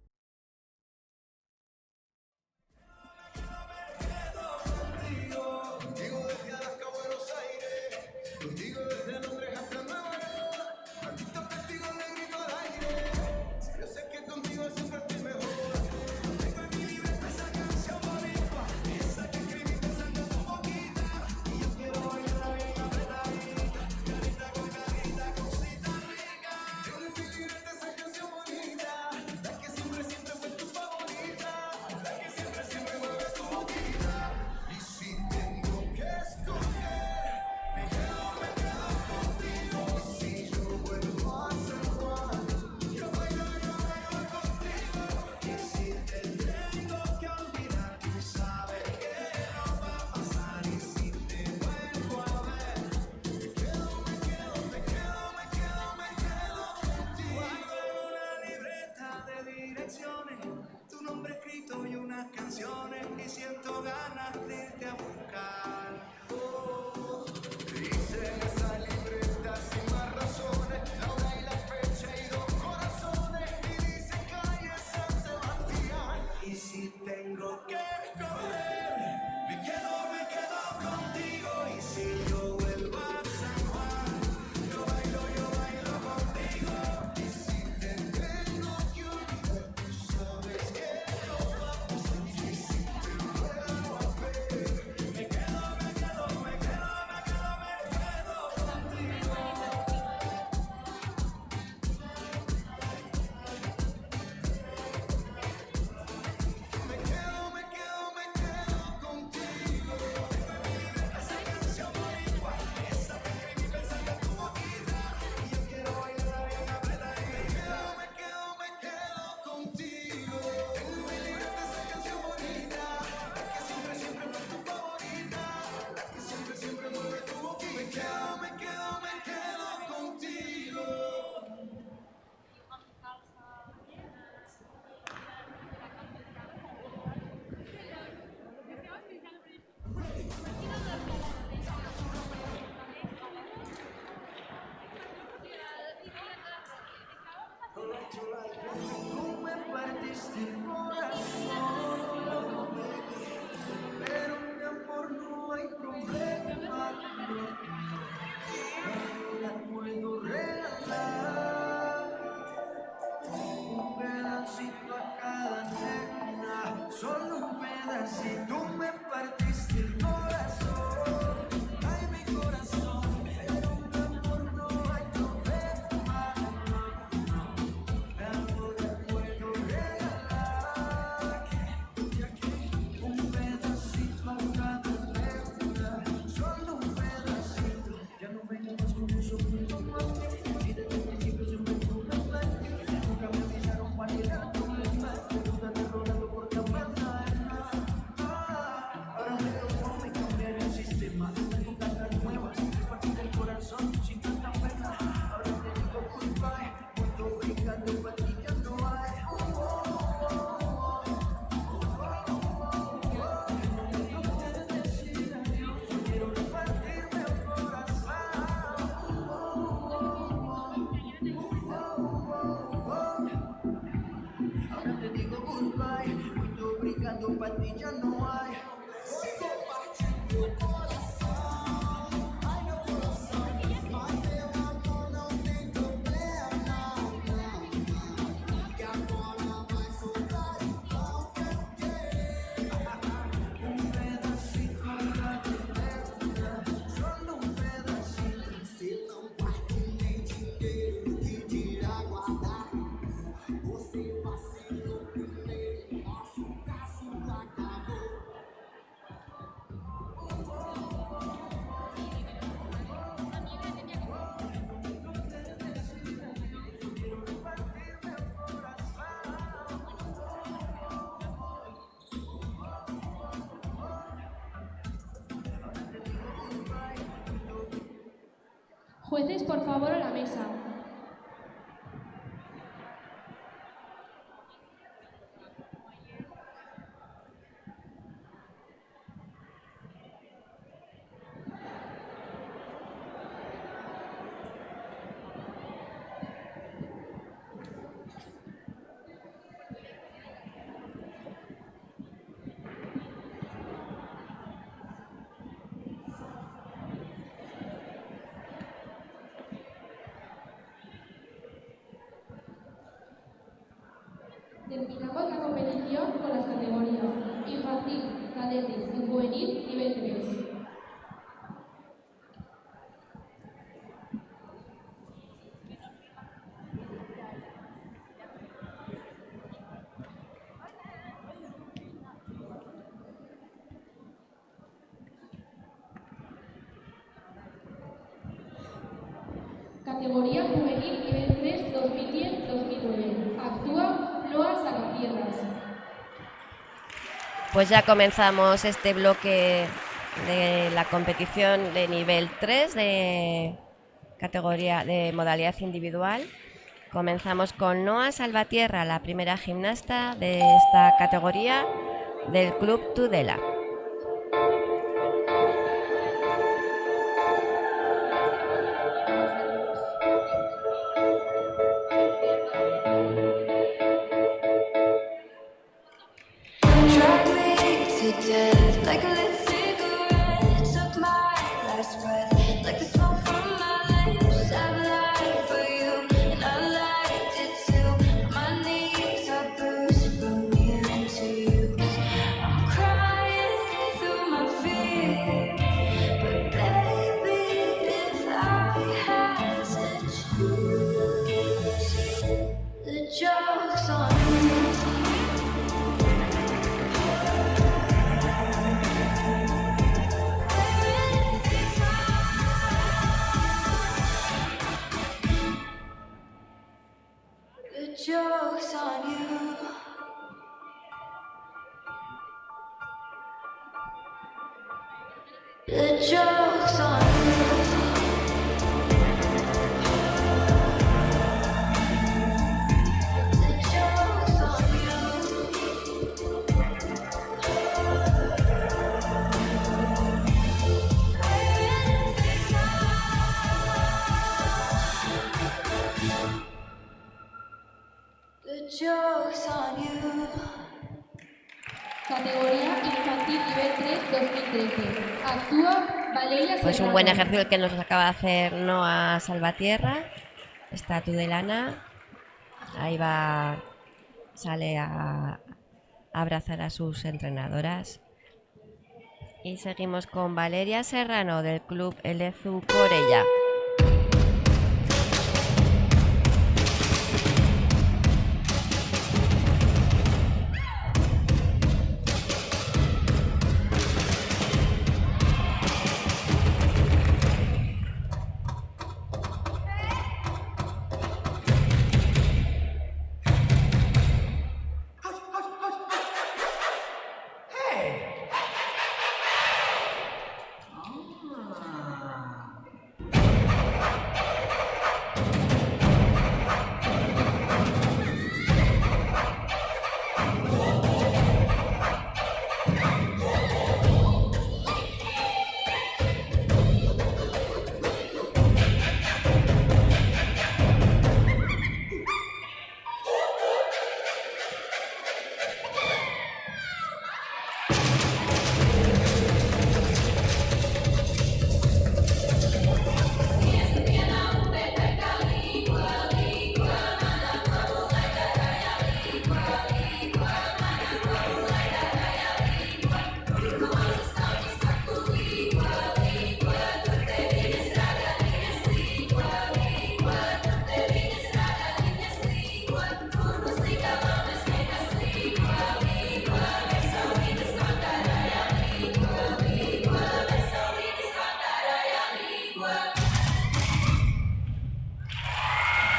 Tu nombre escrito y unas canciones y siento ganas de irte a buscar. Oh, dice en esa libreta sin más razones, la hora y la fecha y dos corazones y dice calle San Sebastián. Y si tengo que escoger, me quedo contigo. Y si yo vuelvo a San Juan, yo bailo contigo. Y si te tengo que olvidar, tú sabes que no va a pasar. Y si te vuelvo a ver, me quedo contigo. Me quedo contigo. Esa canción boricua, esa que escribí pensando en tu boquita. Y yo quiero bailar bien apretadita. Me quedo contigo. Tengo en mi libreta esa canción bonita, la que siempre fue tu favorita, la que siempre mueve tu boquita. Me quedo contigo. Tú me partiste el corazón, pero mi amor no hay problema. Ahora puedo regalar un pedacito a cada nena, solo un pedacito. Tú me partiste el corazón, ay mi corazón, pero mi amor no hay problema. Ahora puedo regalar un pedacito a cada nena, solo un pedacito. Ya no vengas más con eso, y desde el principio siempre tuve un plan. Nunca me avisaron para ir a problemas, pero nunca te he rogado por capaz. Ahora me conformo y cambiar el sistema. Tengo tantas nuevas, repartir el corazón sin tanta pena. Ahora te digo goodbye, puedo brincar de patita. cuando para ti ya no hay. Se partió mi corazón, ay mi corazón, más de amor no tem problema, que agora vai soltar igual que eu quero. Pedacito da terra, só um pedacito, se não parte nem dinheiro, que dirá guardar. Você vacilou primeiro, nosso caso acabou. Jueces, por favor, a la mesa. Terminamos la competición con las categorías infantil, cadete y juvenil nivel 3. Categoría juvenil nivel 3 2010-2009. Actúa Noa Salvatierras. Pues ya comenzamos este bloque de la competición de nivel 3 de categoría de modalidad individual. Comenzamos con Noa Salvatierra, la primera gimnasta de esta categoría del Club Tudela. Drag me to death like a lit cigarette. Took my last breath like the smoke from my lips. I've lied for you and I liked it too. My knees are bruised from needing to use. I'm crying through my fear, but baby, if I had to choose, the joke's on you. The joke's on you. The joke's on you. The joke's on you. The joke's on you. Categoría infantil nivel 3 2013. Actúa Valeria Pues un buen Serrano. ejercicio el que nos acaba de hacer Noa Salvatierra, esta tudelana. Ahí va, sale a abrazar a sus entrenadoras. Y seguimos con Valeria Serrano del Club Elezu Corella.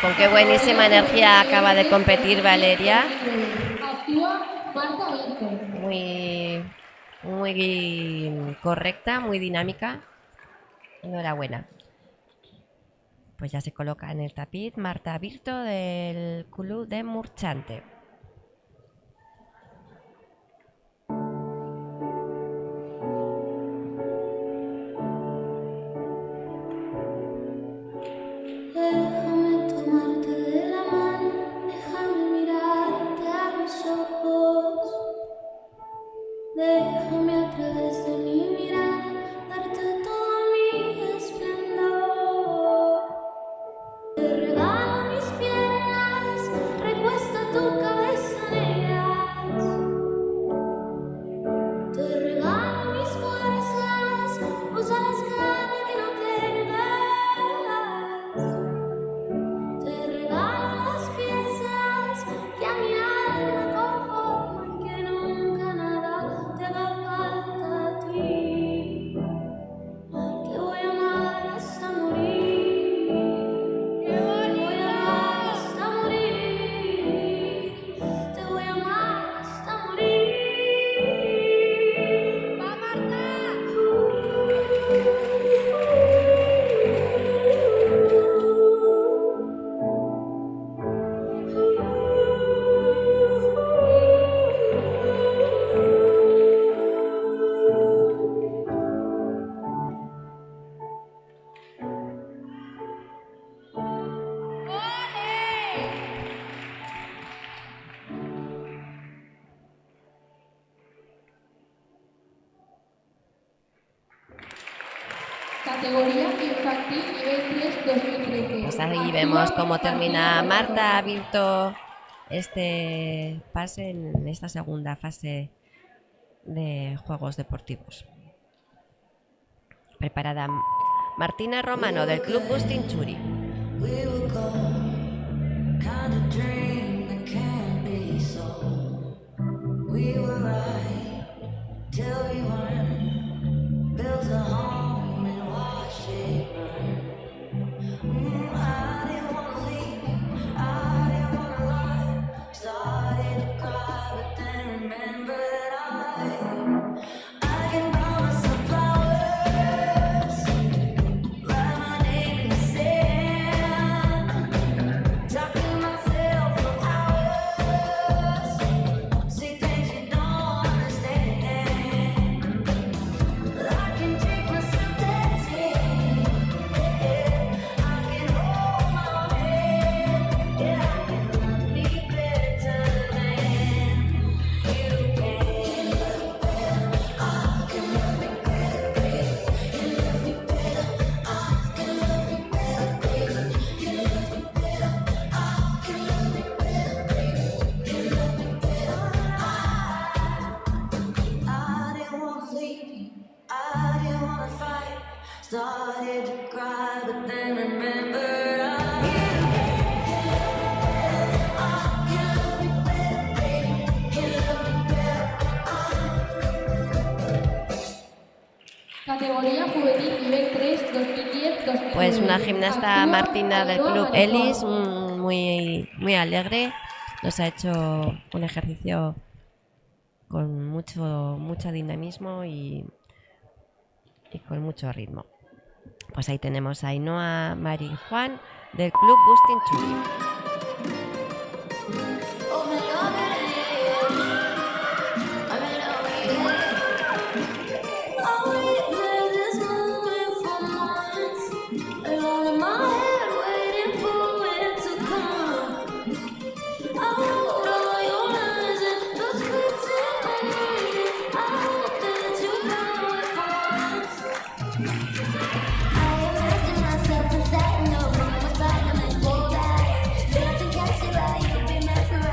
con qué buenísima energía acaba de competir Valeria. Actúa Marta Víctor. Muy correcta, muy dinámica. Enhorabuena. Pues ya se coloca en el tapiz Marta Virto del Club de Murchante. Déjame tomarte de la mano, déjame mirarte a los ojos. Déjame a través de mi mirada darte todo mi esplendor. Te regalo mis piernas, recuesta tu cabeza en ellas. Te regalo mis fuerzas, usa las ganas que no tengas. Te regalo las piezas que a mi alma conforman, que nunca nada te haga falta a ti. Te voy a amar hasta morir. Te voy a amar hasta morir. Te voy a amar hasta morir. ¡Va, Marta! Categoría infantil nivel 3 2013. Pues ahí vemos cómo termina Marta Virto este pase en esta segunda fase de Juegos Deportivos. Preparada Martina Romano del Club Bustinchuri. We were gold, kind of dream that can't be sold. We were right till we weren't. Built a home and watched it burn. I didn't wanna leave you, I didn't wanna lie. Started to cry, but then remembered I can buy myself flowers, write my name in the sand, talk to myself for hours, see things you don't understand. I can take myself dancing, I can hold my hand, I can love me better than you can. I can love me better, baby. You love me better. I can love me better, baby. You love me better. I can love me better, baby. You love me better. I didn't wanna leave you. I didn't wanna fight. Started to cry, but then remembered Categoría juvenil nivel 3 2010-2009. Pues una gimnasta Martina del Club Elis, muy alegre. Nos ha hecho un ejercicio con mucho dinamismo y con mucho ritmo. Pues ahí tenemos a Ainhoa Marijuán del Club Bustinchuri. Myself inside, no room was platinum and gold eyes. Dancing, catch it right, you'll be mesmerized.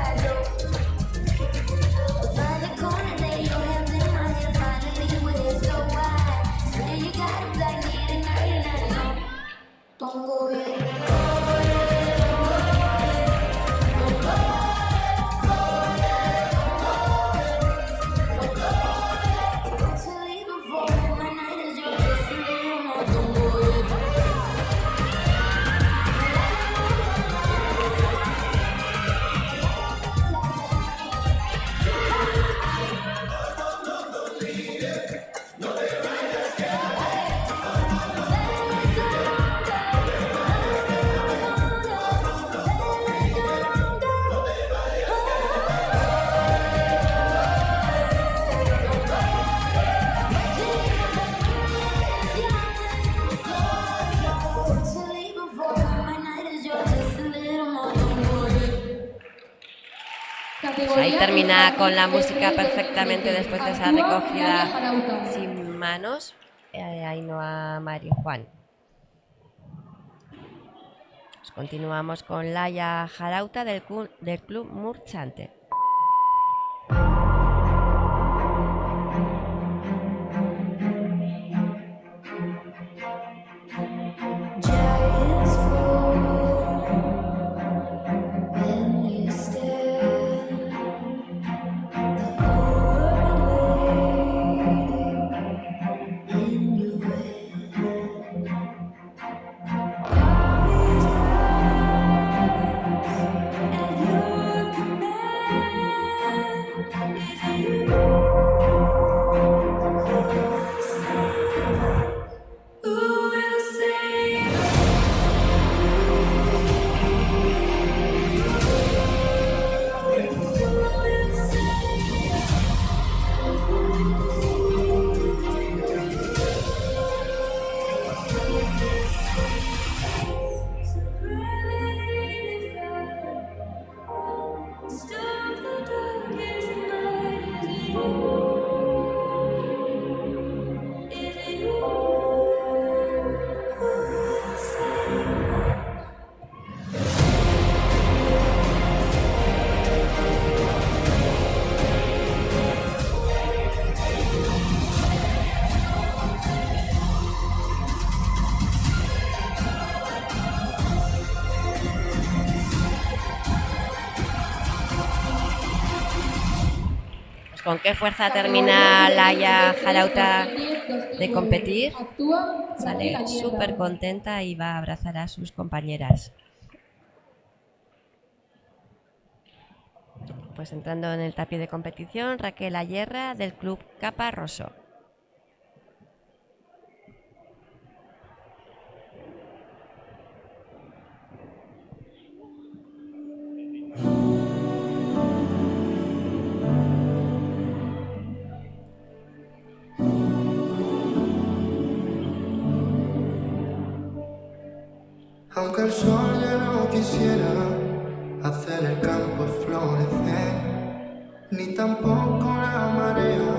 Ahí termina con la música perfectamente después de esa recogida sin manos. Ainhoa, Mario Juan. Pues continuamos con Laia Jarauta del Club Murchante. Giants fall when you stand. The whole world waiting in your hand. Armies rise at your command. Is you who will save us? Stop the darkest night. Is it you? Is it you who will save us? Pues ¿con qué fuerza termina Laia Jarauta de competir? Sale súper contenta y va a abrazar a sus compañeras. Pues entrando en el tapiz de competición, Raquel Ayerra del Club Caparroso. Aunque el sol ya no quisiera hacer el campo florecer, ni tampoco la marea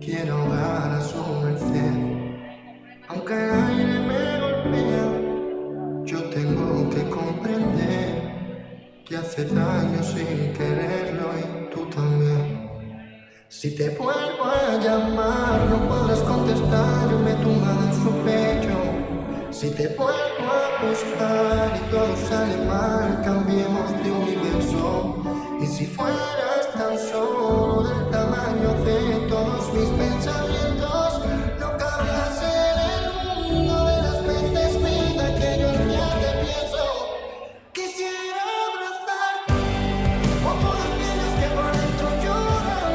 quiere ahogar a su merced. Aunque el aire me golpea, yo tengo que comprender que hace daño sin quererlo y tú también. Si te vuelvo a llamar, no podrás contestarme tumbada en su pecho. Si te vuelvo a buscar y todo sale mal, cambiemos de universo. Y si fueras tan solo del tamaño de todos mis pensamientos, no cabrías en el mundo de las veces vida que yo en día te pienso. Quisiera abrazarte como las piedras que por dentro lloran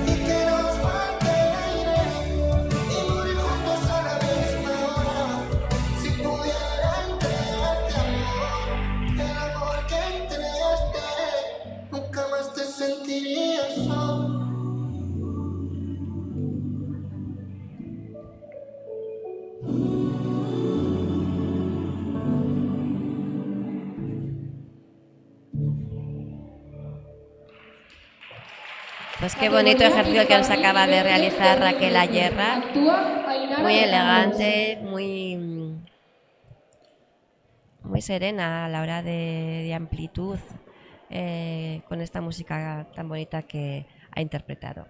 y que nos falte el aire y morir juntos a la misma hora. Si pudiera entregarte amor, el amor que entregaste, nunca más te sentirías solo. Pues qué bonito ejercicio que nos acaba de realizar Raquel Ayerra. Muy elegante, muy serena a la hora de amplitud, con esta música tan bonita que ha interpretado.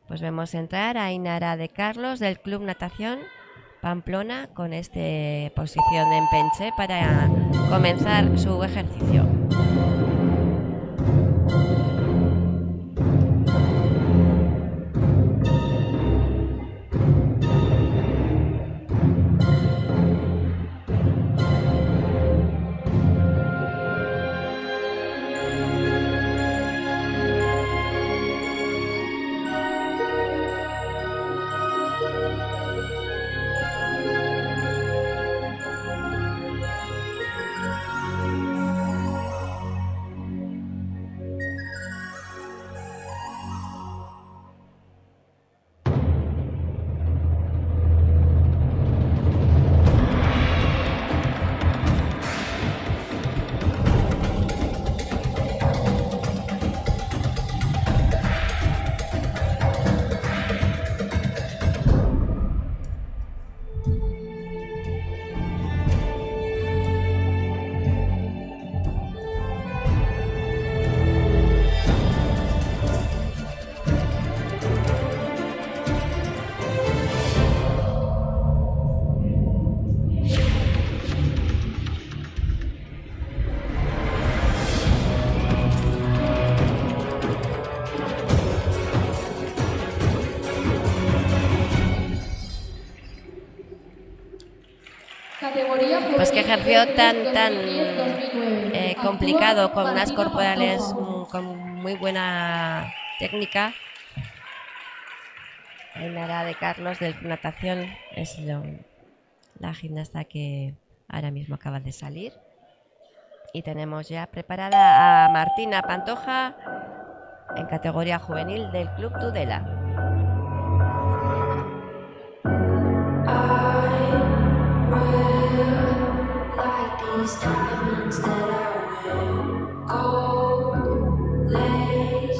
Pues vemos entrar a Ainara de Carlos del Club Natación Pamplona con esta posición en penche para comenzar su ejercicio. Pues qué ejercicio tan 2010-2009. complicado, con unas Martina corporales Pantoja. con muy buena técnica. Ainara de Carlos de natación es la gimnasta que ahora mismo acaba de salir. Y tenemos ya preparada a Martina Pantoja en categoría juvenil del Club Tudela. Like these diamonds that I wear, gold lace,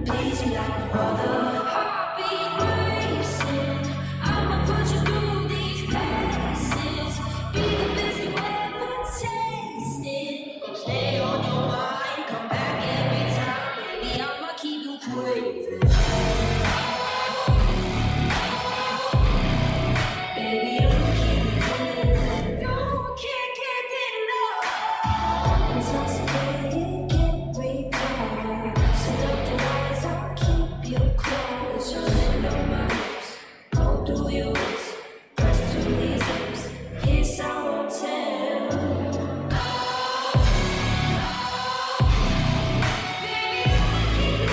please me like no other. Heartbeat racing, I'ma put you through these paces. Be the best you ever tasted. Stay on your mind, come back every time. Baby, I'ma keep you crazy. Baby, I'ma keep you crazy. You can't get enough. Intoxicated, can't recall. Seductive eyes, I'll keep you close. Your hand on my lips, hold to yours. Press to these lips, kiss I won't tell. Baby, I'll keep you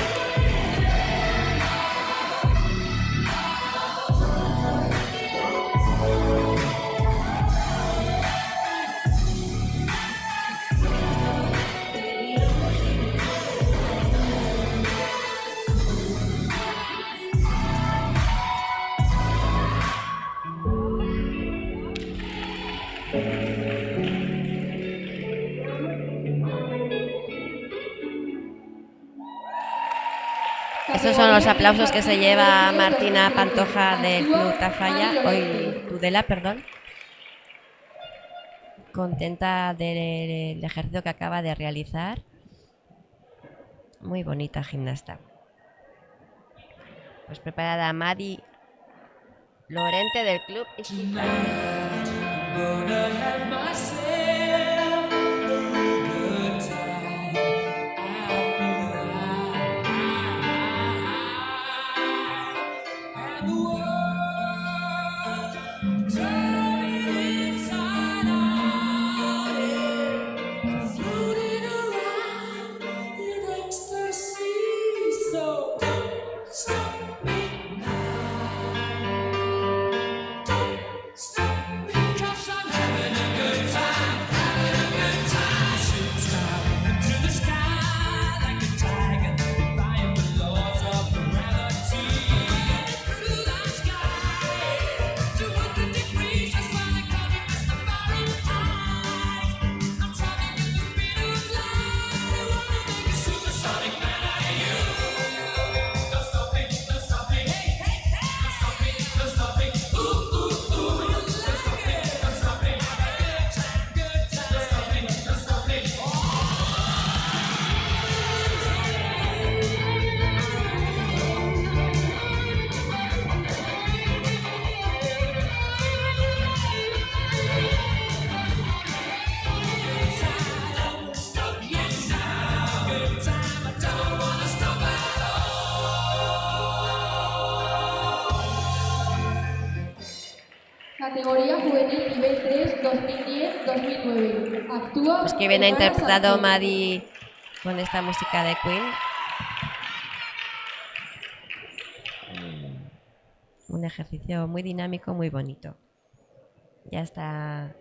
Estos son los aplausos que se lleva Martina Pantoja del Club Tudela, perdón. Contenta del ejercicio que acaba de realizar. Muy bonita gimnasta. Pues preparada Madi Lorente del Club Gonna have myself a real good time. I feel alive, and the world turning inside out. I'm floating around in ecstasy, so don't stop me now. Don't stop me, 'cause I'm having a good time, having a good time. Shoot down into the sky like a tiger, defying the laws of gravity. Through the sky, 200 degrees, just wanna call me Mr. Fahrenheit. I'm traveling at the speed of light. I wanna make a supersonic man out of you. Don't stop me, don't stop me, hey, hey, hey. Don't stop me, don't stop me, ooh, ooh, ooh. Don't stop me, don't stop me, have a good time, good time. Don't stop me, don't stop me, Don't stop me now. Good time, I don't wanna stop at Categoría juvenil nivel 3 2010-2009. Actúa. Pues que bien ha Hermana interpretado Santos. Madi con esta música de Queen. Un ejercicio muy dinámico, muy bonito. Ya está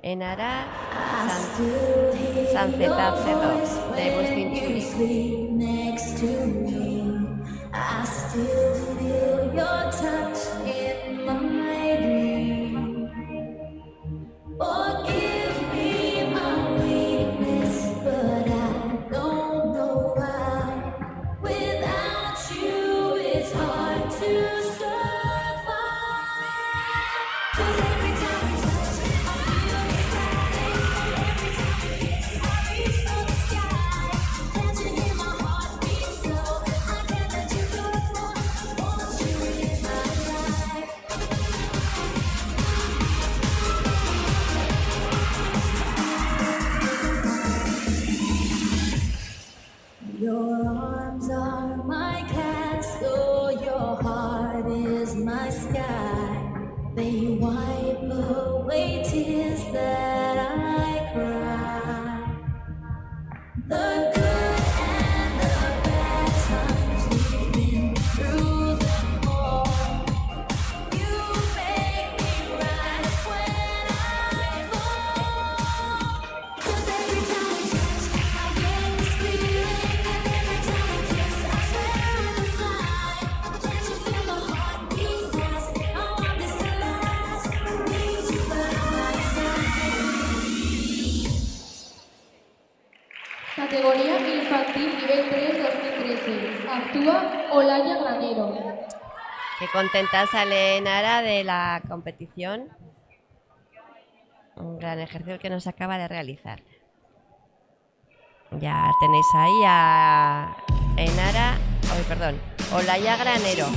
Ainara Sanzetacedo de Bustin Chuli. sleep next to me. I still feel your touch in my dream. Forgive me my weakness, but I don't know why. Without you, it's hard to survive. 'Cause every time we touch, I feel excited. Every time we kiss, I reach for the sky. Can't you hear my heartbeat slow? I can't let you go. Want you in my life. Your arms are my castle, your heart is my sky. They wipe away tears that Actúa Olaya Granero. Qué contenta sale Nara de la competición. Un gran ejercicio que nos acaba de realizar. Ya tenéis ahí a Enara, Olaya Granero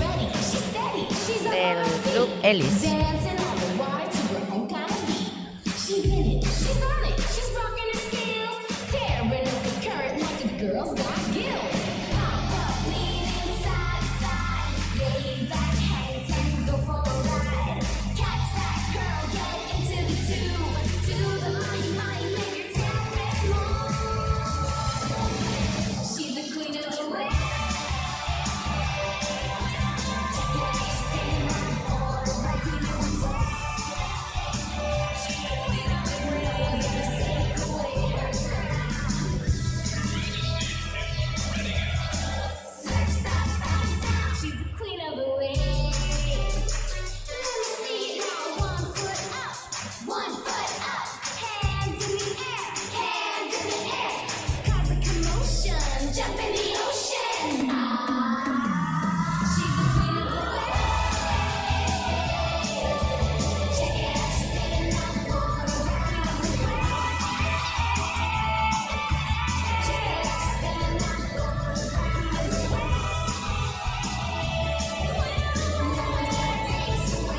del Club Ellis. Dancing on the water to her own kind of beat. She's in it, she's on it, she's rocking her skills, tearing up the current like a girl's got gills. Pop up, leaning side to side, lay back, hang ten, go for a ride. Catch that girl, get into the tube, to the line, make your tap red move. She's the queen of the wave. She's the queen of the waves. Let me see it now. 1 foot up, 1 foot up. Hands in the air, hands in the air. Cause a commotion, jump in the ocean. She's the queen of the waves. Check it out, she's taking that water, rocking on the waves. Check it out, she's taking that water, rocking on the waves.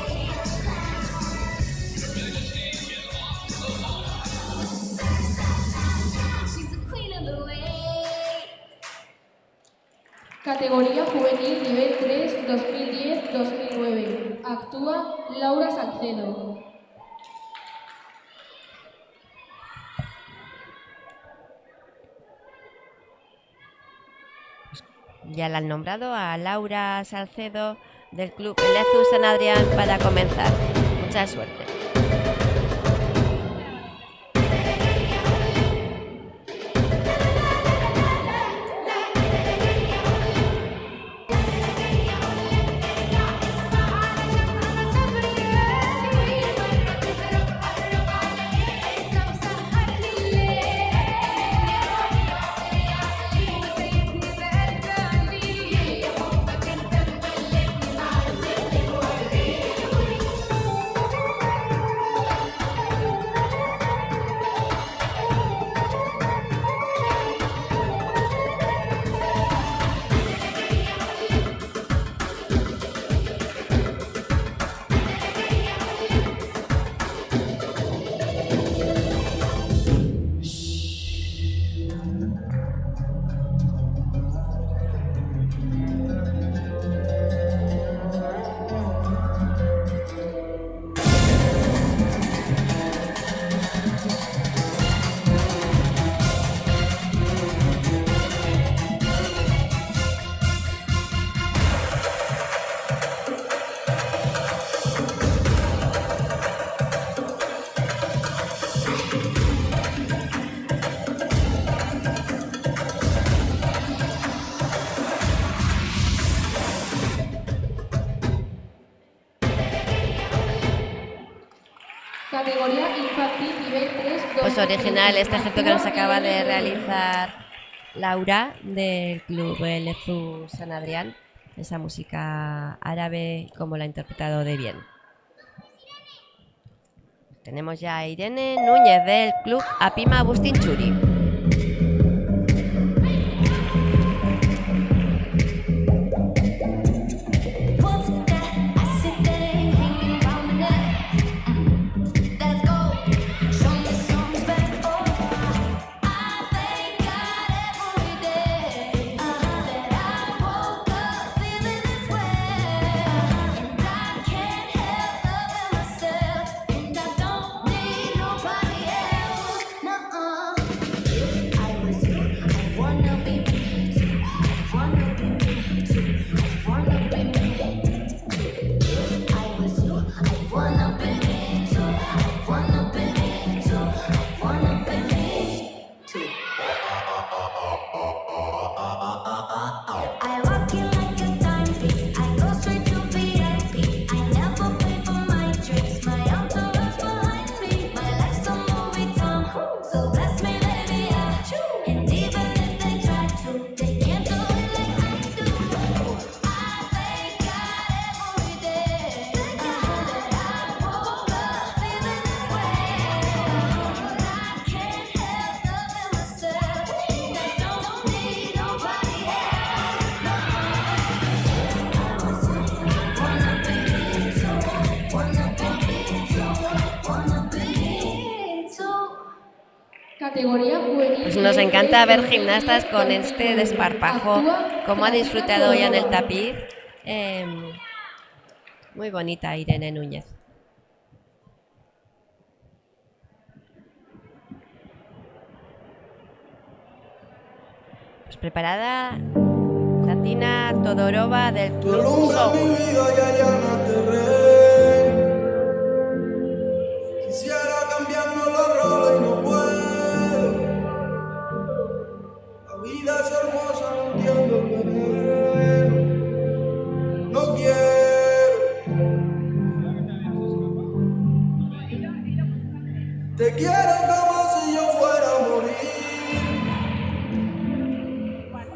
She's the queen of the waves. Categoría juvenil nivel 3 2010-2009. Actúa Laura Salcedo. Ya la han nombrado a Laura Salcedo del Club Lezu San Adrián para comenzar. Mucha suerte. Categoría infantil nivel 3 Pues original este ejemplo que nos acaba de realizar Laura del Club Lezu San Adrián. Esa música árabe, como la ha interpretado de bien. Tenemos ya a Irene Núñez del Club Apima Bustinchuri. And I don't need nobody else. Nuh-uh. Categoría juvenil. Pues nos nivel encanta 3, ver gimnastas con este desparpajo, Actúa como ha Cristina disfrutado ya en el Todorova. tapiz. Muy bonita Irene Núñez. Pues preparada Cristina Todorova del Club Alumbra mi Show. vida y allana terreno. Quisiera cambiarnos los roles y no puedo. La vida es hermosa, no entiendo el veneno. No quiero. Te quiero como si yo fuera a morir.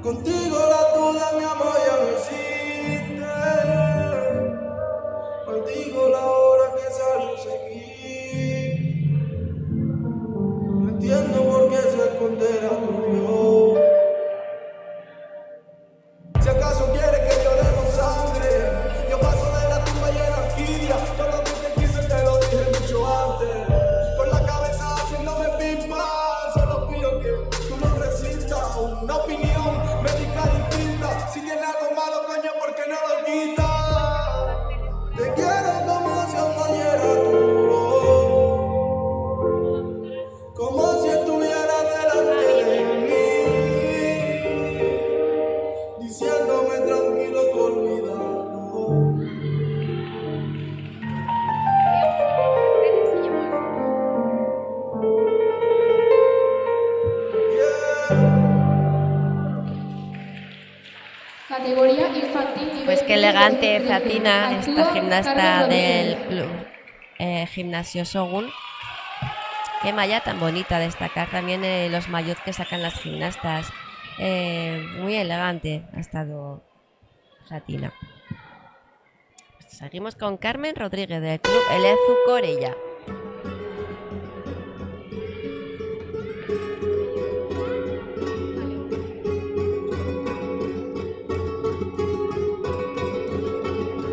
Contigo la duda, mi amor, ya no existe. Maldigo la hora que salió seguir. No entiendo por qué se esconderá tu Dios. Si acaso quieres que lloremos sangre, yo paso de la tumba llena de orquídea. Todo lo que te quise te lo dije mucho antes. Con la cabeza haciéndome pipa, solo pido que tú no resistas una opinión médica distinta. Si tiene algo malo, coño, ¿por qué no lo quitas? Te quiero como si aún no oyera tu voz, como si estuvieras delante de mí, diciéndome tranquilo que olvidarlo. Categoría infantil nivel Pues qué 3, elegante 2013. Fatina, esta Actúa gimnasta Carmen del Rodríguez. club Gimnasio Shogun. Qué malla tan bonita, destacar también los maillots que sacan las gimnastas. Muy elegante ha estado Fatina. Pues seguimos con Carmen Rodríguez del club Elezu Corella.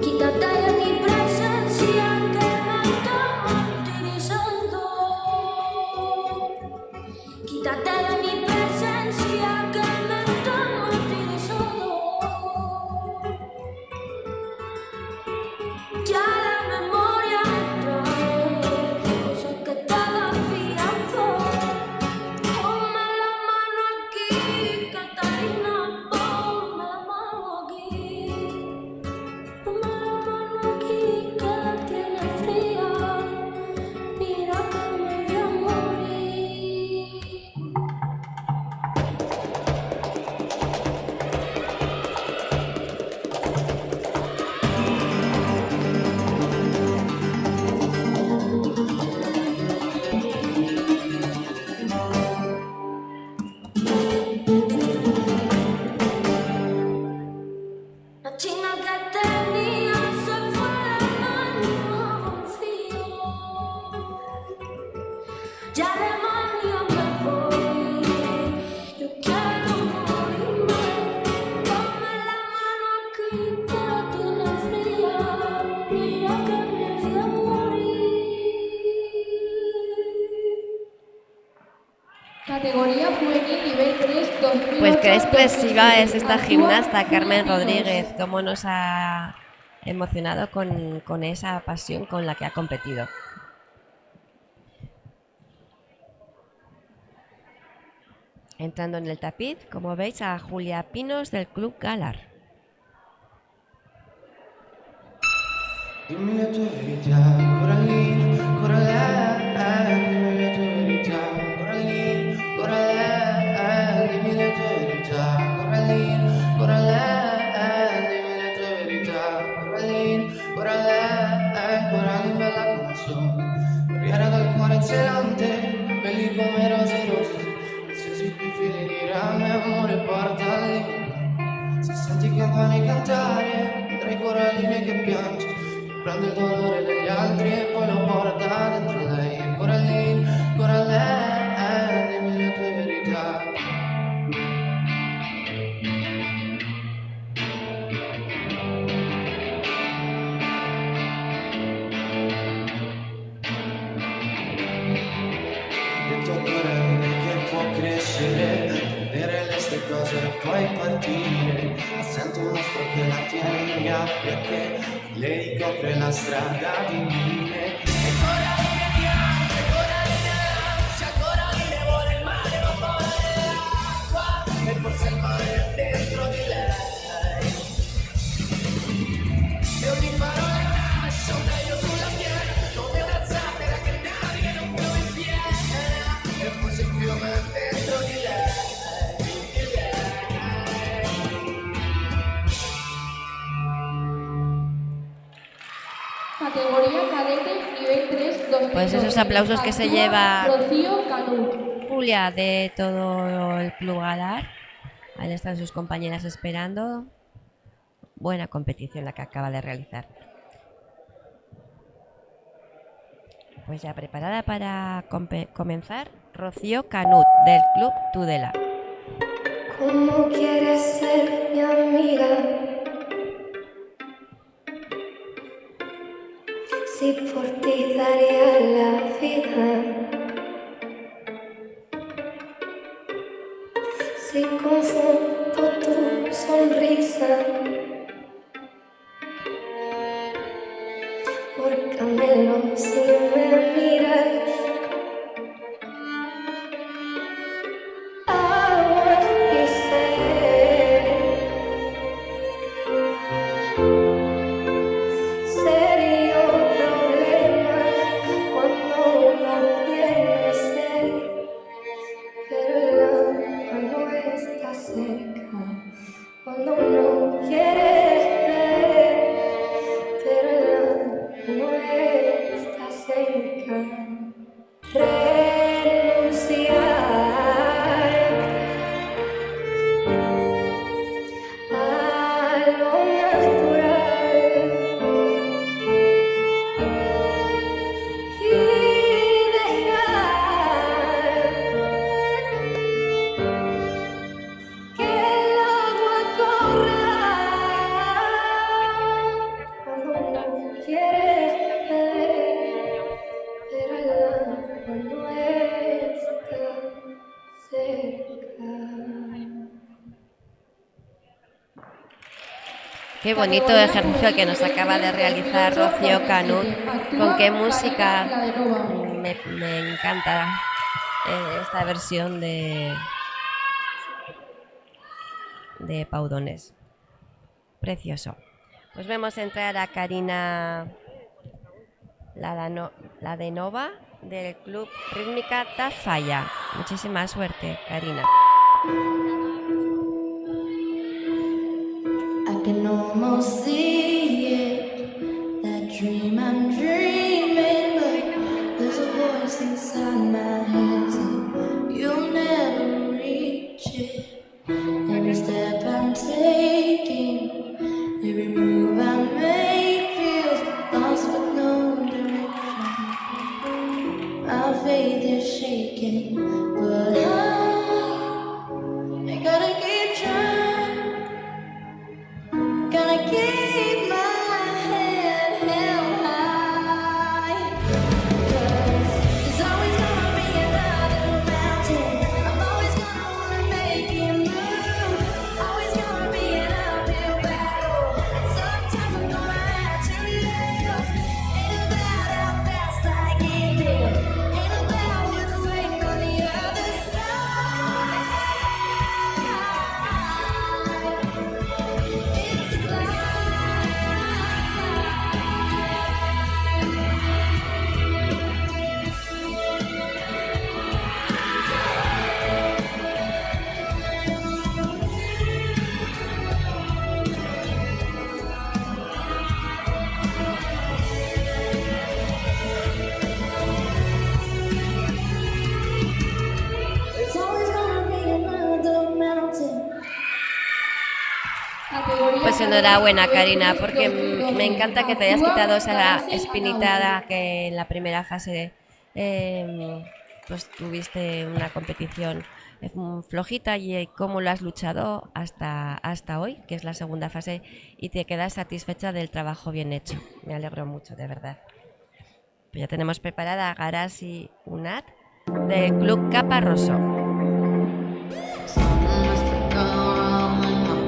Quítate de mi presencia que me está martirizando. Quítate de mi presencia que me está martirizando. Ya la memoria me trae cosas que estaba fiando. Ponme la mano aquí, Catalina, ponme la mano aquí. Ponme la mano aquí que la tiene fría. Mira que me voy a morir. La china que tenía se fue la mano confío. Ya demonio me voy. Yo quiero morirme. Ponme la mano aquí que la tiene fría. Mira que me voy a morir. Categoría juvenil nivel 3, 2008. Pues qué expresiva es esta Actúa gimnasta Julia Carmen Pinos. Rodríguez, cómo nos ha emocionado con esa pasión con la que ha competido. Entrando en el tapiz, como veis, a Julia Pinos del Club Galar. Dimmi la tua verità, Coraline, Coraline, dimmi la tua verità, Coraline, Coraline, dimmi la tua verità, Coraline, Coraline, dimmi la tua verità, Coraline, Coraline, Coraline bella come il sole, corriera dal cuore zelante, belli come rose rosse, qualsiasi qui fili di rame, amore porta lì, se senti campane cantare, vedrai Coraline che piange. Prende il dolore degli altri e poi lo porta dentro lei. E Coraline, Coraline, dimmi la tua verità. Detto a Coraline che dire, ma sento un mostro che la tiene in gabbia, che le ricopre la strada di mine. E coraline bianche, coraline arancia, coraline vuole il mare, ma poi l'acqua, e forse il mare è dentro di lei. E ogni parola nasce un taglio sulla piena, come una zattera che naviga in un fiume in piena. E forse il fiume è dentro di lei. Categoría cadete, nivel 3, 2012. Pues esos aplausos que se Actúa lleva Rocío Canut. Julia de todo el Club Galar. Ahí están sus compañeras esperando. Buena competición la que acaba de realizar. Pues ya preparada para comenzar, Rocío Canut del Club Tudela. ¿Cómo quieres ser mi amiga? Si por ti daría la vida. Si confundo tu sonrisa por camelo si me miras. Agua y sed. Serio problema cuando uno tiene sed, pero el agua no está cerca. Cuando uno quiere ver, pero el agua no está cerca. Renunciar a lo natural y dejar que el agua corra cuando uno quiere beber, pero el agua no está cerca. Qué bonito ejercicio que nos acaba de realizar Rocío Canut. Con qué música. Me encanta esta versión de Paudones. Precioso. Pues vemos entrar a Karina la de Nova del Club Rítmica Tafalla. Muchísima suerte, Karina. I can almost see it, that dream I'm dreaming, but there's a voice inside my head saying you'll never reach it. Every step I'm taking, every move I make feels lost with no direction. My faith is shaking, but I gotta keep trying. Gotta keep my head held high. 'Cause there's always gonna be another mountain. I'm always gonna wanna make it move. Always gonna be an uphill battle. And sometimes I'm gonna have to live. Ain't about how fast I get there. Ain't about what's waiting on the other side. There's always gonna be another mountain. Pues enhorabuena, Karina, porque me encanta que te hayas quitado esa espinita que en la primera fase pues tuviste una competición flojita y cómo lo has luchado hasta hoy, que es la segunda fase, y te quedas satisfecha del trabajo bien hecho. Me alegro mucho, de verdad. Pues ya tenemos preparada a Garasi Unat del Club Caparroso. Something must have gone wrong in my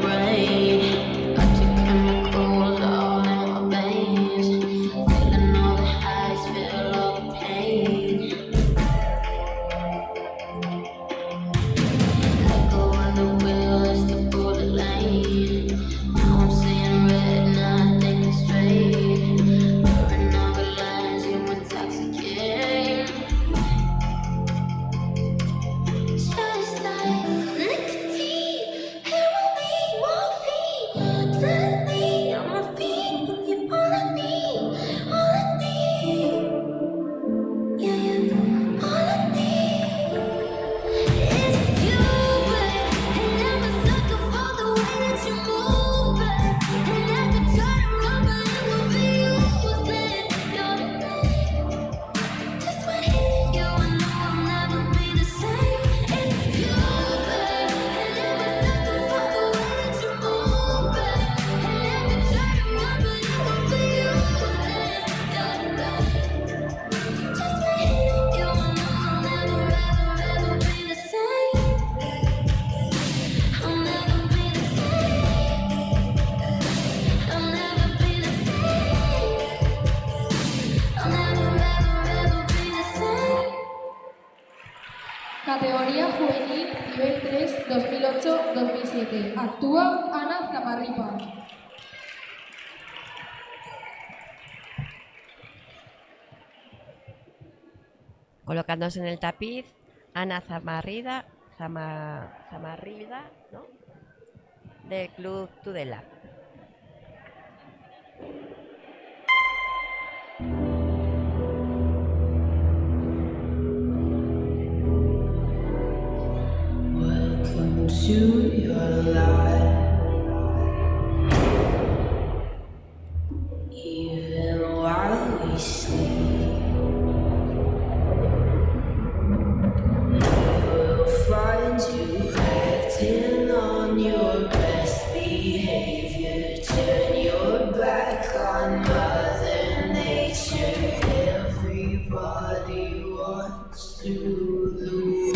Categoría juvenil, nivel 3, 2008-2007. Actúa Ana Zamarripa. Colocándose en el tapiz, Ana Zamarrida, ¿no? Del Club Tudela. Welcome to your life. Even while we sleep, we'll find you acting on your best behavior. Turn your back on Mother Nature. Everybody wants to lose.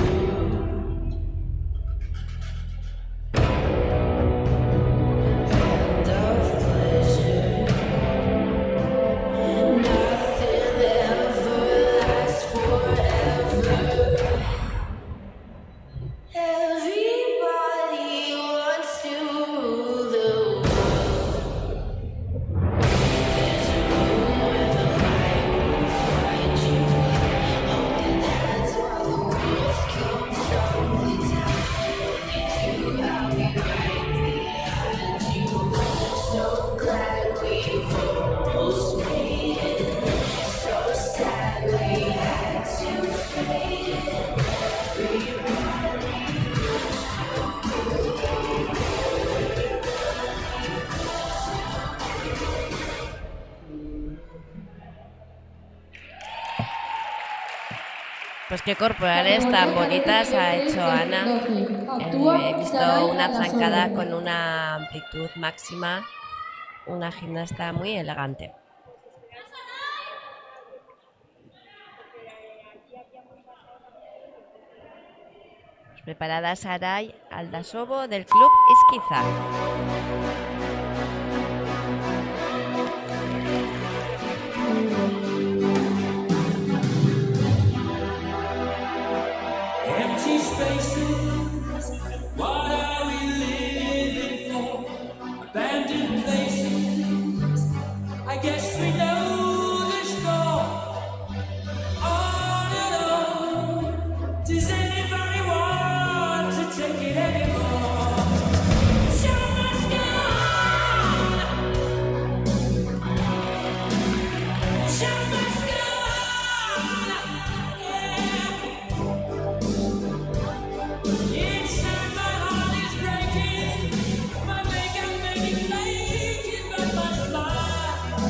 Everybody wants to rule the world. There's a room where the light will find you, holding hands while the walls come tumbling down. When you do, I'll be right behind you. So glad we've almost made it. So sad we had to fade it. Pues qué corporales tan bonitas ha hecho Ana. He visto una zancada con una amplitud máxima, una gimnasta muy elegante. Preparada Saray Aldasovo del Club Esquiza. Empty spaces, what are we living for? Abandoned places, I guess we know the score. On and on, does anybody want to take it anymore? Show must go on. Show must go on. Inside my heart is breaking, my makeup may be flaking, but my smiles.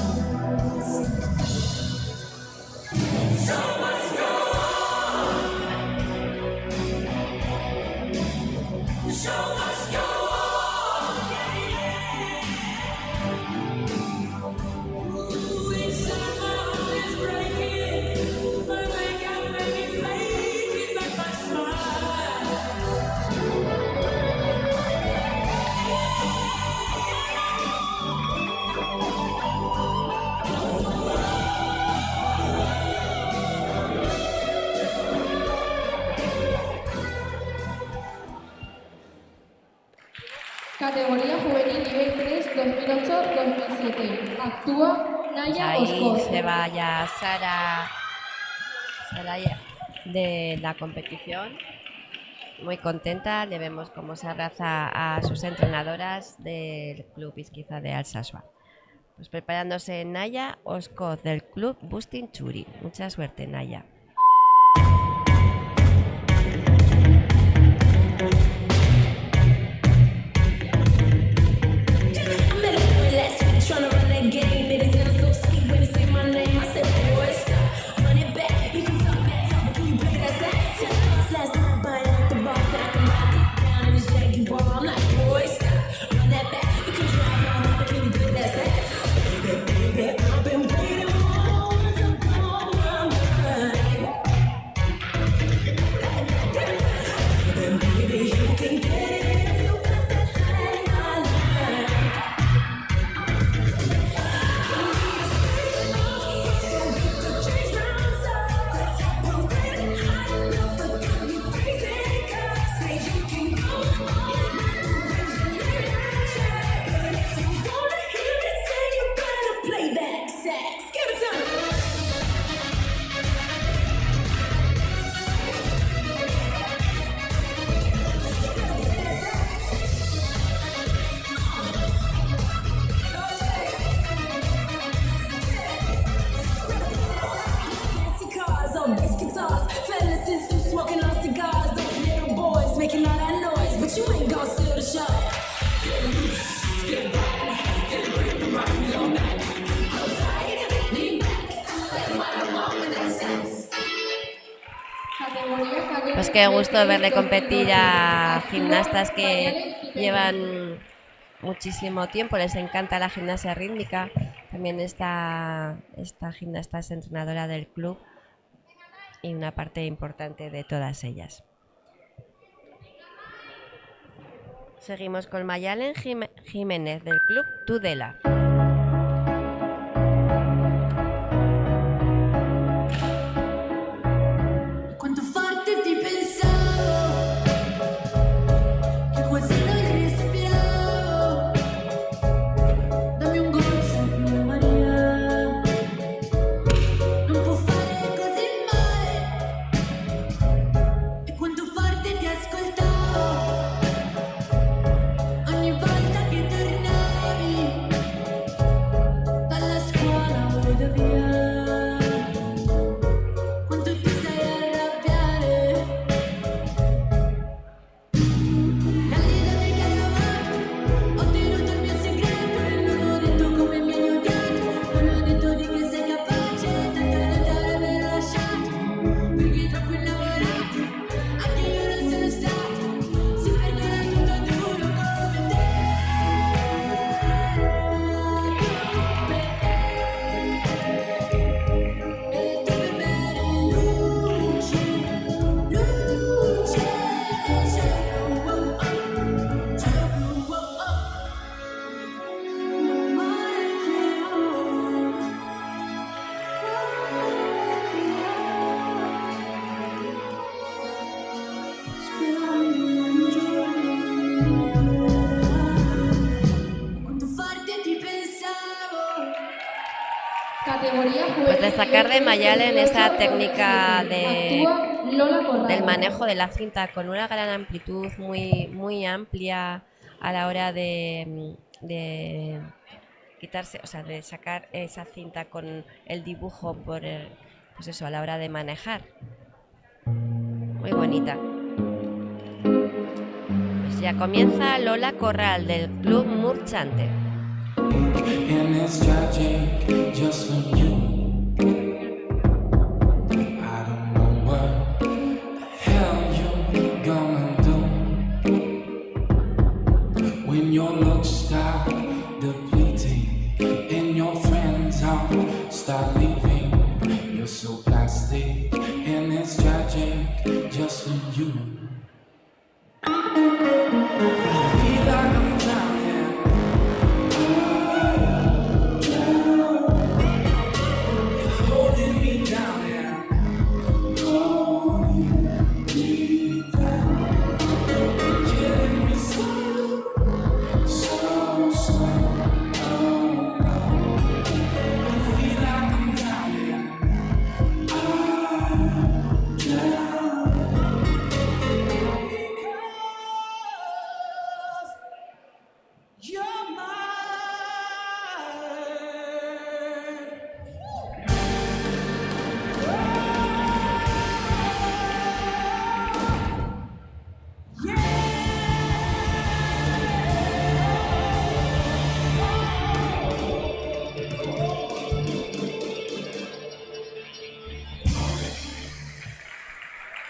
Show must go on. The show must go on. Ooh, inside my heart is breaking, my makeup may be flaking, but my smile. Categoría juvenil nivel 3, 2008-2007. Actúa Naya Ahí Oscor. se va ya Sara ya de la competición. Muy contenta, le vemos cómo se abraza a sus entrenadoras del Club Esquiza de Alsasua. Pues preparándose Naya Oscoz del Club Bustin Churi. Mucha suerte, Naya. Tryna run that game, it sounds so sweet when you say my name. I said, boy, stop, run it back. You can talk that talk, but can you play that sax? Last night, buying at the bar, said I can rock it down in this Jaguar. I'm like, boy, stop, run that back. You can drive around, but can you play that sax? Baby, baby, I've been waiting for to blow my mind. Baby, baby, qué gusto verle competir a gimnastas que llevan muchísimo tiempo, les encanta la gimnasia rítmica. También esta gimnasta es entrenadora del club y una parte importante de todas ellas. Seguimos con Mayalen Jiménez del club Tudela. Quanto forte ti pensavo, che quasi non respiravo. Dammi un goccio più Maria, non può fare così male. E quanto forte ti ascoltavo, ogni volta che tornavi dalla scuola o da via. Quanto ti sai arrabbiare, candida dei calamari, ho tenuto il mio segreto e non ho detto come mi hai odiato, non ho detto di che sei capace, tanto non ti avrebbe lasciato, perché troppo innamorato, anche io non sono stato, si perdona tutto duro come te, e tu per me eri luce, luce, cielo blu, cielo blu, l'amore che ho, sperando un giorno quanto forte ti pensavo. Categoría Pues juvenil. destacar de Mayalen esa técnica Actúa Lola Corral. del manejo de la cinta con una gran amplitud, muy amplia a la hora de quitarse, o sea, de sacar esa cinta con el dibujo pues eso, a la hora de manejar. Muy bonita. Pues ya comienza Lola Corral del Club Murchante. And it's tragic just for you. I don't know what the hell you're gonna do when your looks start depleting and your friends all start leaving. You're so plastic, and it's tragic just for you. I feel like I'm drowning. Holding me down and holding me down, killing me slow, so slow. I feel like I'm drowning. I'm drowning because you're mine.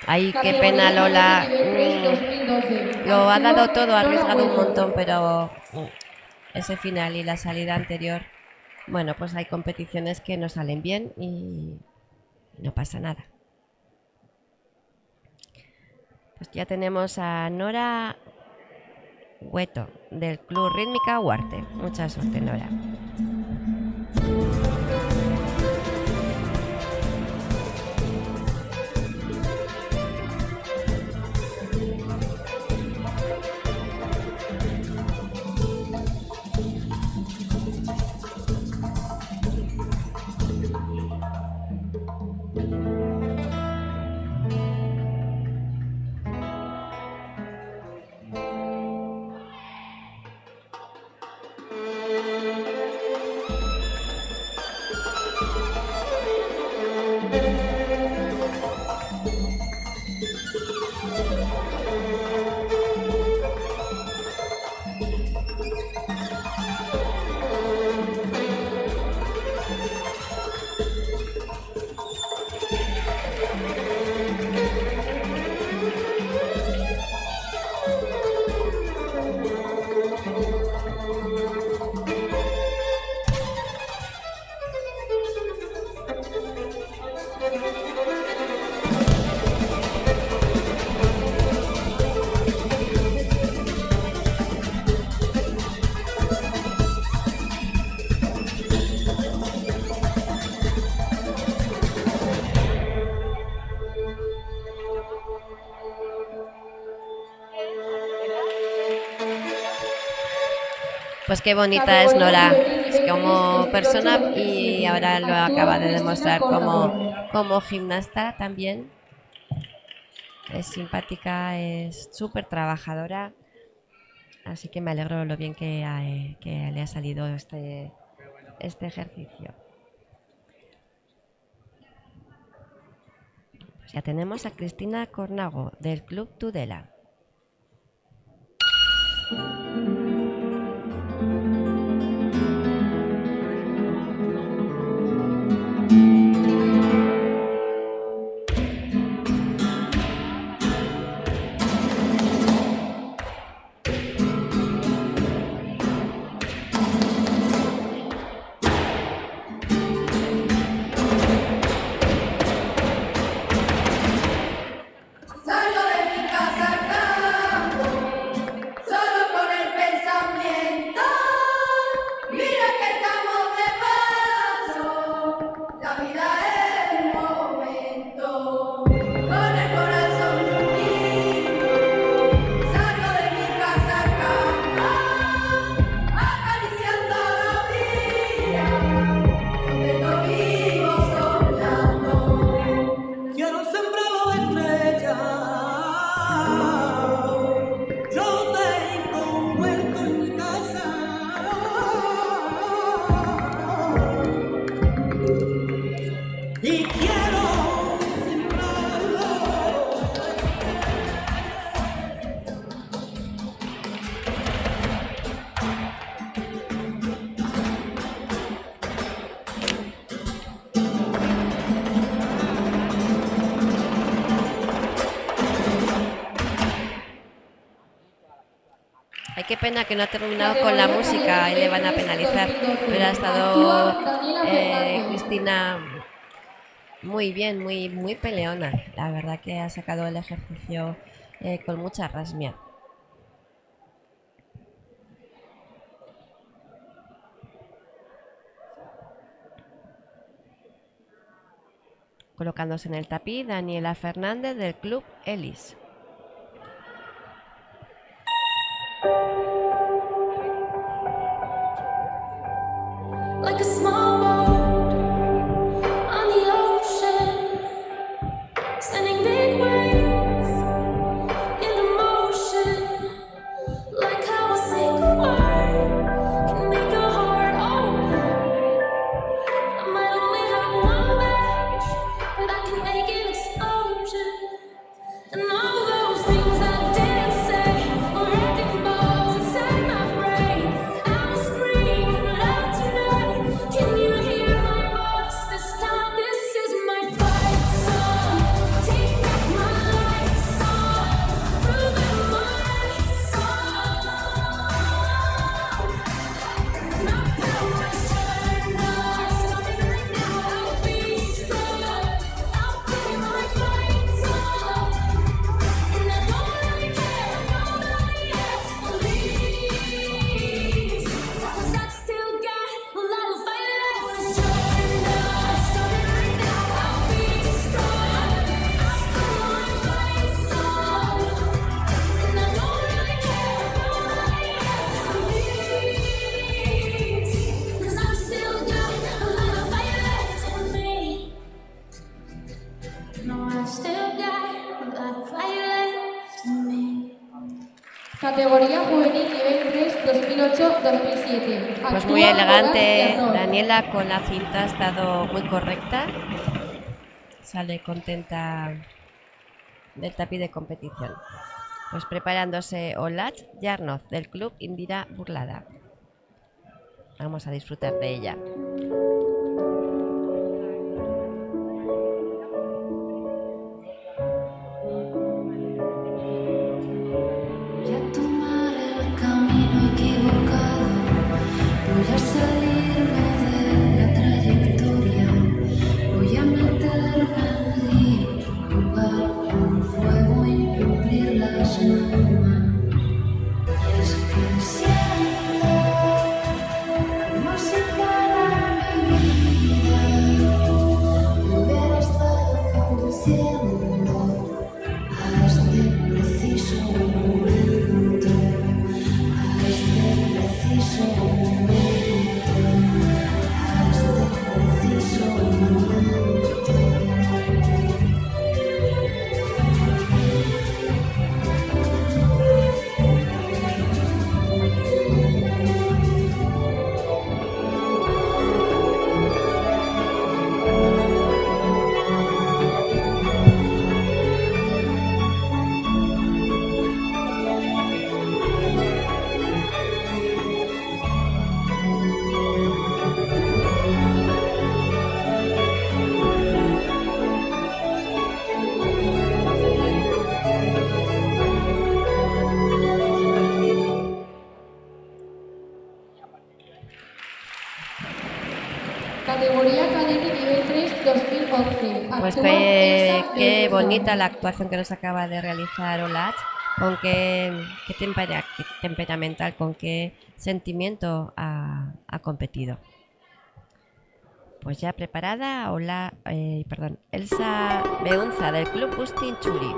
Ay, qué pena, Lola. Nivel 2012. Lo ha dado todo, ha arriesgado un montón, pero ese final y la salida anterior, bueno, pues hay competiciones que no salen bien y no pasa nada. Pues ya tenemos a Nora Hueto del Club Rítmica Huarte. Mucha suerte, Nora. Pues qué bonita es Nora, es como persona y ahora lo acaba de demostrar como gimnasta también. Es simpática, es súper trabajadora, así que me alegro lo bien que le ha salido este ejercicio. Pues ya tenemos a Cristina Cornago del Club Tudela. Salgo de mi casa campo, solo con el pensamiento. Mira que estamos de paso, la vida es un momento. Con el corazón unido, salgo de mi casa campo, acariciando la vida, contento vivo soñando. Quiero sembrarlo de estrellas. Yo tengo un huerto en mi casa. Y quiero sembrarlo. Ay, qué pena que no ha terminado con la música y le van a penalizar, pero ha estado Cristina muy bien, muy peleona. La verdad que ha sacado el ejercicio con mucha rasmia. Colocándose en el tapiz, Daniela Fernández del Club Elis. Like a small boat on the ocean, sending big waves into motion. Like how a single word can make a heart open. I might only have one match, but I can make an explosion. And all those things I didn't say were wrecking balls inside my brain. I was screaming loud tonight. Can you hear my voice this time? This is my fight song. Take back my life song. Prove it my song. My power's turned on. I'll be strong. I'll play my fight song. And I don't really care if nobody else believes. 'Cause I've still got a lot of fight left. It's turned on. I'll be strong. I'll play my fight song. And I don't really care if nobody else believes. 'Cause I've still got a lot of fight left in me. No, I've still got a lot of fight left in me. Categoría juvenil nivel 3 2008-2007. Pues muy elegante, Daniela con la cinta ha estado muy correcta. Sale contenta del tapiz de competición. Pues preparándose Olat Yarnoz del Club Indira Burlada. Vamos a disfrutar de ella. Voy a tomar el camino equivocado, voy a salirme de la trayectoria, voy a meterme en líos, jugar con fuego, incumplir las normas. Y es que siento como si toda mi vida Categoría cadete nivel 3 2011. Pues Actúa qué Elsa Mendoza. bonita la actuación que nos acaba de realizar Olach. Con qué temperamental, con qué sentimiento ha competido. Pues ya preparada, Elsa Beunza del Club Bustin Churi.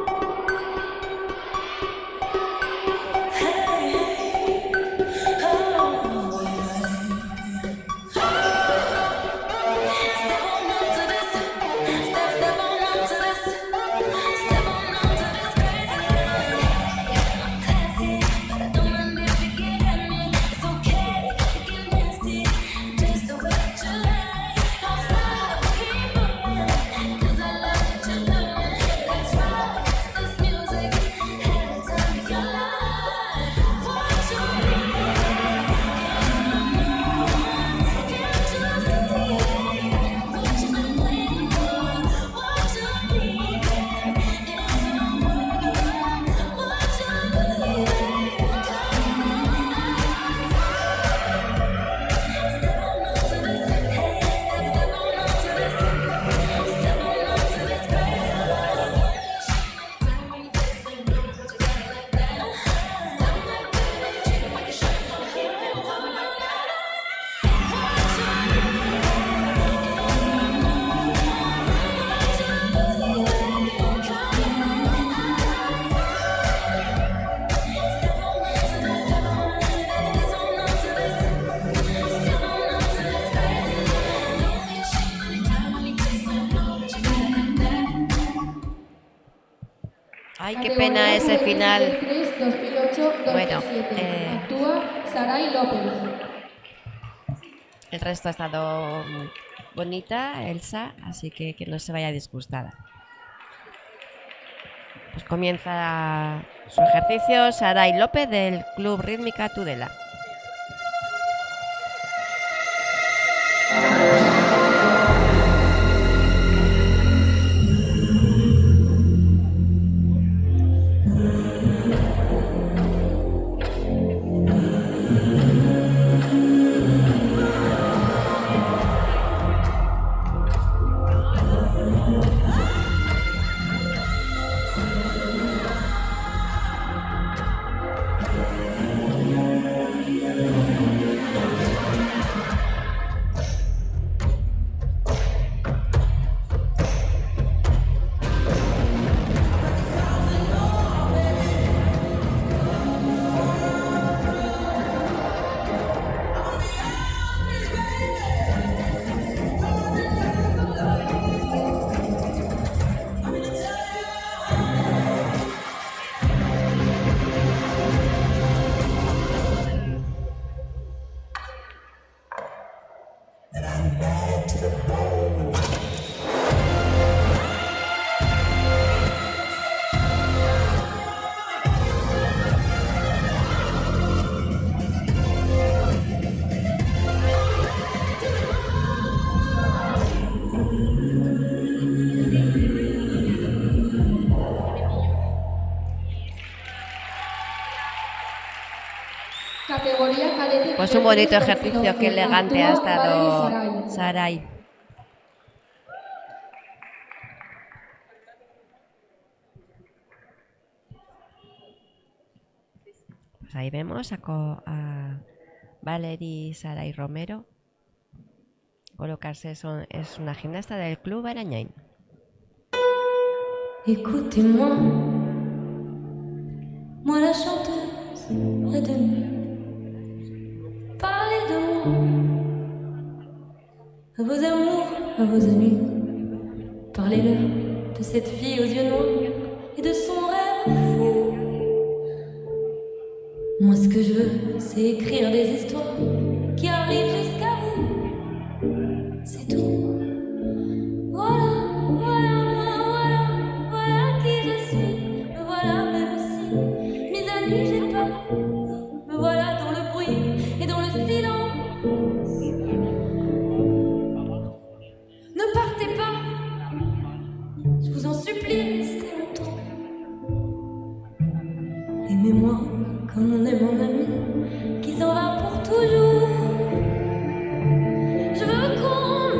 Ay, qué pena ese final. 3 2008 Bueno, 2007. Actúa Saray López. el resto ha estado bonita, Elsa, así que no se vaya disgustada. Pues comienza su ejercicio Saray López del Club Rítmica Tudela. Categoría cadete Pues nivel un bonito 3 ejercicio, 2011. qué elegante ha Actúa estado Valerie Saray. Saray. Pues ahí vemos a Valerie Saray Romero colocarse, es una gimnasta del Club Arañain. Écoutez-moi, moi la chanteuse à demi. Parlez de moi, à vos amours, à vos amis. Parlez-leur de cette fille aux yeux noirs et de son rêve fou. Moi ce que je veux, c'est écrire des histoires qui arrivent jusqu'à vous. C'est tout. Voilà, voilà, voilà, voilà qui je suis. Me voilà même si mes amis j'ai peur. Me voilà dans le bruit et dans le silence. Ne partez pas, je vous en supplie, restez longtemps. Aimez-moi comme on aime un ami qui s'en va pour toujours. Je veux qu'on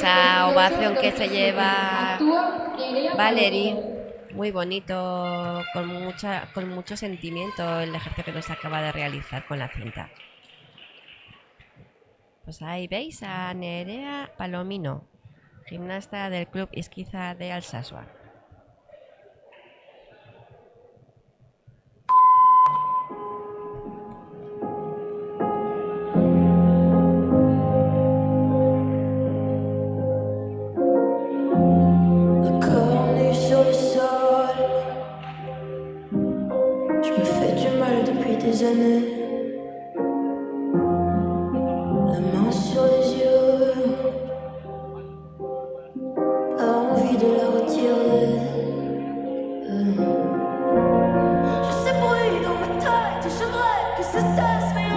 esa ovación que se lleva Actúa Nerea Valerie. Palomino. Muy bonito, con mucho sentimiento el ejercicio que nos acaba de realizar con la cinta. Pues ahí veis a Nerea Palomino, gimnasta del Club Izquiza de Alsasua. Le corps nu sur le sol. Je me fais du mal depuis des années. La main sur les yeux. Pas envie de la retirer. Je sais bruit dans ma tête et j'aimerais que ça cesse, mais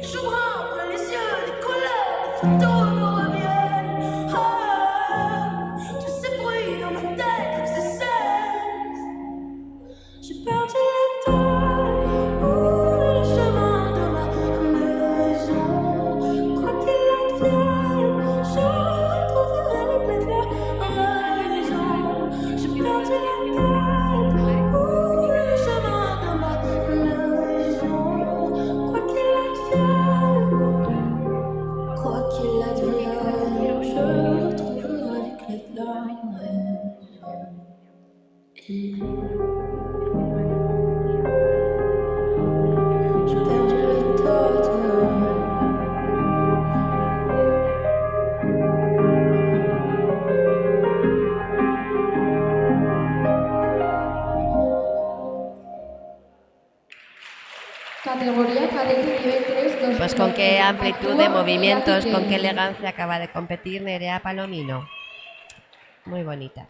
j'ouvre un peu les yeux, des couleurs, des photos me reviennent. Tous ces bruits dans ma tête, que ça cesse. J'ai perdu la tête, le chemin de ma maison. Quoi qu'il advienne, je retrouverai l'éclat de la raison. J'ai perdu la tête, le chemin de ma maison. Quoi qu'il advienne, je retrouverai l'éclat de la raison. J'ai perdu la tête. Categoría cadete nivel 3. Pues con qué amplitud de movimientos, con qué elegancia acaba de competir Nerea Palomino. Muy bonita.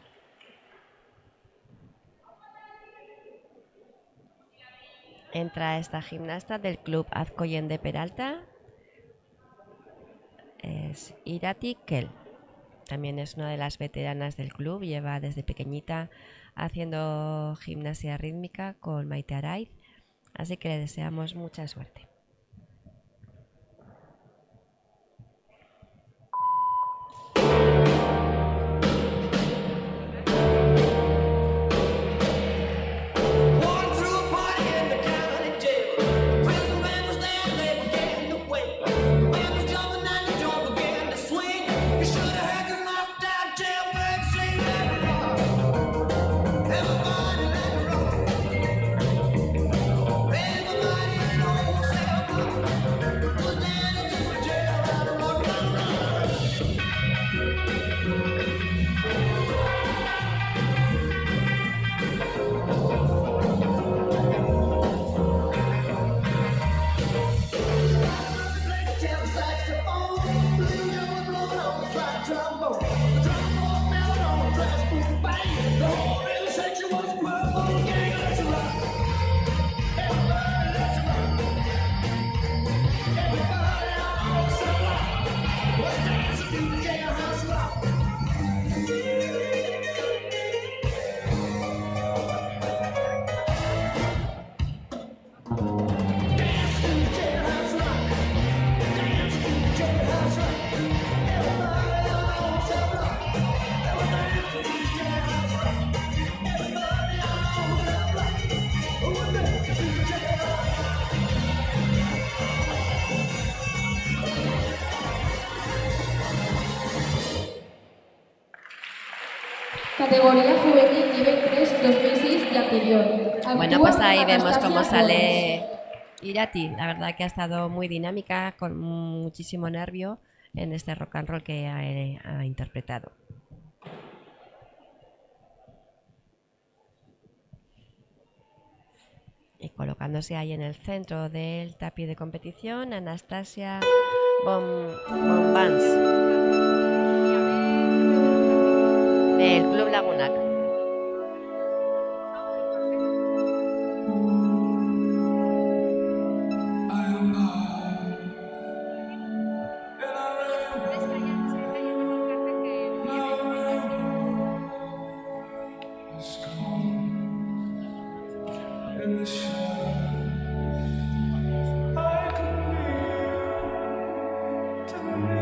Entra esta gimnasta del Club Azcoyen de Peralta. Es Irati Kell. También es una de las veteranas del club. Lleva desde pequeñita haciendo gimnasia rítmica con Maite Araiz. Así que le deseamos mucha suerte. Walked through a party in the county jail. The prison band was there, they began to wait. The band was jumping and the joint began to swing. You should have heard the knocked out jailbird sing. Let it rock. Everybody let it rock. Everybody knows everybody was down into the jail out of rock and roll. Tenor saxophone, blue yellow blowing on the slide trombone. The trombone mellowed on the brass boom bang. The whole rhythm section was purple gang. Let's rock, everybody, let's rock. Everybody on the block was dancing to the jailhouse rock. Categoría juvenil nivel 3 2006 y anterior. Bueno, pues ahí vemos Anastasia cómo sale Gómez. Irati. La verdad que ha estado muy dinámica, con muchísimo nervio en este rock and roll que ha interpretado. Y colocándose ahí en el centro del tapiz de competición, Anastasia Bombans del Club Lagunac. To the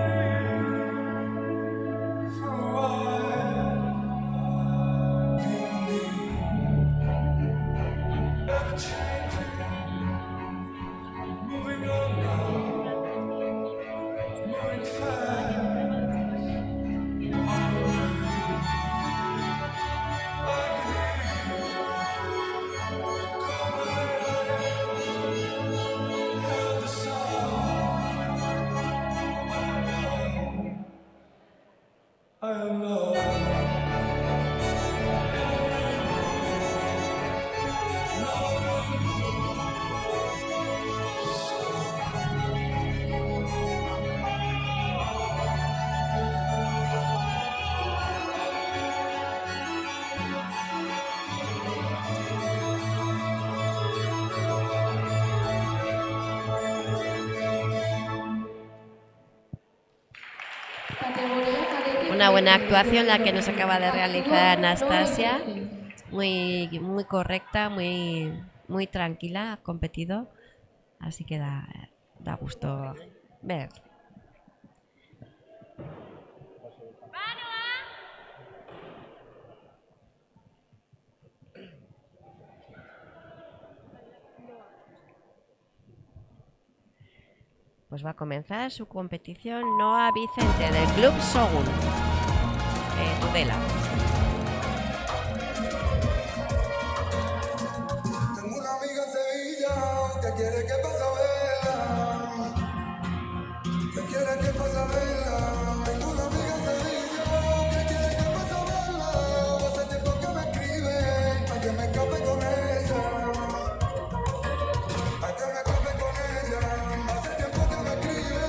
Una buena actuación la que nos acaba de realizar Anastasia. Muy correcta, muy tranquila, ha competido. Así que da gusto ver. Pues va a comenzar su competición Noa Vicente del Club Shogun, Tudela. Tengo una amiga en Sevilla que quiere que pase a verla. Que quiere que pase a verla. Tengo una amiga en Sevilla que quiere que pase a verla. Hace tiempo que me escribe para que me escape con ella. Para que me escape con ella. Hace tiempo que me escribe.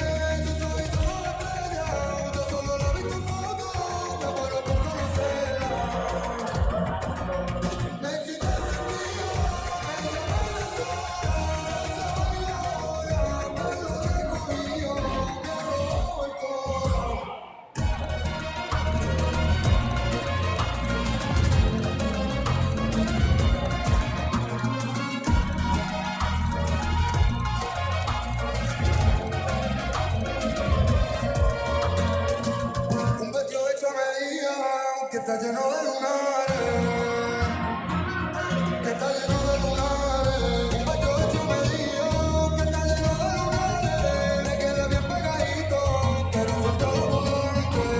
Yo soy toda la estrella. Yo solo la he visto en fotos. Me muero por conocerla. Me quita el sentido. Un vestido hecho a medida que está lleno de lunares, que está lleno de lunares. Un vestido hecho a medida que está lleno de lunares, le queda bien pegadito, pero suelta los volantes,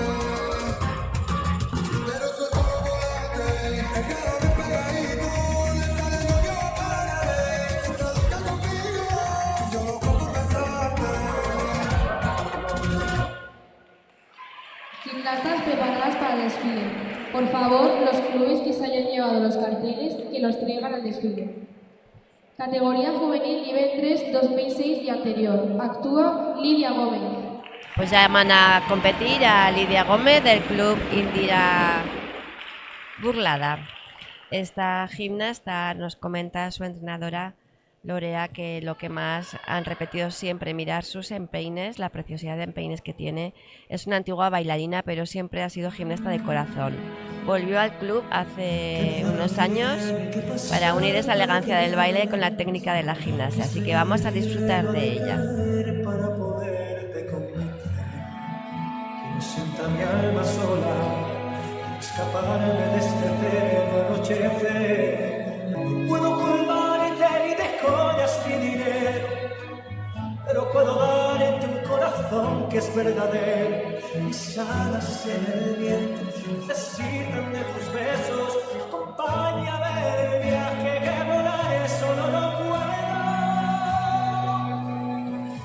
pero suelta los volantes. Le queda bien pegadito, le sale novio a pared, entra loca conmigo, y yo loco por besarte. Gimnastas preparadas para el desfile. Por favor, los clubes que se hayan llevado los carteles, que los traigan al desfile. Categoría juvenil nivel 3, 2006 y anterior. Actúa Lidia Gómez. Pues llaman a competir a Lidia Gómez del Club Indira Burlada. Esta gimnasta nos comenta su entrenadora Lorea que lo que más han repetido siempre mirar sus empeines, la preciosidad de empeines que tiene. Es una antigua bailarina, pero siempre ha sido gimnasta de corazón. Volvió al club hace unos años para unir esa elegancia del baile con la técnica de la gimnasia, así que vamos a disfrutar de ella. Para poderte convencer que no sienta mi alma sola, escaparme de este eterno anochecer. Puedo colmarte ni de joyas ni dinero, pero puedo darte un corazón que es verdadero. Mis alas en el viento necesitan de tus besos. Acompáñame del viaje que volaré, solo no puedo.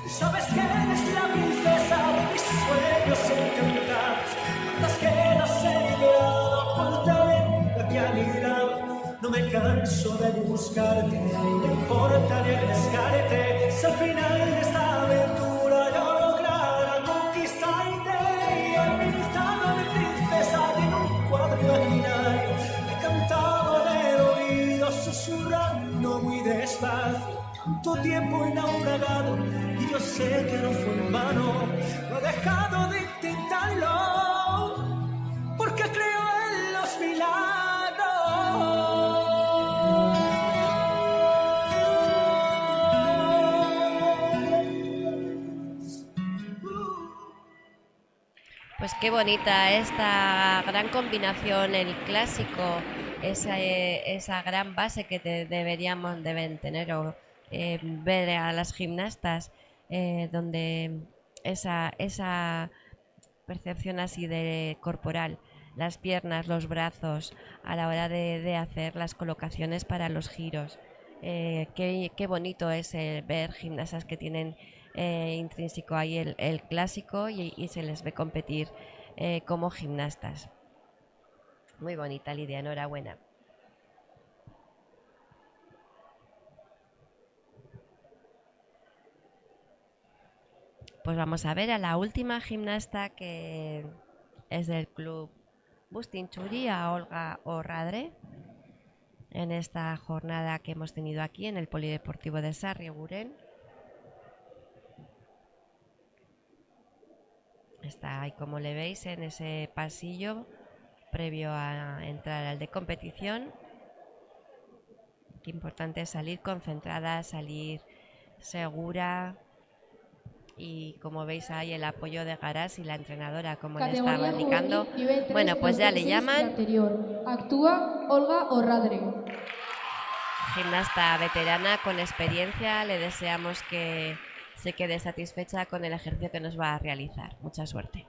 Sabes que eres la princesa de mis sueños encantados. Cuantas quedas he liberado por tenerte aquí a mi lado. No me canso de buscarte, no me importa ni arriesgarte. Si al final de esta aventura yo lograra conquistarte, y he pintado mi princesa en un cuadro imaginario. Me cantaba en el oído susurrando muy despacio. Tanto tiempo inaugurado y yo sé que no fue en vano. No he dejado de intentarlo porque creo en los milagros. Pues qué bonita esta gran combinación, el clásico, esa gran base que deben tener o ver a las gimnastas, donde esa percepción así de corporal, las piernas, los brazos, a la hora de hacer las colocaciones para los giros. Qué bonito es ver gimnastas que tienen intrínseco ahí el clásico y se les ve competir como gimnastas. Muy bonita, Lidia, enhorabuena. Pues vamos a ver a la última gimnasta, que es del club Bustinchuri, a Olga Orradre, en esta jornada que hemos tenido aquí en el Polideportivo de Sarri-Eguren. Está ahí, como le veis, en ese pasillo previo a entrar al de competición. Qué importante es salir concentrada, salir segura. Y como veis ahí el apoyo de Garas y la entrenadora, como le Categoría estaba indicando. juvenil, nivel 3, Bueno, pues ya le 2006 y llaman. anterior. Actúa Olga Orradre. Gimnasta veterana con experiencia. Le deseamos que se quede satisfecha con el ejercicio que nos va a realizar. Mucha suerte.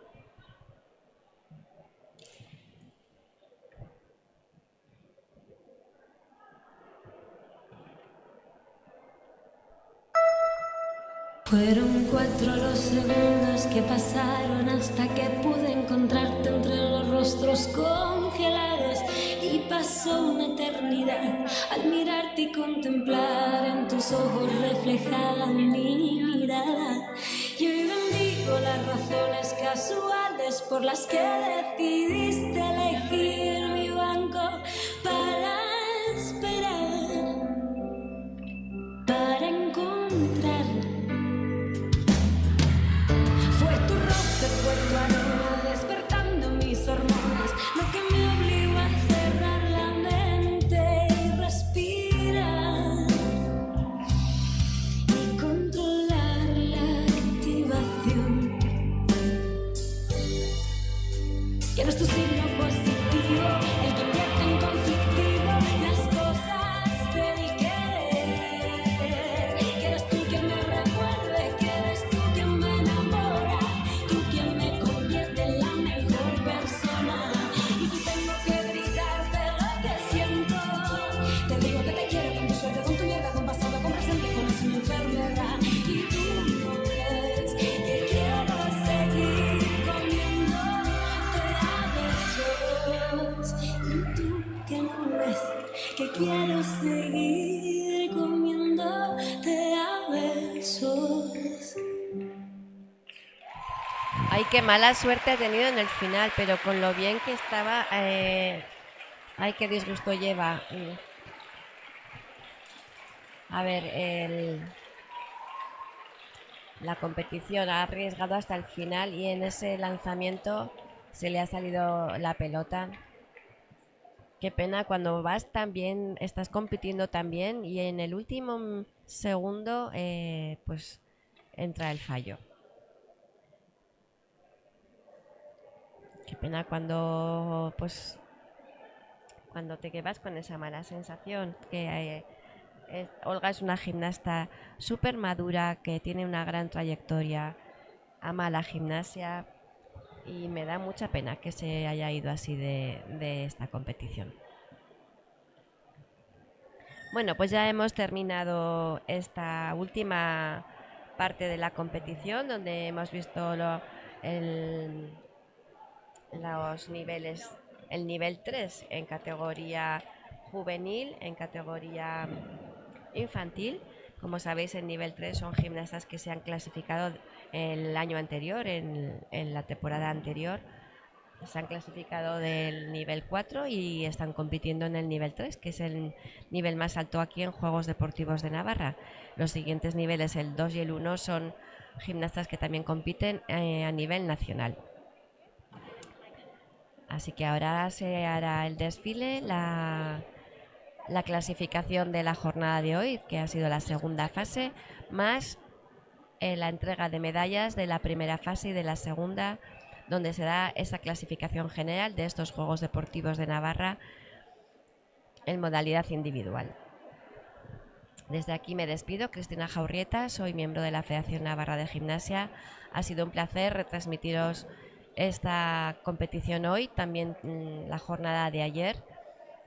Fueron 4 los segundos que pasaron hasta que pude encontrarte entre los rostros congelados y pasó una eternidad al mirarte y contemplar en tus ojos reflejada mi mirada. Y hoy bendigo las razones casuales por las que decidiste elegir mi banco para esperar, para encontrarla. Fue tu roce, fue tu aroma despertando mis hormonas, lo que me obligó a cerrar la mente y respirar y controlar la activación. Quieres tu signo positivo, el que invierte en conflictivo las cosas del querer. Quieres tú quien me recuerde, quieres tú quien me enamora, tú quien me convierte en la mejor persona. Y si tengo que gritarte lo que siento, te digo que te quiero con tu suerte, con tu mierda, con pasado, con presente, con es una enfermedad. Y tú no ves que quiero seguir comiéndote a besos. Y tú que no ves que quiero seguir comiéndote a besos. Ay, qué mala suerte ha tenido en el final, pero con lo bien que estaba. Ay, qué disgusto lleva. A ver, la competición ha arriesgado hasta el final y en ese lanzamiento se le ha salido la pelota. Qué pena cuando vas tan bien, estás compitiendo tan bien y en el último segundo pues entra el fallo. Qué pena cuando te quedas con esa mala sensación. Que Olga es una gimnasta súper madura, que tiene una gran trayectoria, ama la gimnasia y me da mucha pena que se haya ido así de esta competición. Bueno, pues ya hemos terminado esta última parte de la competición, donde hemos visto los niveles, el nivel 3 en categoría juvenil, en categoría infantil. Como sabéis, el nivel 3 son gimnastas que se han clasificado el año anterior, en la temporada anterior. Se han clasificado del nivel 4 y están compitiendo en el nivel 3, que es el nivel más alto aquí en Juegos Deportivos de Navarra. Los siguientes niveles, el 2 y el 1, son gimnastas que también compiten a nivel nacional. Así que ahora se hará el desfile, la clasificación de la jornada de hoy, que ha sido la segunda fase, más la entrega de medallas de la primera fase y de la segunda, donde se da esa clasificación general de estos Juegos Deportivos de Navarra en modalidad individual. Desde aquí me despido, Cristina Jaurrieta, soy miembro de la Federación Navarra de Gimnasia. Ha sido un placer retransmitiros esta competición hoy, también la jornada de ayer,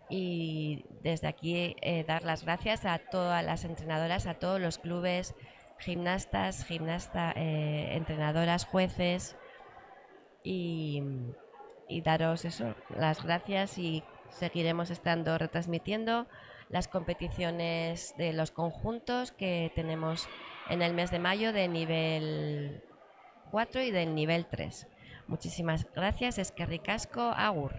y desde aquí dar las gracias a todas las entrenadoras, a todos los clubes, gimnastas, entrenadoras, jueces, y daros eso, las gracias, y seguiremos estando retransmitiendo las competiciones de los conjuntos que tenemos en el mes de mayo de nivel 4 y del nivel 3. Muchísimas gracias, eskerrik asko, agur.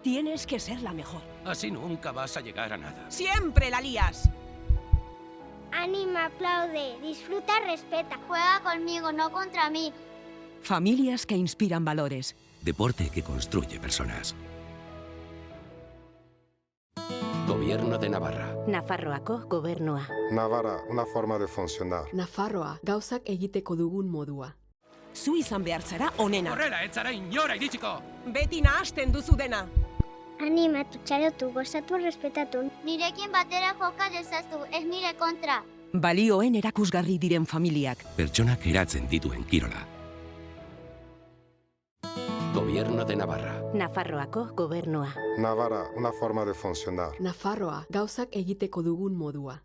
Tienes que ser la mejor. Así nunca vas a llegar a nada. ¡Siempre la lías! Anima, aplaude, disfruta, respeta. Juega conmigo, no contra mí. Familias que inspiran valores. Deporte que construye personas. Gobierno de Navarra. Nafarroako gobernua. Navarra, una forma de funcionar. Nafarroa, gauzak egiteko dugun modua. Zu izan behar zara onena. Horrela, ez zara inora iritsiko! Beti nahasten duzu dena. Animatu, txalotu, gozatu, respetatu. Nirekin batera joka dezaztu, ez nire kontra. Balioen erakusgarri diren familiak. Pertsonak eratzen dituen kirola. Gobierno de Navarra. Nafarroako gobernua. Navarra, una forma de funcionar. Nafarroa, gauzak egiteko dugun modua.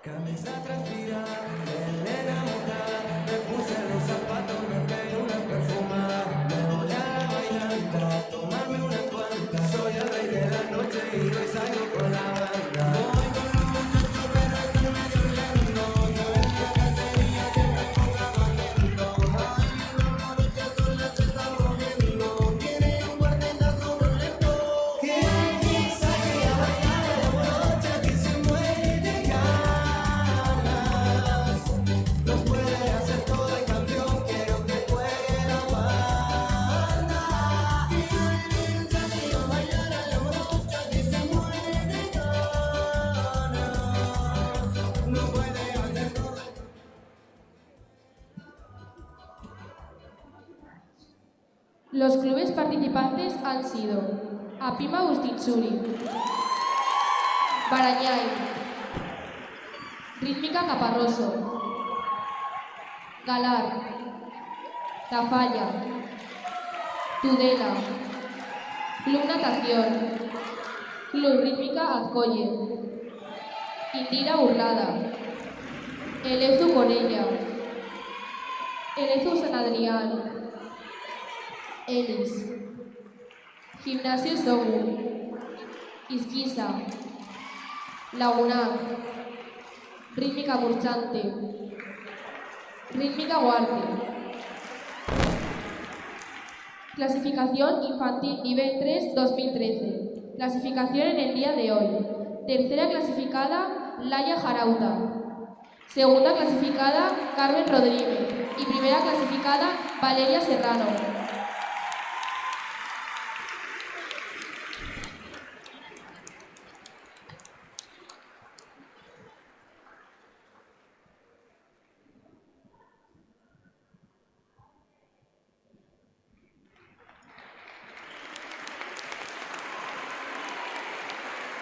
Camisa transpirada, melena mojada, me puse los zapatos, me pegué una perfumada. Me voy a la bailanta, a tomarme una cuanta. Soy el rey de la noche y hoy salgo con la banda. Voy con los muchachos, pero es medio lento. Yo en la cacería siempre jugaba lento. Ay, la morocha sola se está moviendo. Tiene un guardazo violento. Que alguien saque a bailar a la morocha que se muere de ganas. Lo puede hacer todo el campeón, quiero que juegue la banda. Que alguien saque a bailar a la morocha que se muere de ganas. Lo puede hacer todo. Los clubes participantes han sido Apima Bustinchuri, Barañay, Rítmica Caparroso, Galar, Tafalla, Tudela, Club Natación, Club Rítmica Azcoye, Indira Burlada, Elezu Conella, Elezu San Adrián, Elis, Gimnasio Sogu, Isquisa, Lagunac, Rítmica Murchante, Rítmica Guarte. Clasificación infantil nivel 3 2013. Clasificación en el día de hoy. Tercera clasificada, Laia Jarauta. Segunda clasificada, Carmen Rodríguez. Y primera clasificada, Valeria Serrano.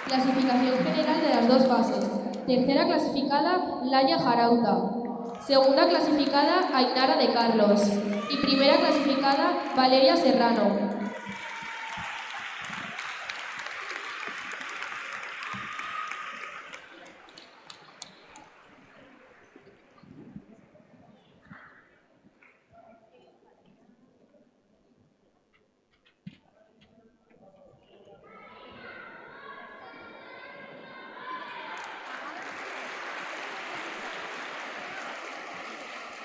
Clasificación general de las dos fases. Tercera clasificada, Laia Jarauta. Segunda clasificada, Ainara de Carlos. Y primera clasificada, Valeria Serrano.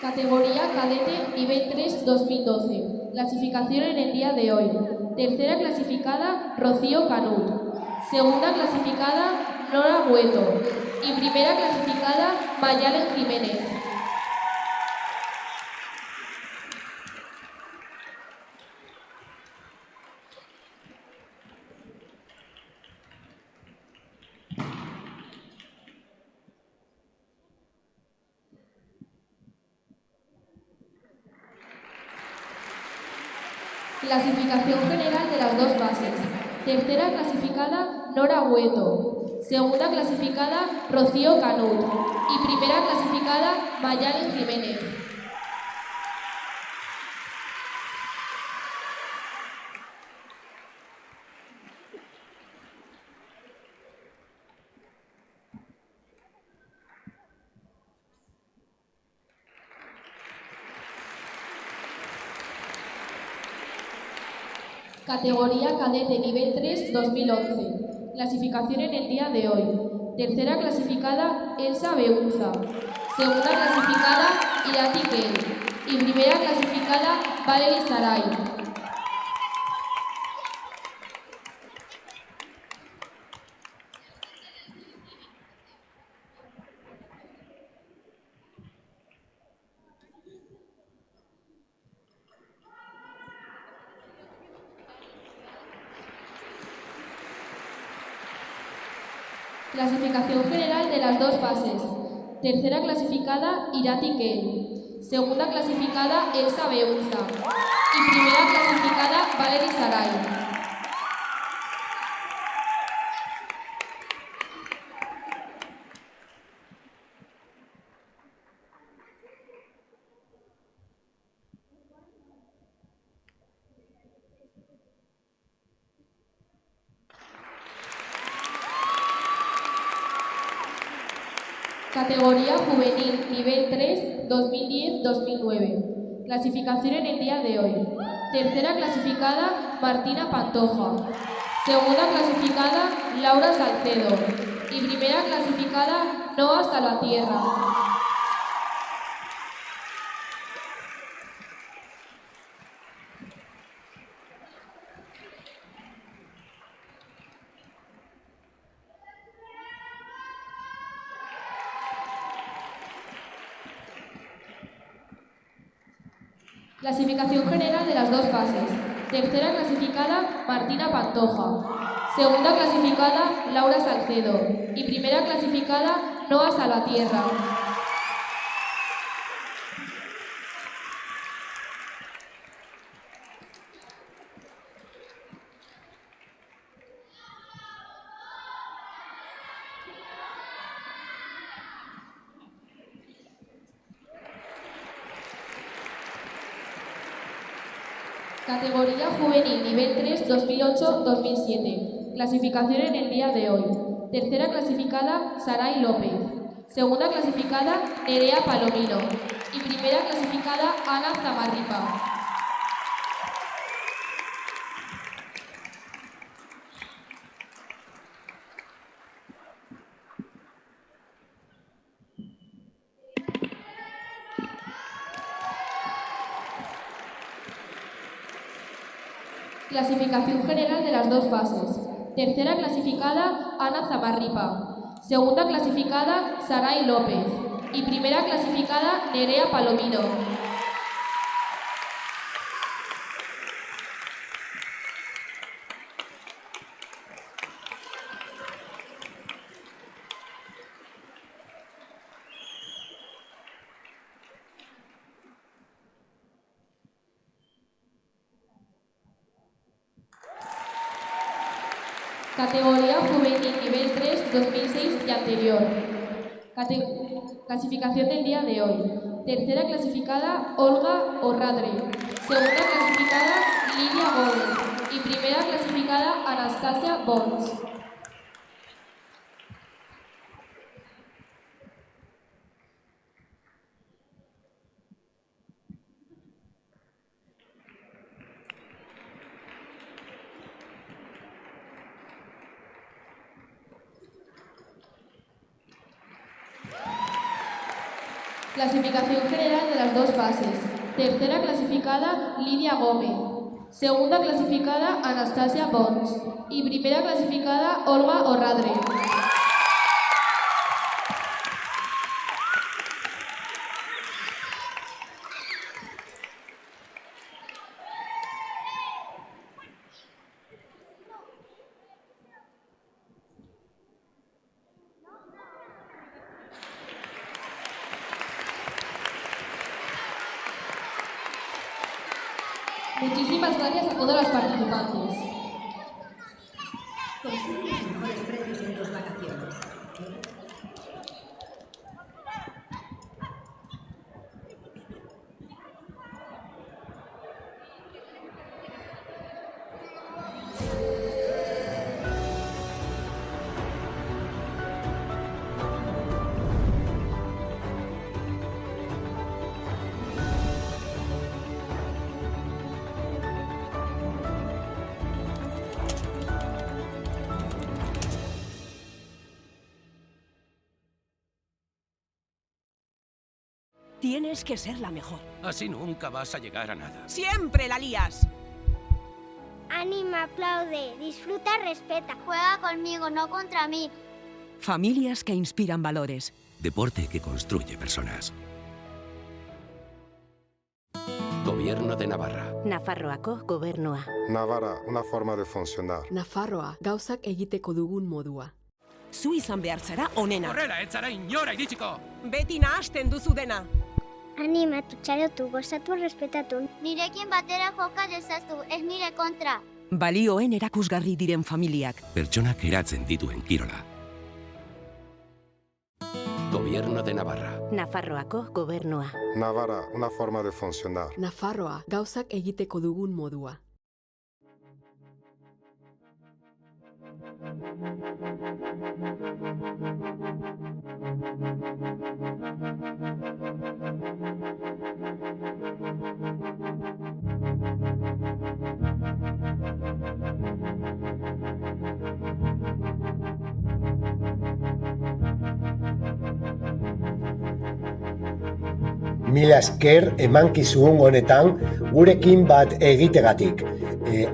Categoría cadete nivel 3 2012. Clasificación en el día de hoy. Tercera clasificada, Rocío Canut. Segunda clasificada, Nora Bueto. Y primera clasificada, Mayalen Jiménez. Clasificación general de las dos fases. Tercera clasificada, Nora Bueto. Segunda clasificada, Rocío Canut. Y primera clasificada, Mayalen Jiménez. Categoría cadete nivel 3 2011. Clasificación en el día de hoy. Tercera clasificada, Elsa Beunza. Segunda clasificada, Irati Kel. Y primera clasificada, Valerie Saray. Clasificación general de las dos fases. Tercera clasificada, Irati Kel. Segunda clasificada, Elsa Beunza. Y primera clasificada, Valerie Saray. Categoría juvenil, nivel 3, 2010-2009. Clasificación en el día de hoy. Tercera clasificada, Martina Pantoja. Segunda clasificada, Laura Salcedo. Y primera clasificada, Noa Salvatierra. Clasificación general de las dos fases. Tercera clasificada, Martina Pantoja. Segunda clasificada, Laura Salcedo. Y primera clasificada, Noa Salvatierra. Categoría juvenil, nivel 3, 2008-2007. Clasificación en el día de hoy. Tercera clasificada, Saray López. Segunda clasificada, Nerea Palomino. Y primera clasificada, Ana Zamarripa. Clasificación general de las dos fases. Tercera clasificada, Ana Zamarripa. Segunda clasificada, Saray López. Y primera clasificada, Nerea Palomino. Categoría juvenil nivel 3, 2006 y anterior. Clasificación del día de hoy. Tercera clasificada, Olga Orradre. Segunda clasificada, Lidia Gómez. Y primera clasificada, Anastasia Bons. Clasificación general de las dos fases. Tercera clasificada, Lidia Gómez. Segunda clasificada, Anastasia Bons. Y primera clasificada, Olga Orradre. Muchísimas gracias a todos los participantes. Consigue los mejores precios en tus vacaciones. Tienes que ser la mejor. Así nunca vas a llegar a nada. ¡Siempre la lías! Anima, aplaude, disfruta, respeta. Juega conmigo, no contra mí. Familias que inspiran valores. Deporte que construye personas. Gobierno de Navarra. Nafarroako gobernua. Navarra, una forma de funcionar. Nafarroa, gauzak egiteko dugun modua. Zu izan behar zara onena. Horrela, ez zara inora iritsiko! Beti nahasten duzu dena. Animatu, txalotu, gozatu, respetatu. Nirekin batera joka dezaztu, ez nire kontra. Balioen erakusgarri diren familiak. Pertsonak eratzen dituen kirola. Gobierno de Navarra. Nafarroako gobernua. Navarra, una forma de funcionar. Nafarroa, gauzak egiteko dugun modua. Mila esker emankizun honetan gurekin bat egitegatik.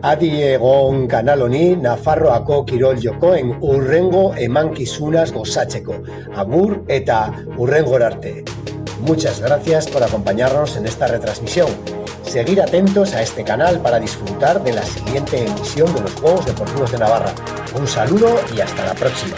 Adi egon kanal honi Nafarroako kirol jokoen hurrengo emankizunaz gozatzeko. Agur eta hurrengora arte. Muchas gracias por acompañarnos en esta retransmisión. Seguir atentos a este canal para disfrutar de la siguiente emisión de los Juegos Deportivos de Navarra. Un saludo y hasta la próxima.